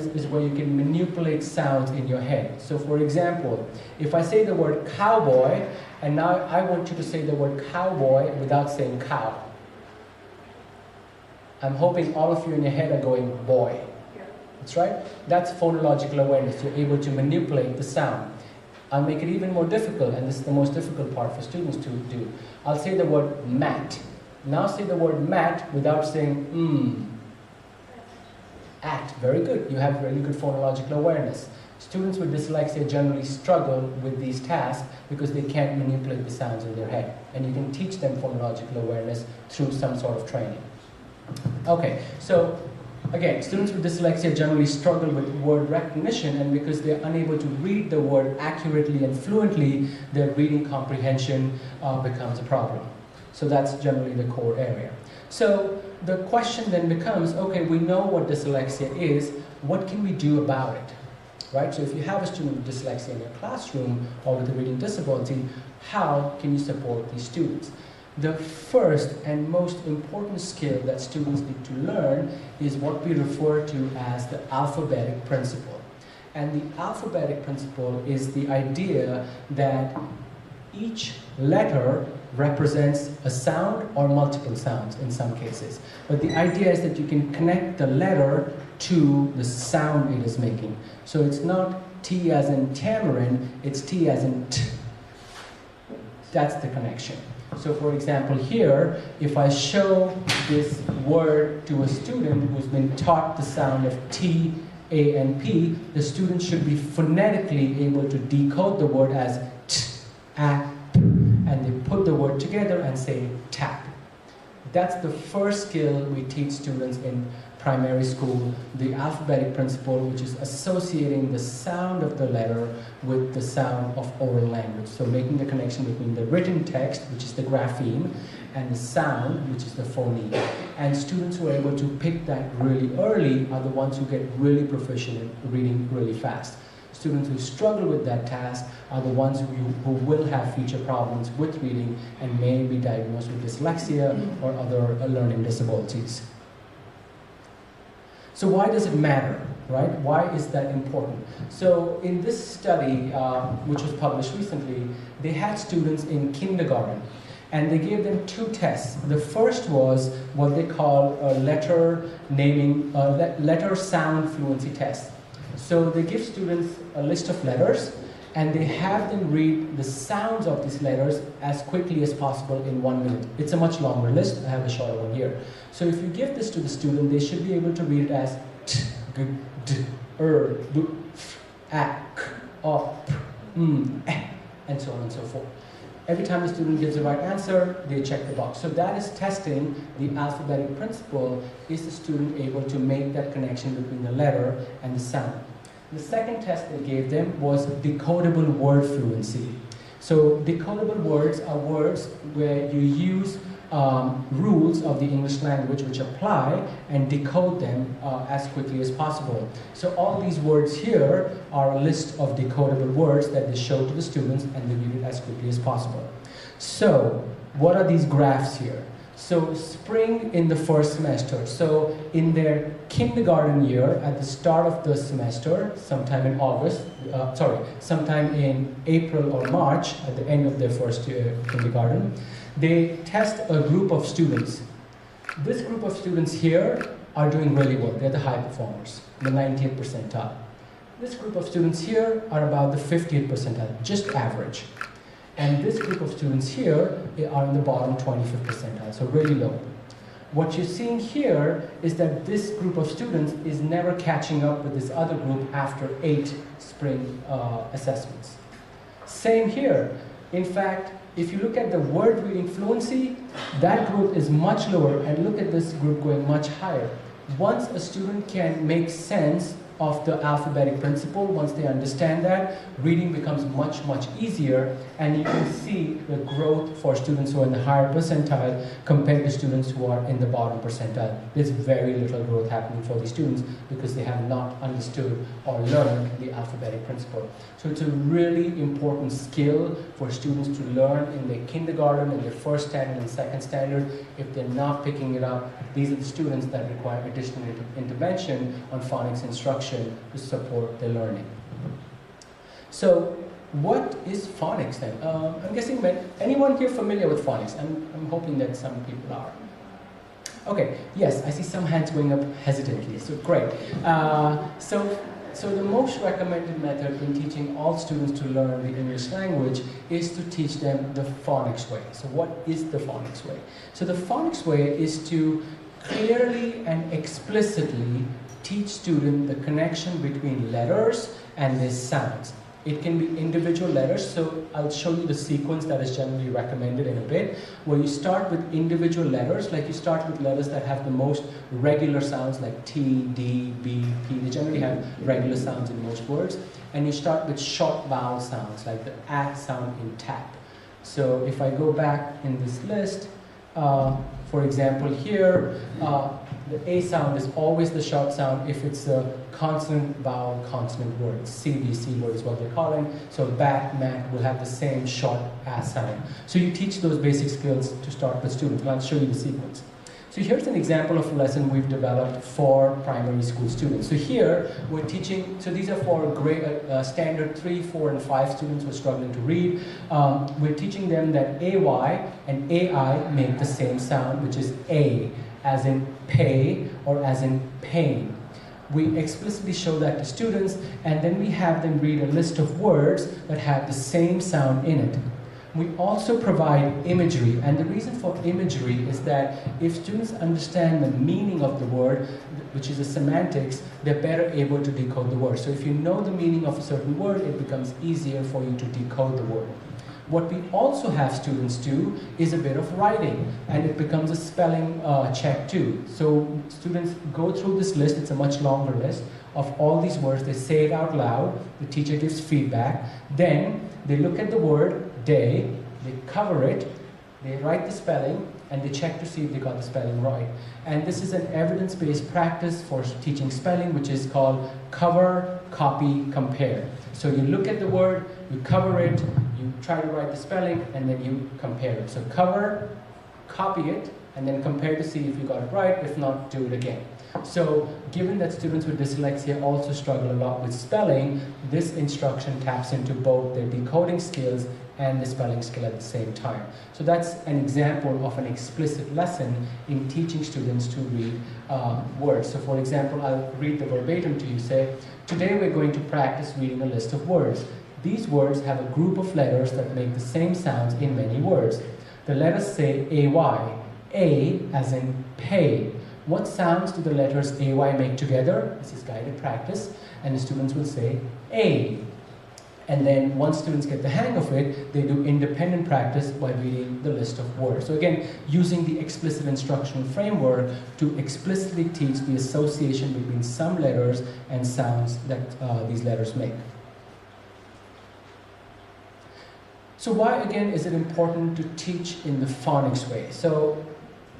B: is where you can manipulate sounds in your head. So for example, if I say the word cowboy, and now I want you to say the word cowboy without saying cow. I'm hoping all of you in your head are going boy. That's right. That's phonological awareness. You're able to manipulate the sound. I'll make it even more difficult, and this is the most difficult part for students to do. I'll say the word mat. Now say the word mat without saying at. Very good. You have really good phonological awareness. Students with dyslexia generally struggle with these tasks because they can't manipulate the sounds in their head. And you can teach them phonological awareness through some sort of training. Okay, so again, students with dyslexia generally struggle with word recognition, and because they're unable to read the word accurately and fluently, their reading comprehension becomes a problem. So that's generally the core area. So the question then becomes, okay, we know what dyslexia is, what can we do about it? Right? So if you have a student with dyslexia in your classroom or with a reading disability, how can you support these students? The first and most important skill that students need to learn is what we refer to as the alphabetic principle. And the alphabetic principle is the idea that each letter represents a sound or multiple sounds in some cases. But the idea is that you can connect the letter to the sound it is making. So it's not T as in tamarind, it's T as in T. That's the connection. So for example here, if I show this word to a student who's been taught the sound of T, A, and P, the student should be phonetically able to decode the word as T, A, P, and they put the word together and say tap. That's the first skill we teach students in primary school, the alphabetic principle, which is associating the sound of the letter with the sound of oral language. So making the connection between the written text, which is the grapheme, and the sound, which is the phoneme. And students who are able to pick that really early are the ones who get really proficient in reading really fast. Students who struggle with that task are the ones who will have future problems with reading and may be diagnosed with dyslexia or other learning disabilities. So why does it matter, right? Why is that important? So in this study, which was published recently, they had students in kindergarten, and they gave them two tests. The first was what they call a letter sound fluency test. So they give students a list of letters, and they have them read the sounds of these letters as quickly as possible in 1 minute. It's a much longer list. I have a shorter one here. So if you give this to the student, they should be able to read it as t, g, d, d, f, a, k, o, p, eh, and so on and so forth. Every time the student gives the right answer, they check the box. So that is testing the alphabetic principle. Is the student able to make that connection between the letter and the sound? The second test they gave them was decodable word fluency. So decodable words are words where you use rules of the English language which apply and decode them as quickly as possible. So all these words here are a list of decodable words that they show to the students, and they read it as quickly as possible. So what are these graphs here? So spring in the first semester. So in their kindergarten year, at the start of the semester, sometime in sometime in April or March, at the end of their first year kindergarten, they test a group of students. This group of students here are doing really well. They're the high performers, the 90th percentile. This group of students here are about the 50th percentile, just average. And this group of students here are in the bottom 25th percentile, so really low. What you're seeing here is that this group of students is never catching up with this other group after 8 spring assessments. Same here. In fact, if you look at the word reading fluency, that group is much lower, and look at this group going much higher. Once a student can make sense of the alphabetic principle, once they understand that, reading becomes much, much easier, and you can see the growth for students who are in the higher percentile compared to students who are in the bottom percentile. There's very little growth happening for these students because they have not understood or learned the alphabetic principle. So it's a really important skill for students to learn in their kindergarten, in their first standard and second standard. If they're not picking it up, these are the students that require additional intervention on phonics instruction to support their learning. So what is phonics then? I'm guessing anyone here familiar with phonics? I'm hoping that some people are. Okay, yes, I see some hands going up hesitantly, so great. So the most recommended method in teaching all students to learn the English language is to teach them the phonics way. So what is the phonics way? So the phonics way is to clearly and explicitly teach students the connection between letters and their sounds. It can be individual letters, so I'll show you the sequence that is generally recommended in a bit, where you start with individual letters, like you start with letters that have the most regular sounds like T, D, B, P. They generally have regular sounds in most words. And you start with short vowel sounds, like the A sound in tap. So if I go back in this list, for example here, the A sound is always the short sound if it's a consonant, vowel, consonant word. CVC word is what they're calling. So bat, mat will have the same short A sound. So you teach those basic skills to start with students, and I'll show you the sequence. So here's an example of a lesson we've developed for primary school students. So here we're teaching, so these are for grade, standard 3, 4, and 5 students who are struggling to read. We're teaching them that AY and AI make the same sound, which is A, as in pay or as in pain. We explicitly show that to students, and then we have them read a list of words that have the same sound in it. We also provide imagery, and the reason for imagery is that if students understand the meaning of the word, which is the semantics, they're better able to decode the word. So if you know the meaning of a certain word, it becomes easier for you to decode the word. What we also have students do is a bit of writing, and it becomes a spelling check too. So students go through this list, it's a much longer list, of all these words. They say it out loud, the teacher gives feedback, then they look at the word day, they cover it, they write the spelling, and they check to see if they got the spelling right. And this is an evidence-based practice for teaching spelling, which is called cover, copy, compare. So you look at the word, you cover it, you try to write the spelling, and then you compare it. So cover, copy it, and then compare to see if you got it right. If not, do it again. So given that students with dyslexia also struggle a lot with spelling, this instruction taps into both their decoding skills and the spelling skill at the same time. So that's an example of an explicit lesson in teaching students to read words. So for example, I'll read the verbatim to you. Say, today we're going to practice reading a list of words. These words have a group of letters that make the same sounds in many words. The letters say AY, A as in pay. What sounds do the letters AY make together? This is guided practice, and the students will say A. And then once students get the hang of it, they do independent practice by reading the list of words. So again, using the explicit instructional framework to explicitly teach the association between some letters and sounds that these letters make. So why again is it important to teach in the phonics way? So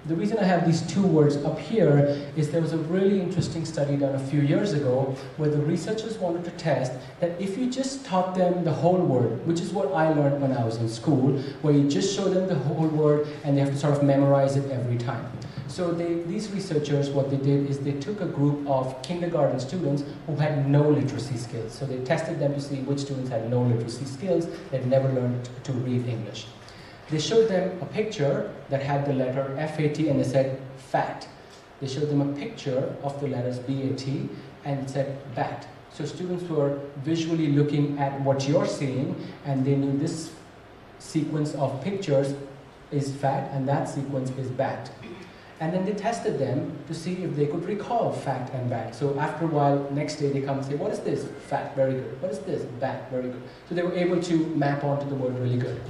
B: the reason I have these two words up here is there was a really interesting study done a few years ago where the researchers wanted to test that if you just taught them the whole word, which is what I learned when I was in school, where you just show them the whole word and they have to sort of memorize it every time. So these researchers, what they did is they took a group of kindergarten students who had no literacy skills. So they tested them to see which students had no literacy skills, they'd never learned to read English. They showed them a picture that had the letter FAT and they said fat. They showed them a picture of the letters BAT and it said bat. So students were visually looking at what you're seeing and they knew this sequence of pictures is fat and that sequence is bat. And then they tested them to see if they could recall fat and bad. So after a while, next day they come and say, what is this? Fat, very good. What is this? Bad, very good. So they were able to map onto the word really good.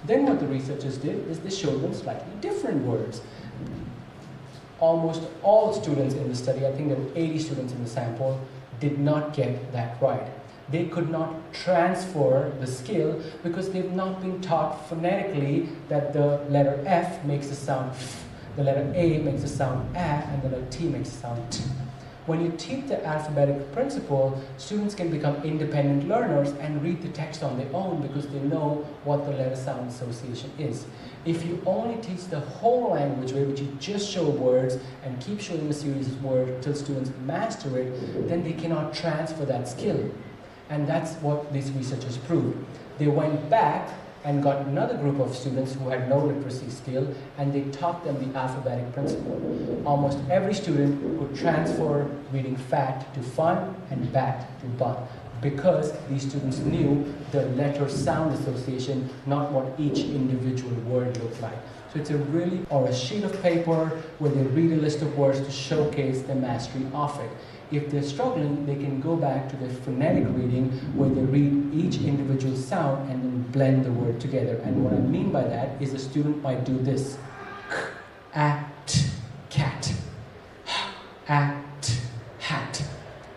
B: Then what the researchers did is they showed them slightly different words. Almost all students in the study, I think there were 80 students in the sample, did not get that right. They could not transfer the skill because they've not been taught phonetically that the letter F makes a sound F, the letter A makes a sound A, and the letter T makes a sound T. When you teach the alphabetic principle, students can become independent learners and read the text on their own because they know what the letter sound association is. If you only teach the whole language way, which you just show words and keep showing a series of words until students master it, then they cannot transfer that skill. And that's what these researchers proved. They went back and got another group of students who had no literacy skill, and they taught them the alphabetic principle. Almost every student could transfer reading fat to fun and bat to bun, because these students knew the letter sound association, not what each individual word looked like. So it's a sheet of paper where they read a list of words to showcase their mastery of it. If they're struggling, they can go back to the phonetic reading where they read each individual sound and then blend the word together. And what I mean by that is a student might do this. At, cat. At, hat.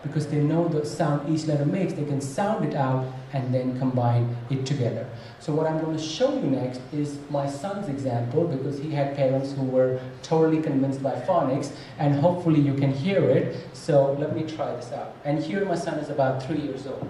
B: Because they know the sound each letter makes, they can sound it out and then combine it together. So what I'm going to show you next is my son's example, because he had parents who were totally convinced by phonics, and hopefully you can hear it. So let me try this out. And here my son is about 3 years old.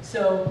B: So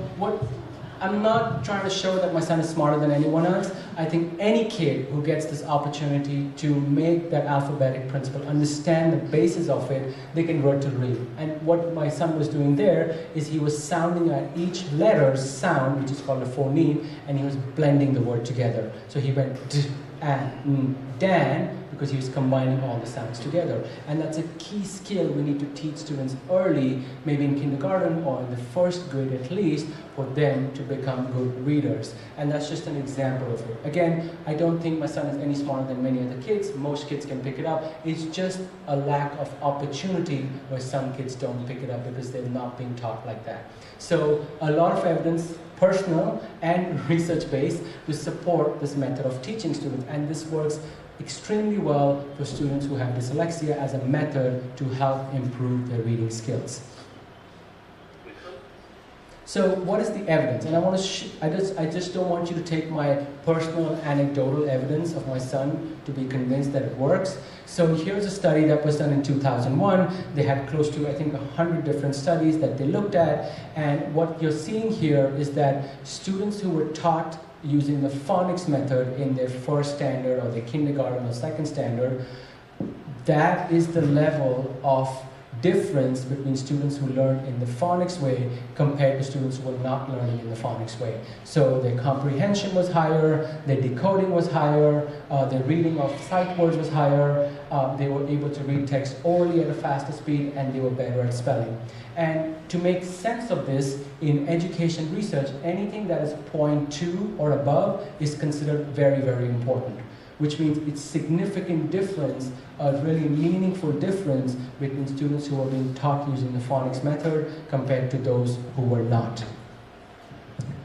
B: I'm not trying to show that my son is smarter than anyone else. I think any kid who gets this opportunity to make that alphabetic principle, understand the basis of it, they can learn to read. And what my son was doing there is he was sounding out each letter's sound, which is called a phoneme, and he was blending the word together. So he went d, an, dan, because he was combining all the sounds together. And that's a key skill we need to teach students early, maybe in kindergarten or in the first grade at least, for them to become good readers. And that's just an example of it. Again, I don't think my son is any smarter than many other kids. Most kids can pick it up. It's just a lack of opportunity where some kids don't pick it up because they're not being taught like that. So a lot of evidence, personal and research-based, to support this method of teaching students. And this works extremely well for students who have dyslexia as a method to help improve their reading skills. So what is the evidence? And I just don't want you to take my personal anecdotal evidence of my son to be convinced that it works. So here's a study that was done in 2001. They had close to, I think, 100 different studies that they looked at. And what you're seeing here is that students who were taught using the phonics method in their first standard or their kindergarten or second standard, that is the level of difference between students who learn in the phonics way compared to students who were not learning in the phonics way. So their comprehension was higher, their decoding was higher, their reading of sight words was higher, they were able to read text orally at a faster speed, and they were better at spelling. And to make sense of this, in education research, anything that is 0.2 or above is considered very, very important, which means it's significant difference, a really meaningful difference between students who are being taught using the phonics method compared to those who were not.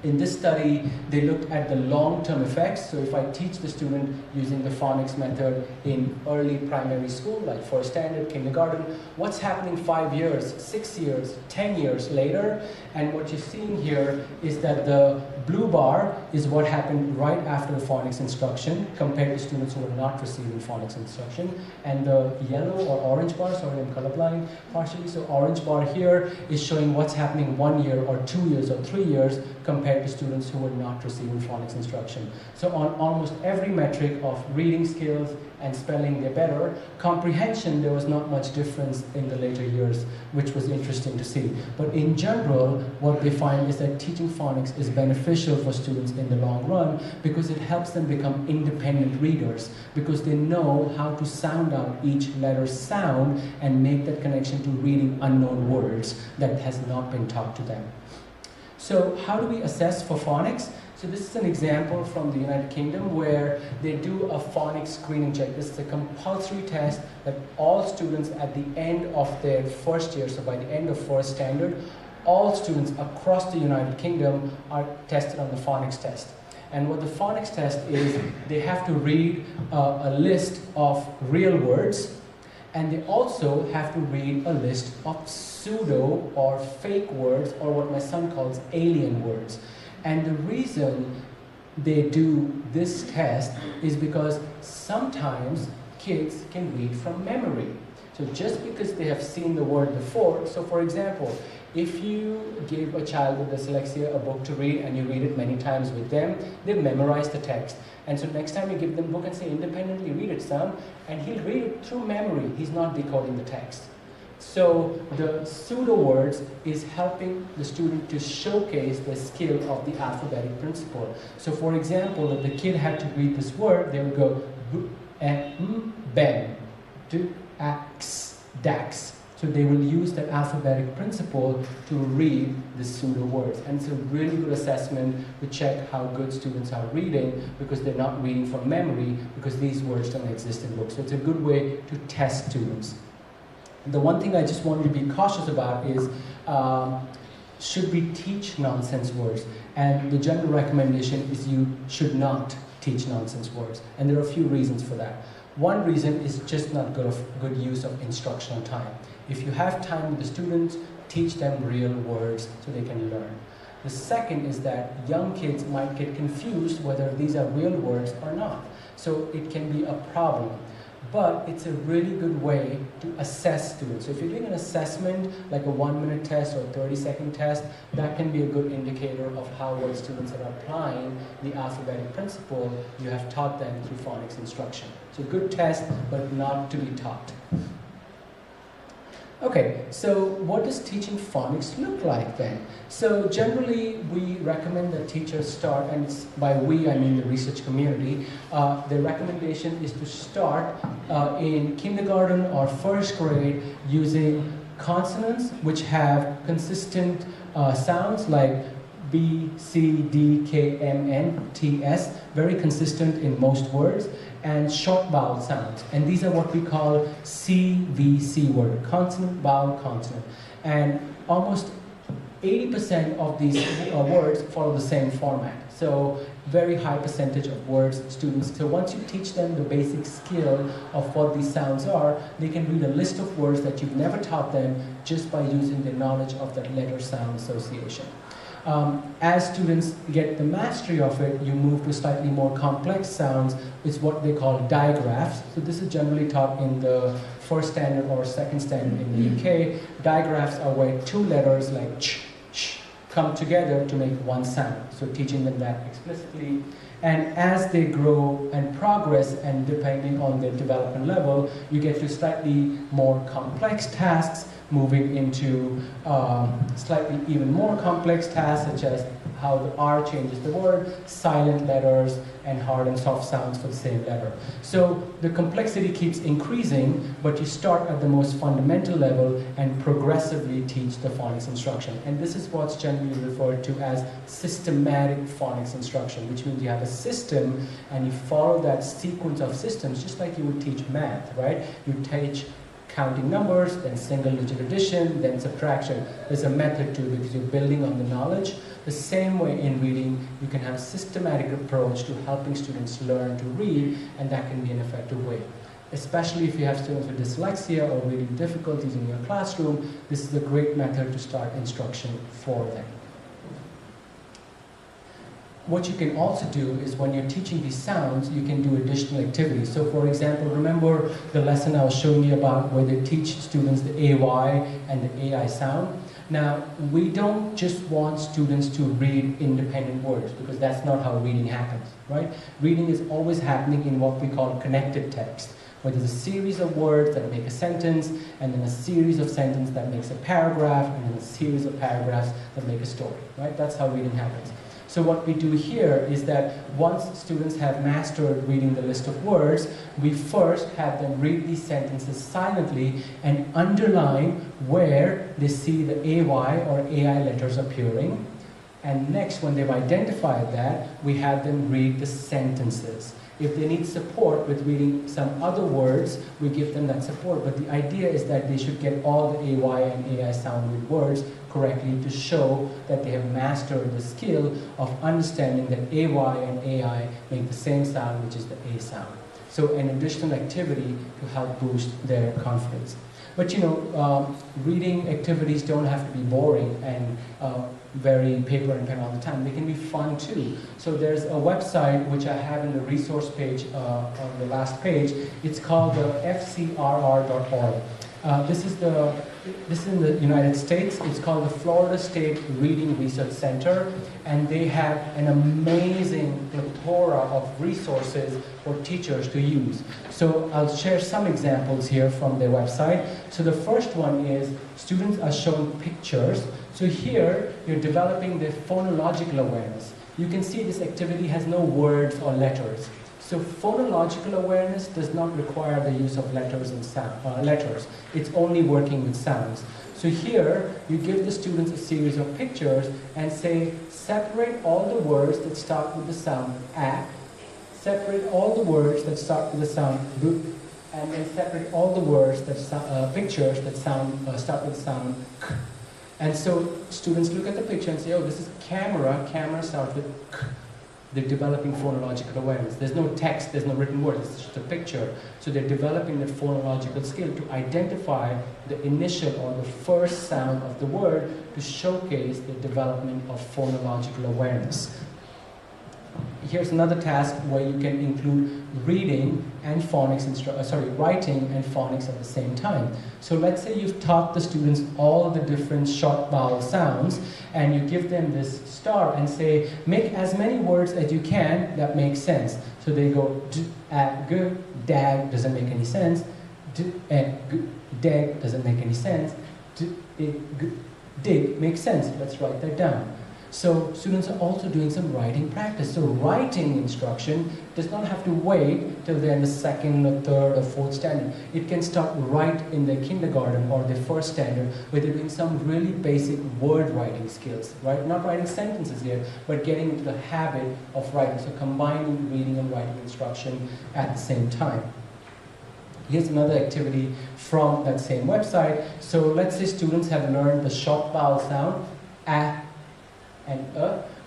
B: In this study, they looked at the long-term effects. So if I teach the student using the phonics method in early primary school, like first standard, kindergarten, what's happening 5 years, 6 years, 10 years later? And what you're seeing here is that the blue bar is what happened right after the phonics instruction compared to students who were not receiving phonics instruction. And the yellow or orange bar, sorry, I'm colorblind partially, so orange bar here is showing what's happening 1 year or 2 years or 3 years compared to students who were not receiving phonics instruction. So on almost every metric of reading skills and spelling, they're better. Comprehension, there was not much difference in the later years, which was interesting to see. But in general, what they find is that teaching phonics is beneficial for students in the long run because it helps them become independent readers, because they know how to sound out each letter's sound and make that connection to reading unknown words that has not been taught to them. So how do we assess for phonics? So this is an example from the United Kingdom where they do a phonics screening check. This is a compulsory test that all students at the end of their first year, so by the end of first standard, all students across the United Kingdom are tested on the phonics test. And what the phonics test is, they have to read a list of real words, and they also have to read a list of pseudo or fake words, or what my son calls alien words. And the reason they do this test is because sometimes kids can read from memory. So just because they have seen the word before, so for example, if you give a child with dyslexia a book to read and you read it many times with them, they memorize the text. And so next time you give them a book and say, independently read it, son, and he'll read it through memory. He's not decoding the text. So the pseudo words is helping the student to showcase the skill of the alphabetic principle. So for example, if the kid had to read this word, they would go ben, do, ax, dax. So they will use that alphabetic principle to read the pseudo words. And it's a really good assessment to check how good students are reading, because they're not reading from memory, because these words don't exist in books. So it's a good way to test students. The one thing I just wanted to be cautious about is, should we teach nonsense words? And the general recommendation is you should not teach nonsense words. And there are a few reasons for that. One reason is just not good use of instructional time. If you have time with the students, teach them real words so they can learn. The second is that young kids might get confused whether these are real words or not. So it can be a problem. But it's a really good way to assess students. So if you're doing an assessment, like a 1-minute test or a 30-second test, that can be a good indicator of how well students are applying the alphabetic principle you have taught them through phonics instruction. So good test, but not to be taught. Okay, so what does teaching phonics look like then? So generally we recommend that teachers start, and it's by we I mean the research community, the recommendation is to start in kindergarten or first grade using consonants which have consistent sounds like B, C, D, K, M, N, T, S, very consistent in most words, and short vowel sounds. And these are what we call CVC word, consonant, vowel, consonant. And almost 80% of these words follow the same format. So very high percentage of words students. So once you teach them the basic skill of what these sounds are, they can read a list of words that you've never taught them just by using the knowledge of that letter sound association. As students get the mastery of it, you move to slightly more complex sounds. It's what they call digraphs. So this is generally taught in the first standard or second standard in the UK. Digraphs are where two letters like ch, sh come together to make one sound. So teaching them that explicitly. And as they grow and progress, and depending on their development level, you get to slightly more complex tasks, moving into slightly even more complex tasks, such as how the R changes the word, silent letters, and hard and soft sounds for the same letter. So the complexity keeps increasing, but you start at the most fundamental level and progressively teach the phonics instruction. And this is what's generally referred to as systematic phonics instruction, which means you have a system and you follow that sequence of systems, just like you would teach math, right? You teach counting numbers, then single digit addition, then subtraction. There's a method to it because you're building on the knowledge. The same way in reading, you can have a systematic approach to helping students learn to read, and that can be an effective way. Especially if you have students with dyslexia or reading difficulties in your classroom, this is a great method to start instruction for them. What you can also do is when you're teaching these sounds, you can do additional activities. So for example, remember the lesson I was showing you about where they teach students the AY and the AI sound? Now, we don't just want students to read independent words because that's not how reading happens, right? Reading is always happening in what we call connected text, where there's a series of words that make a sentence, and then a series of sentences that makes a paragraph, and then a series of paragraphs that make a story, right? That's how reading happens. So what we do here is that once students have mastered reading the list of words, we first have them read these sentences silently and underline where they see the AY or AI letters appearing. And next, when they've identified that, we have them read the sentences. If they need support with reading some other words, we give them that support. But the idea is that they should get all the AY and AI sounded words correctly to show that they have mastered the skill of understanding that AY and AI make the same sound, which is the A sound. So an additional activity to help boost their confidence. But you know, reading activities don't have to be boring and very paper and pen all the time. They can be fun too. So there's a website which I have in the resource page on the last page. It's called the fcrr.org. This is in the United States. It's called the Florida State Reading Research Center, and they have an amazing plethora of resources for teachers to use. So I'll share some examples here from their website. So the first one is students are shown pictures. So here you're developing their phonological awareness. You can see this activity has no words or letters. So phonological awareness does not require the use of letters and letters. It's only working with sounds. So here, you give the students a series of pictures and say, separate all the words that start with the sound A, separate all the words that start with the sound B, and then separate all the words that pictures that start with the sound K. And so students look at the picture and say, oh, this is camera. Camera starts with K. They're developing phonological awareness. There's no text, there's no written word, it's just a picture. So they're developing that phonological skill to identify the initial or the first sound of the word to showcase the development of phonological awareness. Here's another task where you can include reading and phonics, writing and phonics at the same time. So let's say you've taught the students all the different short vowel sounds, and you give them this star and say, make as many words as you can that make sense. So they go d, a, g, dag doesn't make any sense, d, e, g, dag doesn't make any sense, d, e, g, dig makes sense. Let's write that down. So students are also doing some writing practice. So writing instruction does not have to wait till they're in the second or third or fourth standard. It can start right in their kindergarten or their first standard where they're doing some really basic word writing skills, right? Not writing sentences here, but getting into the habit of writing. So combining reading and writing instruction at the same time. Here's another activity from that same website. So let's say students have learned the short vowel sound, a, and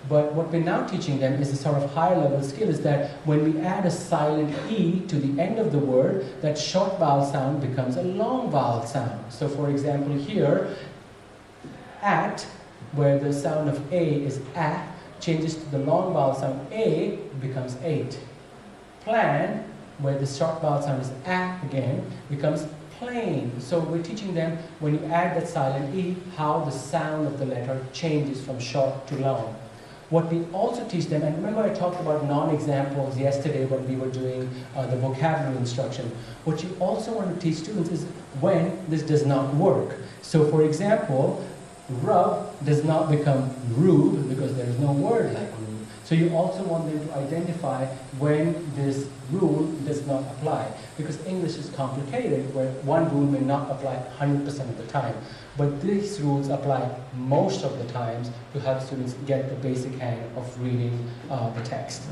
B: but what we're now teaching them is a sort of higher level skill is that when we add a silent E to the end of the word, that short vowel sound becomes a long vowel sound. So for example here, at, where the sound of A is a, changes to the long vowel sound A, becomes 8. Plan, where the short vowel sound is a again, becomes plain. So we're teaching them when you add that silent E, how the sound of the letter changes from short to long. What we also teach them, and remember I talked about non-examples yesterday when we were doing the vocabulary instruction. What you also want to teach students is when this does not work. So for example, rub does not become rube because there is no word like rube. So you also want them to identify when this rule does not apply. Because English is complicated, where one rule may not apply 100% of the time. But these rules apply most of the times to help students get the basic hang of reading the text.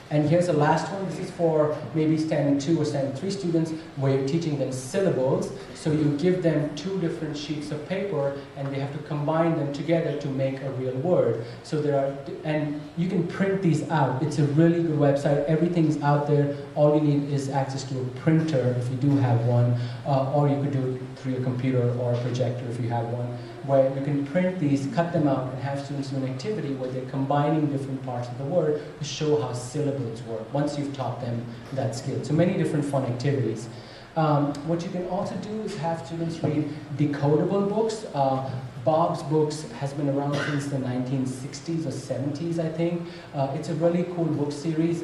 B: And here's the last one. This is for maybe standard 2 or standard 3 students where you're teaching them syllables. So you give them 2 different sheets of paper and they have to combine them together to make a real word. So and you can print these out. It's a really good website. Everything's out there. All you need is access to a printer if you do have one, or you could do it through a computer or a projector if you have one, where you can print these, cut them out, and have students do an activity where they're combining different parts of the word to show how syllables work, once you've taught them that skill. So many different fun activities. What you can also do is have students read decodable books. Bob's Books has been around since the 1960s or 70s, I think. It's a really cool book series.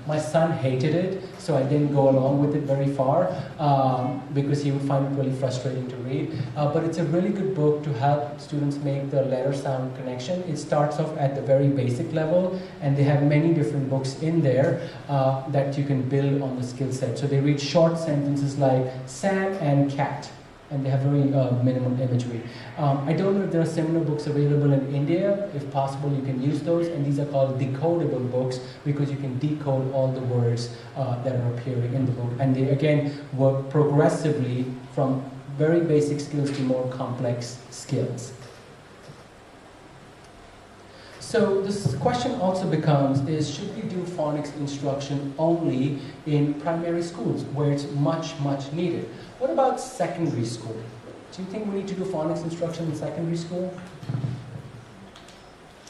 B: My son hated it, so I didn't go along with it very far because he would find it really frustrating to read. But it's a really good book to help students make the letter-sound connection. It starts off at the very basic level, and they have many different books in there that you can build on the skill set. So they read short sentences like Sam and cat, and they have very minimal imagery. I don't know if there are similar books available in India. If possible, you can use those, and these are called decodable books because you can decode all the words that are appearing in the book. And they, again, work progressively from very basic skills to more complex skills. So this question also becomes should we do phonics instruction only in primary schools where it's much, much needed? What about secondary school? Do you think we need to do phonics instruction in secondary school?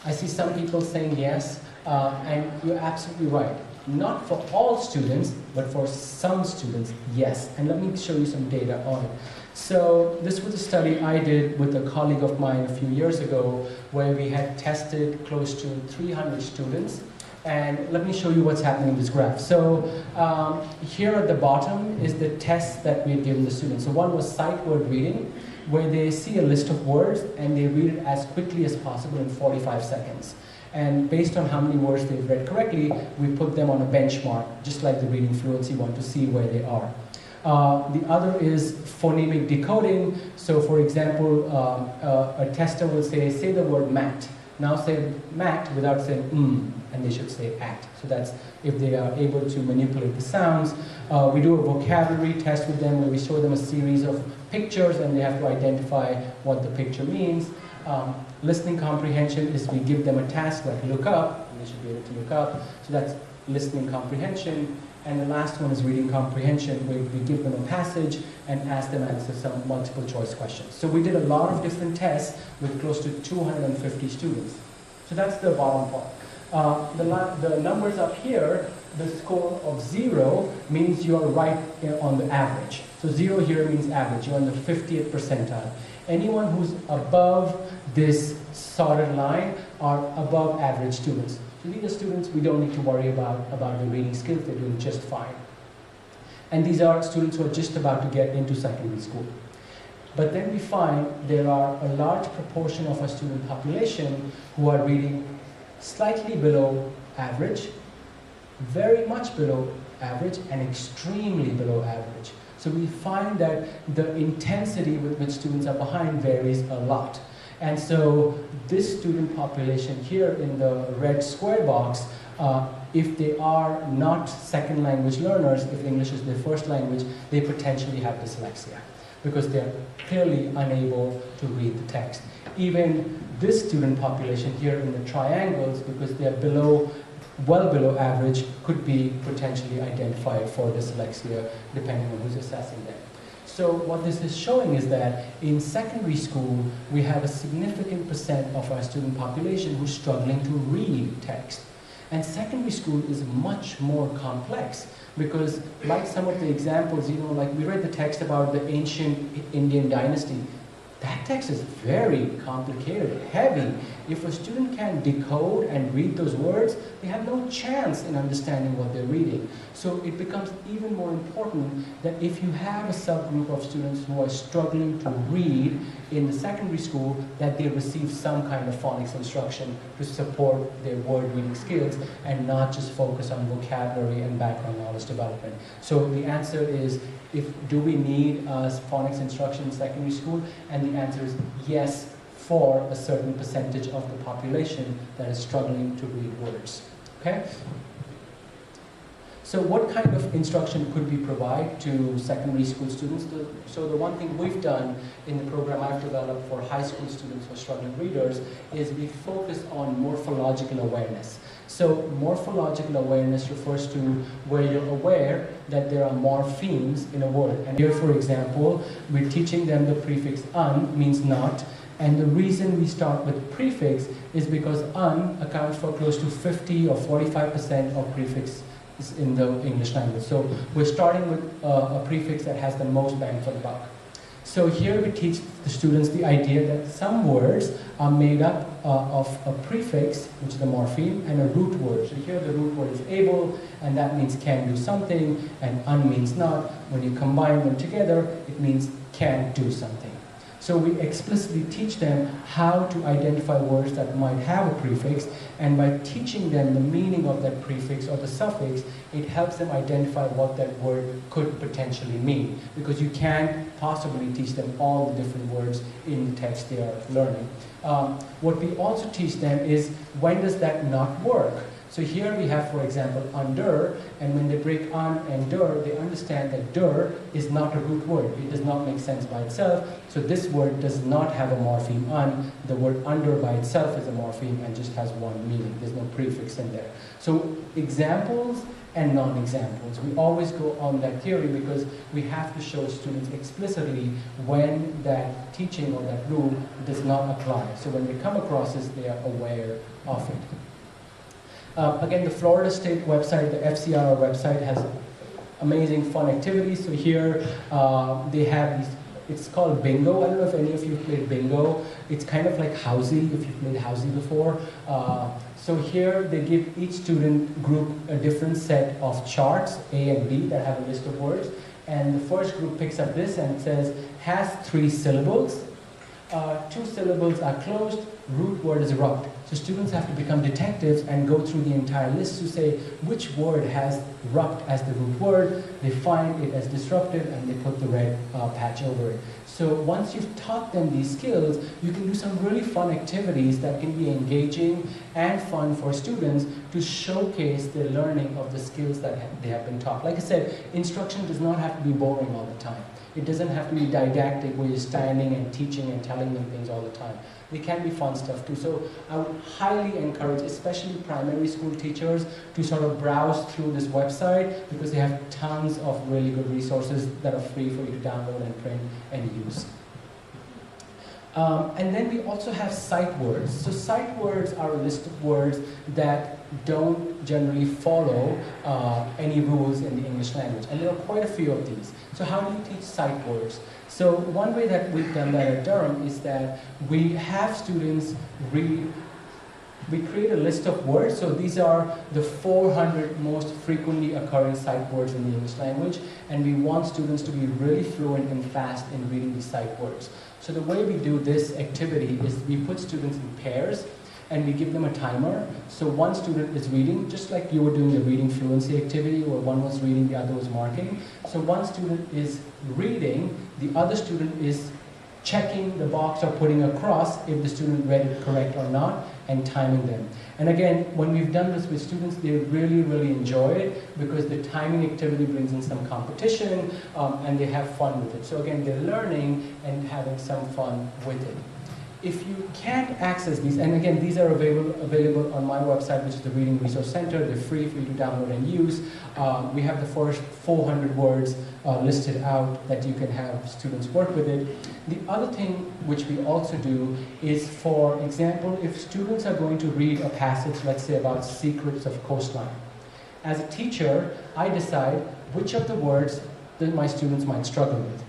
B: I see some people saying yes, and you're absolutely right. Not for all students, but for some students, yes. And let me show you some data on it. So this was a study I did with a colleague of mine a few years ago where we had tested close to 300 students. And let me show you what's happening in this graph. So here at the bottom is the test that we had given the students. So one was sight word reading, where they see a list of words and they read it as quickly as possible in 45 seconds. And based on how many words they've read correctly, we put them on a benchmark, just like the reading fluency one, to see where they are. The other is phonemic decoding. So for example, a tester will say the word mat. Now say mat without saying and they should say at. So that's if they are able to manipulate the sounds. We do a vocabulary test with them where we show them a series of pictures and they have to identify what the picture means. Listening comprehension is we give them a task like look up, and they should be able to look up. So that's listening comprehension. And the last one is reading comprehension, where we give them a passage and ask them to answer some multiple choice questions. So we did a lot of different tests with close to 250 students. So that's the bottom part. The numbers up here, the score of 0 means you're right on the average. So 0 here means average, you're on the 50th percentile. Anyone who's above this solid line are above average students. So these are students we don't need to worry about the reading skills, they're doing just fine. And these are students who are just about to get into secondary school. But then we find there are a large proportion of our student population who are reading slightly below average, very much below average, and extremely below average. So we find that the intensity with which students are behind varies a lot. And so this student population here in the red square box, if they are not second language learners, if English is their first language, they potentially have dyslexia because they're clearly unable to read the text. Even this student population here in the triangles, because they're well below average, could be potentially identified for dyslexia depending on who's assessing them. So what this is showing is that in secondary school, we have a significant percent of our student population who's struggling to read text. And secondary school is much more complex because, like some of the examples, like we read the text about the ancient Indian dynasty. That text is very complicated, heavy. If a student can decode and read those words, they have no chance in understanding what they're reading. So it becomes even more important that if you have a subgroup of students who are struggling to read in the secondary school, that they receive some kind of phonics instruction to support their word reading skills and not just focus on vocabulary and background knowledge development. So the answer is, do we need phonics instruction in secondary school? And the answer is yes, for a certain percentage of the population that is struggling to read words. Okay? So what kind of instruction could we provide to secondary school students? So the one thing we've done in the program I've developed for high school students or struggling readers is we focus on morphological awareness. So morphological awareness refers to where you're aware that there are morphemes in a word. And here, for example, we're teaching them the prefix un means not. And the reason we start with prefix is because un accounts for close to 50 or 45% of prefix in the English language. So we're starting with a prefix that has the most bang for the buck. So here we teach the students the idea that some words are made up of a prefix, which is a morpheme, and a root word. So here the root word is able, and that means can do something, and un means not. When you combine them together, it means can do something. So we explicitly teach them how to identify words that might have a prefix, and by teaching them the meaning of that prefix or the suffix, it helps them identify what that word could potentially mean, because you can't possibly teach them all the different words in the text they are learning. What we also teach them is when does that not work? So here we have, for example, under, and when they break on and der, they understand that der is not a root word. It does not make sense by itself. So this word does not have a morpheme un. The word under by itself is a morpheme and just has one meaning. There's no prefix in there. So examples and non-examples. We always go on that theory because we have to show students explicitly when that teaching or that rule does not apply. So when they come across this, they are aware of it. Again, the Florida State website, the FCRR website, has amazing fun activities. So here they have these, it's called bingo. I don't know if any of you played bingo. It's kind of like Housey, if you've played Housey before. So here they give each student group a different set of charts, A and B, that have a list of words. And the first group picks up this and says, has 3 syllables. 2 syllables are closed, root word is rubbed. So students have to become detectives and go through the entire list to say which word has rubbed as the root word. They find it as disruptive and they put the red patch over it. So once you've taught them these skills, you can do some really fun activities that can be engaging and fun for students to showcase their learning of the skills that they have been taught. Like I said, instruction does not have to be boring all the time. It doesn't have to be didactic where you're standing and teaching and telling them things all the time. There can be fun stuff too. So I would highly encourage, especially primary school teachers, to sort of browse through this website because they have tons of really good resources that are free for you to download and print and use. And then we also have sight words. So sight words are a list of words that don't generally follow any rules in the English language. And there are quite a few of these. So how do you teach sight words? So one way that we've done that at Durham is that we have students read, we create a list of words. So these are the 400 most frequently occurring sight words in the English language. And we want students to be really fluent and fast in reading these sight words. So the way we do this activity is we put students in pairs and we give them a timer. So one student is reading, just like you were doing the reading fluency activity where one was reading, the other was marking. So one student is reading, the other student is checking the box or putting a cross if the student read it correct or not, and timing them. And again, when we've done this with students, they really, really enjoy it because the timing activity brings in some competition and they have fun with it. So again, they're learning and having some fun with it. If you can't access these, and again, these are available on my website, which is the Reading Resource Center. They're free for you to download and use. We have the first 400 words listed out that you can have students work with it. The other thing which we also do is, for example, if students are going to read a passage, let's say about secrets of coastline. As a teacher, I decide which of the words that my students might struggle with.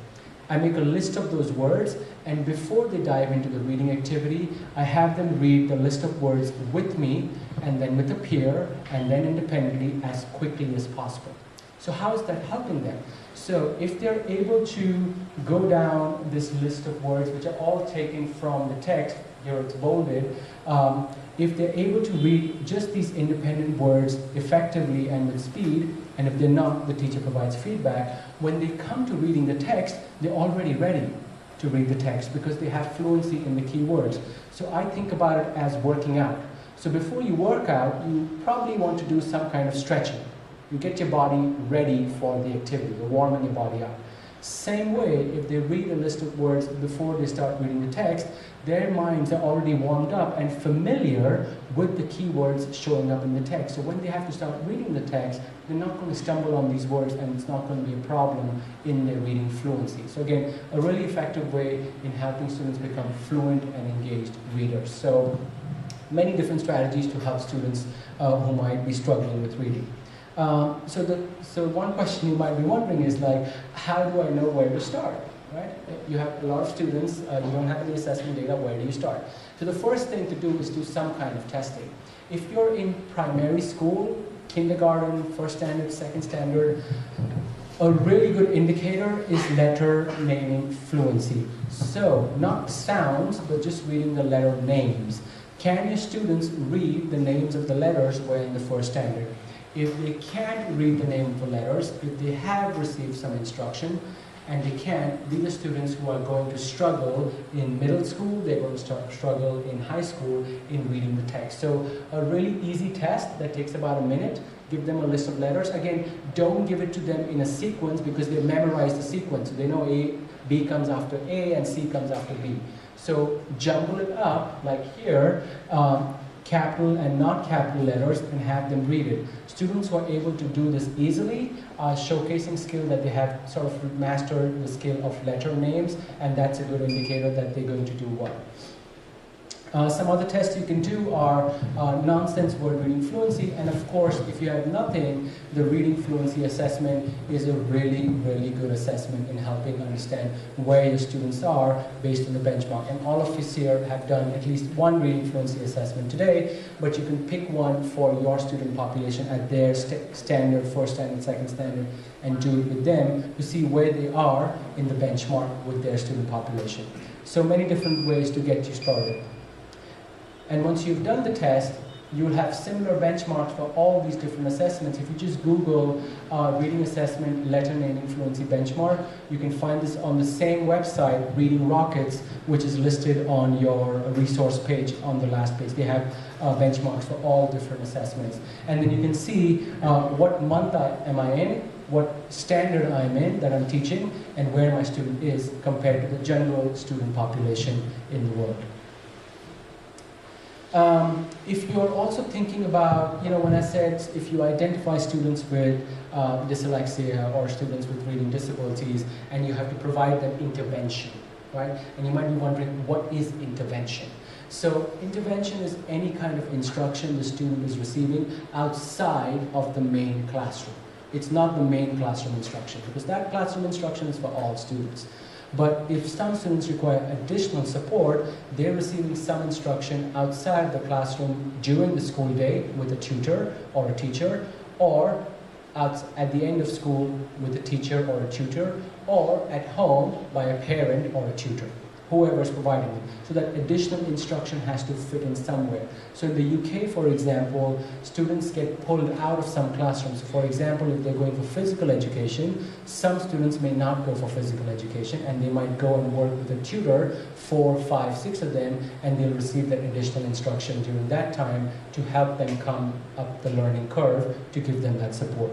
B: I make a list of those words, and before they dive into the reading activity, I have them read the list of words with me, and then with a peer, and then independently as quickly as possible. So how is that helping them? So if they're able to go down this list of words, which are all taken from the text, here it's bolded, if they're able to read just these independent words effectively and with speed, and if they're not, the teacher provides feedback, when they come to reading the text, they're already ready to read the text because they have fluency in the key words. So I think about it as working out. So before you work out, you probably want to do some kind of stretching. You get your body ready for the activity. You're warming your body up. Same way, if they read a list of words before they start reading the text, their minds are already warmed up and familiar with the keywords showing up in the text. So when they have to start reading the text, they're not going to stumble on these words, and it's not going to be a problem in their reading fluency. So again, a really effective way in helping students become fluent and engaged readers. So many different strategies to help students who might be struggling with reading. So one question you might be wondering is like, how do I know where to start, right? You have a lot of students, you don't have any assessment data, where do you start? So the first thing to do is do some kind of testing. If you're in primary school, kindergarten, first standard, second standard, a really good indicator is letter naming fluency. So not sounds, but just reading the letter names. Can your students read the names of the letters who are in the first standard? If they can't read the name of the letters, if they have received some instruction, and they can't, these are students who are going to struggle in middle school, they're going to struggle in high school in reading the text. So a really easy test that takes about a minute, give them a list of letters. Again, don't give it to them in a sequence because they memorize the sequence. So they know A, B comes after A, and C comes after B. So jumble it up, like here, capital and not capital letters, and have them read it. Students who are able to do this easily are showcasing skill that they have sort of mastered the skill of letter names, and that's a good indicator that they're going to do well. Some other tests you can do are nonsense word reading fluency, and of course, if you have nothing, the reading fluency assessment is a really, really good assessment in helping understand where your students are based on the benchmark. And all of us here have done at least one reading fluency assessment today, but you can pick one for your student population at their standard, first standard, second standard, and do it with them to see where they are in the benchmark with their student population. So many different ways to get you started. And once you've done the test, you'll have similar benchmarks for all these different assessments. If you just Google reading assessment, letter naming fluency benchmark, you can find this on the same website, Reading Rockets, which is listed on your resource page on the last page. They have benchmarks for all different assessments. And then you can see what month am I in, what standard I'm in that I'm teaching, and where my student is compared to the general student population in the world. If you're also thinking about, when I said if you identify students with dyslexia or students with reading disabilities and you have to provide them intervention, right? And you might be wondering, what is intervention? So intervention is any kind of instruction the student is receiving outside of the main classroom. It's not the main classroom instruction, because that classroom instruction is for all students. But if some students require additional support, they're receiving some instruction outside the classroom during the school day with a tutor or a teacher, or at the end of school with a teacher or a tutor, or at home by a parent or a tutor, whoever is providing it. So that additional instruction has to fit in somewhere. So in the UK, for example, students get pulled out of some classrooms. For example, if they're going for physical education, some students may not go for physical education, and they might go and work with a tutor, 4, 5, 6 of them, and they'll receive that additional instruction during that time to help them come up the learning curve to give them that support.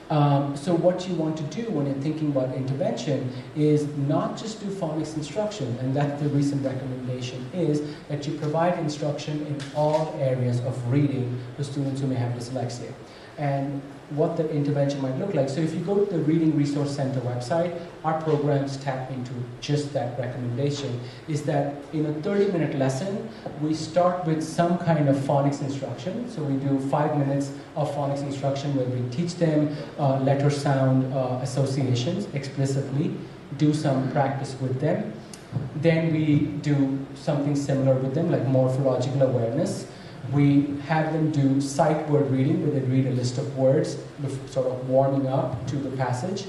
B: So what you want to do when you're thinking about intervention is not just do phonics instruction, and that's the recent recommendation, is that you provide instruction in all areas of reading to students who may have dyslexia. And what the intervention might look like. So if you go to the Reading Resource Center website, our programs tap into just that recommendation, is that in a 30-minute lesson, we start with some kind of phonics instruction. So we do 5 minutes of phonics instruction where we teach them letter sound associations explicitly, do some practice with them. Then we do something similar with them, like morphological awareness. We have them do sight word reading, where they read a list of words, sort of warming up to the passage.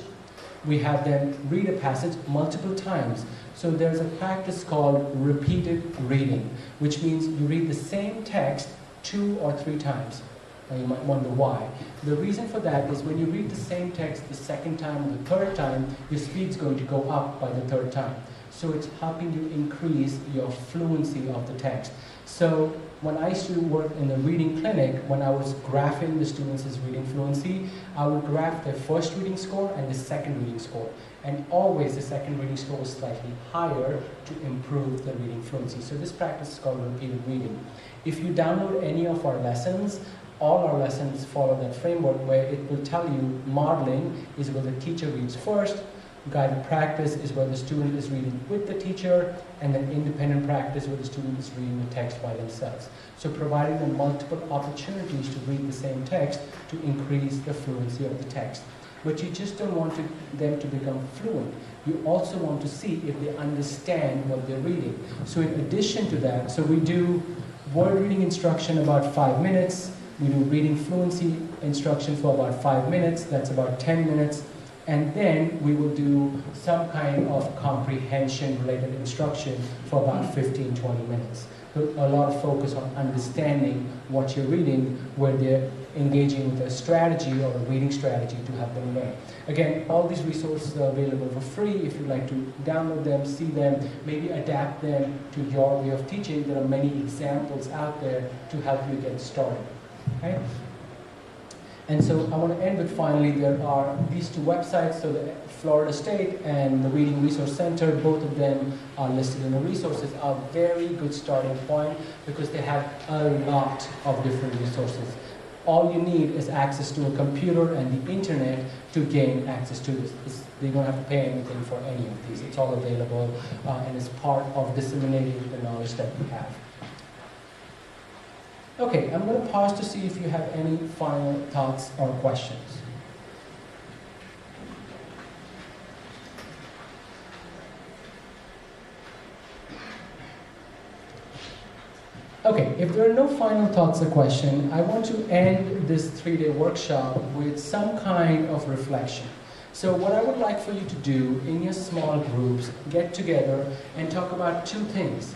B: We have them read a passage multiple times. So there's a practice called repeated reading, which means you read the same text 2 or 3 times. Now you might wonder why. The reason for that is when you read the same text the second time or the third time, your speed's going to go up by the third time. So it's helping you increase your fluency of the text. So when I used to work in the reading clinic, when I was graphing the students' reading fluency, I would graph their first reading score and the second reading score. And always the second reading score was slightly higher to improve the reading fluency. So this practice is called repeated reading. If you download any of our lessons, all our lessons follow that framework where it will tell you modeling is where the teacher reads first, guided practice is where the student is reading with the teacher, and then independent practice where the student is reading the text by themselves. So providing them multiple opportunities to read the same text to increase the fluency of the text. But you just don't want them to become fluent. You also want to see if they understand what they're reading. So in addition to that, so we do word reading instruction about 5 minutes, we do reading fluency instruction for about 5 minutes, that's about 10 minutes, and then we will do some kind of comprehension related instruction for about 15-20 minutes. So a lot of focus on understanding what you're reading, where they're engaging with a strategy or a reading strategy to help them learn. Again, all these resources are available for free. If you'd like to download them, see them, maybe adapt them to your way of teaching, there are many examples out there to help you get started. Okay? And so I want to end with finally, there are these two websites, so the Florida State and the Reading Resource Center, both of them are listed in the resources, are a very good starting point because they have a lot of different resources. All you need is access to a computer and the internet to gain access to this. You don't have to pay anything for any of these. It's all available and it's part of disseminating the knowledge that we have. Okay, I'm going to pause to see if you have any final thoughts or questions. Okay, if there are no final thoughts or questions, I want to end this 3-day workshop with some kind of reflection. So what I would like for you to do in your small groups, get together and talk about two things.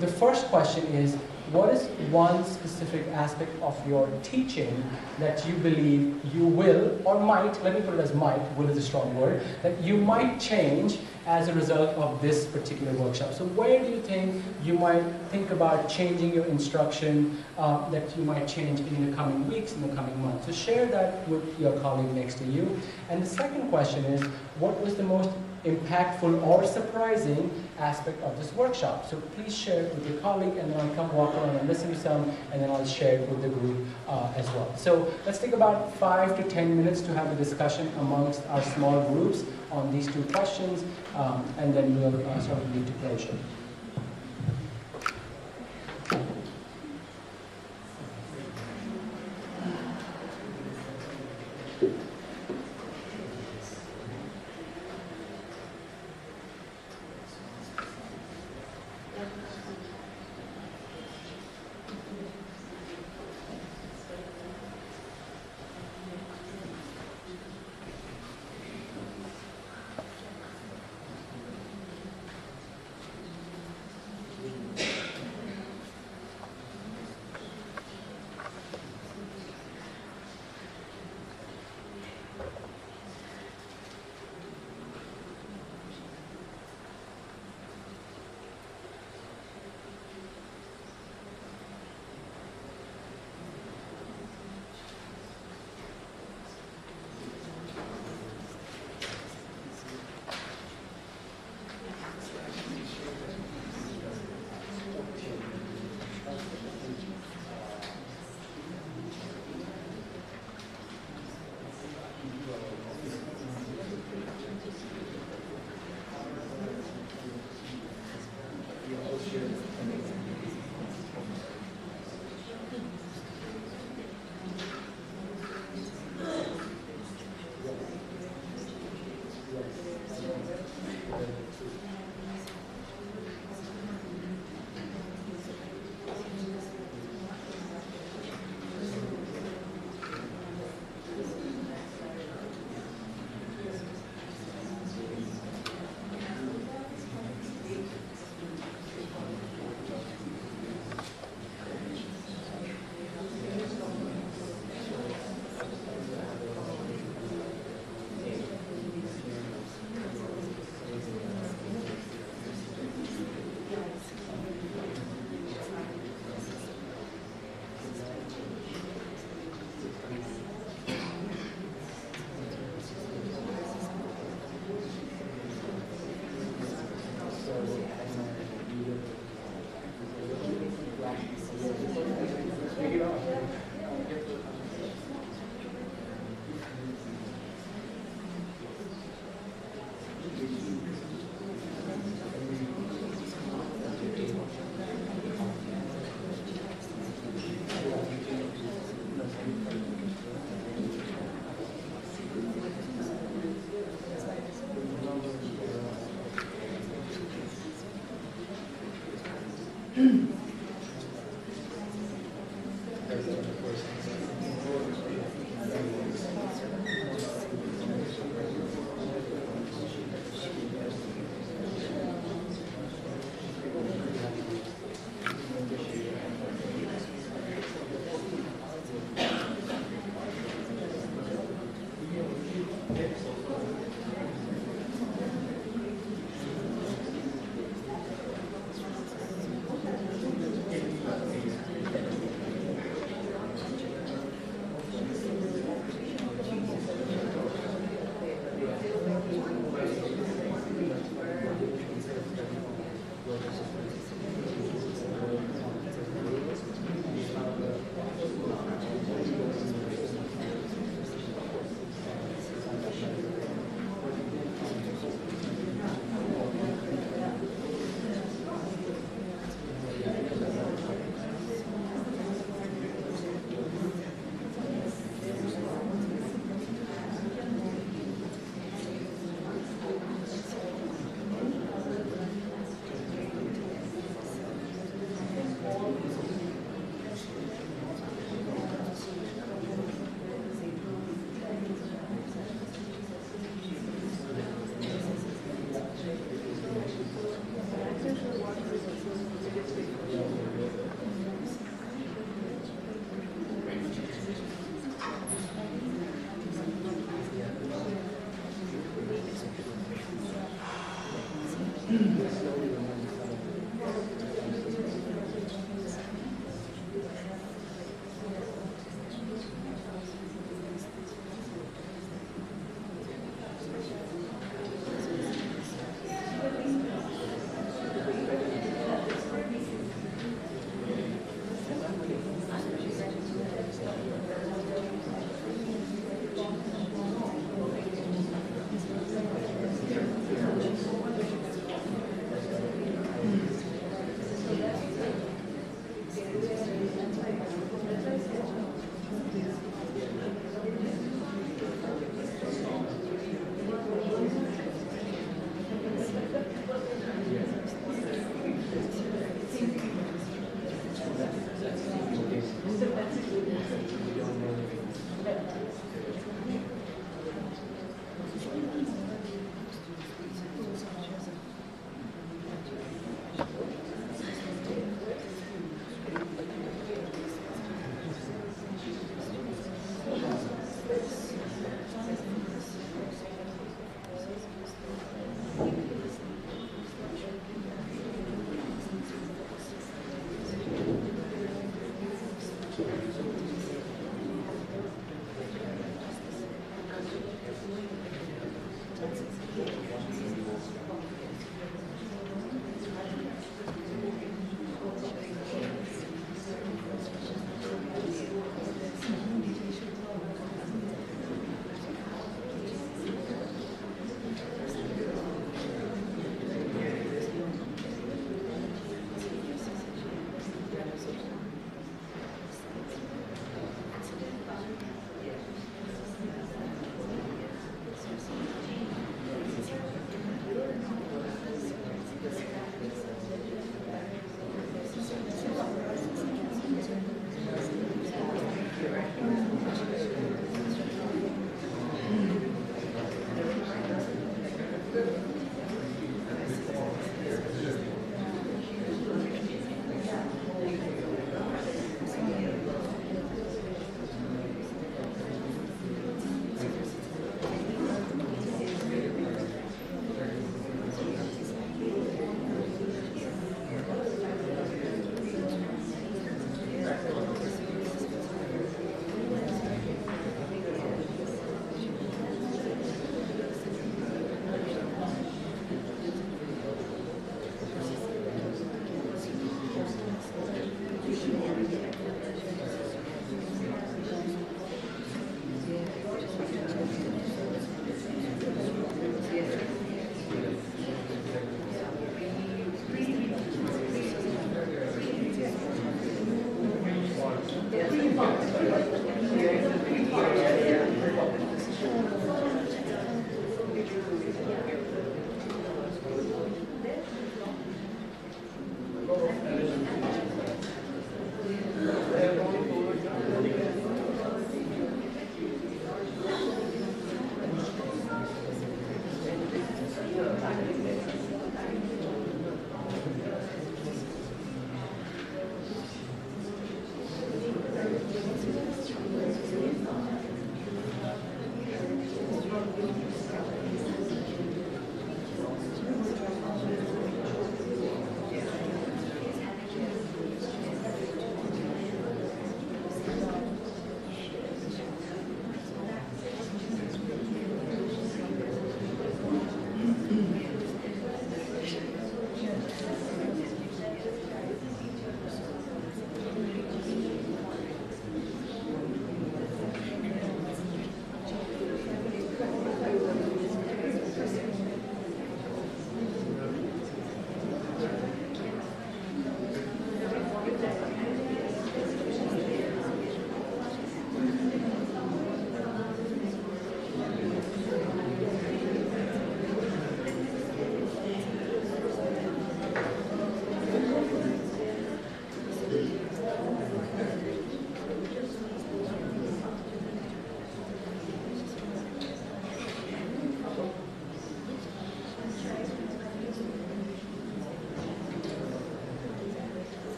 B: The first question is, what is one specific aspect of your teaching that you believe you will, or might, let me put it as might, will is a strong word, that you might change as a result of this particular workshop? So where do you think you might think about changing your instruction, that you might change in the coming weeks, in the coming months? So share that with your colleague next to you. And the second question is, what was the most impactful or surprising aspect of this workshop? So please share it with your colleague, and then I'll come walk around and listen to some, and then I'll share it with the group as well. So let's take about 5 to 10 minutes to have a discussion amongst our small groups on these two questions, and then we'll sort of lead to closure.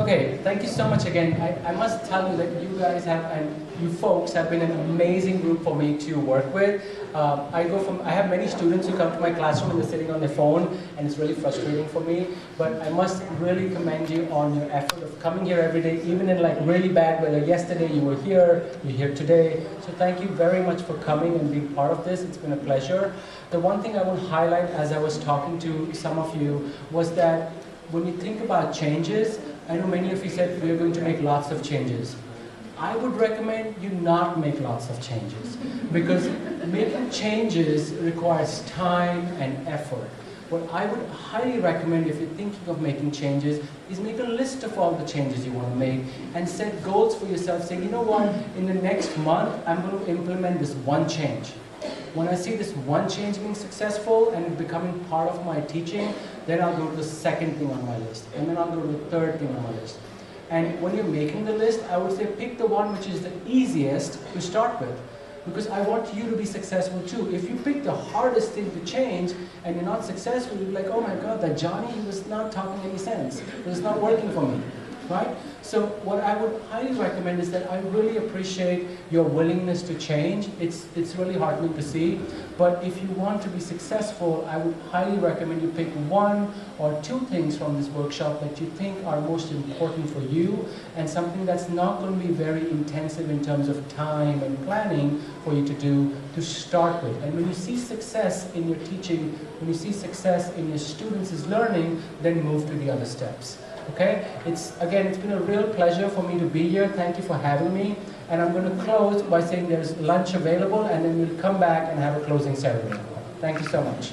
B: Okay, thank you so much again. I must tell you that you guys have, and you folks have been an amazing group for me to work with. I have many students who come to my classroom and they're sitting on their phone, and it's really frustrating for me. But I must really commend you on your effort of coming here every day, even in like really bad weather. Yesterday you were here, you're here today. So thank you very much for coming and being part of this. It's been a pleasure. The one thing I want to highlight as I was talking to some of you was that when you think about changes, I know many of you said we're going to make lots of changes. I would recommend you not make lots of changes, because making changes requires time and effort. What I would highly recommend if you're thinking of making changes is make a list of all the changes you want to make and set goals for yourself, saying, you know what, in the next month I'm going to implement this one change. When I see this one change being successful and becoming part of my teaching, then I'll go to the second thing on my list, and then I'll go to the third thing on my list. And when you're making the list, I would say pick the one which is the easiest to start with, because I want you to be successful too. If you pick the hardest thing to change and you're not successful, you'll be like, oh my God, that Johnny, he was not talking any sense. It was not working for me. Right? So what I would highly recommend is that I really appreciate your willingness to change. It's really heartening to see. But if you want to be successful, I would highly recommend you pick one or two things from this workshop that you think are most important for you, and something that's not going to be very intensive in terms of time and planning for you to do to start with. And when you see success in your teaching, when you see success in your students' learning, then move to the other steps. Okay? It's been a real pleasure for me to be here. Thank you for having me. And I'm going to close by saying there's lunch available, and then we'll come back and have a closing ceremony. Thank you so much.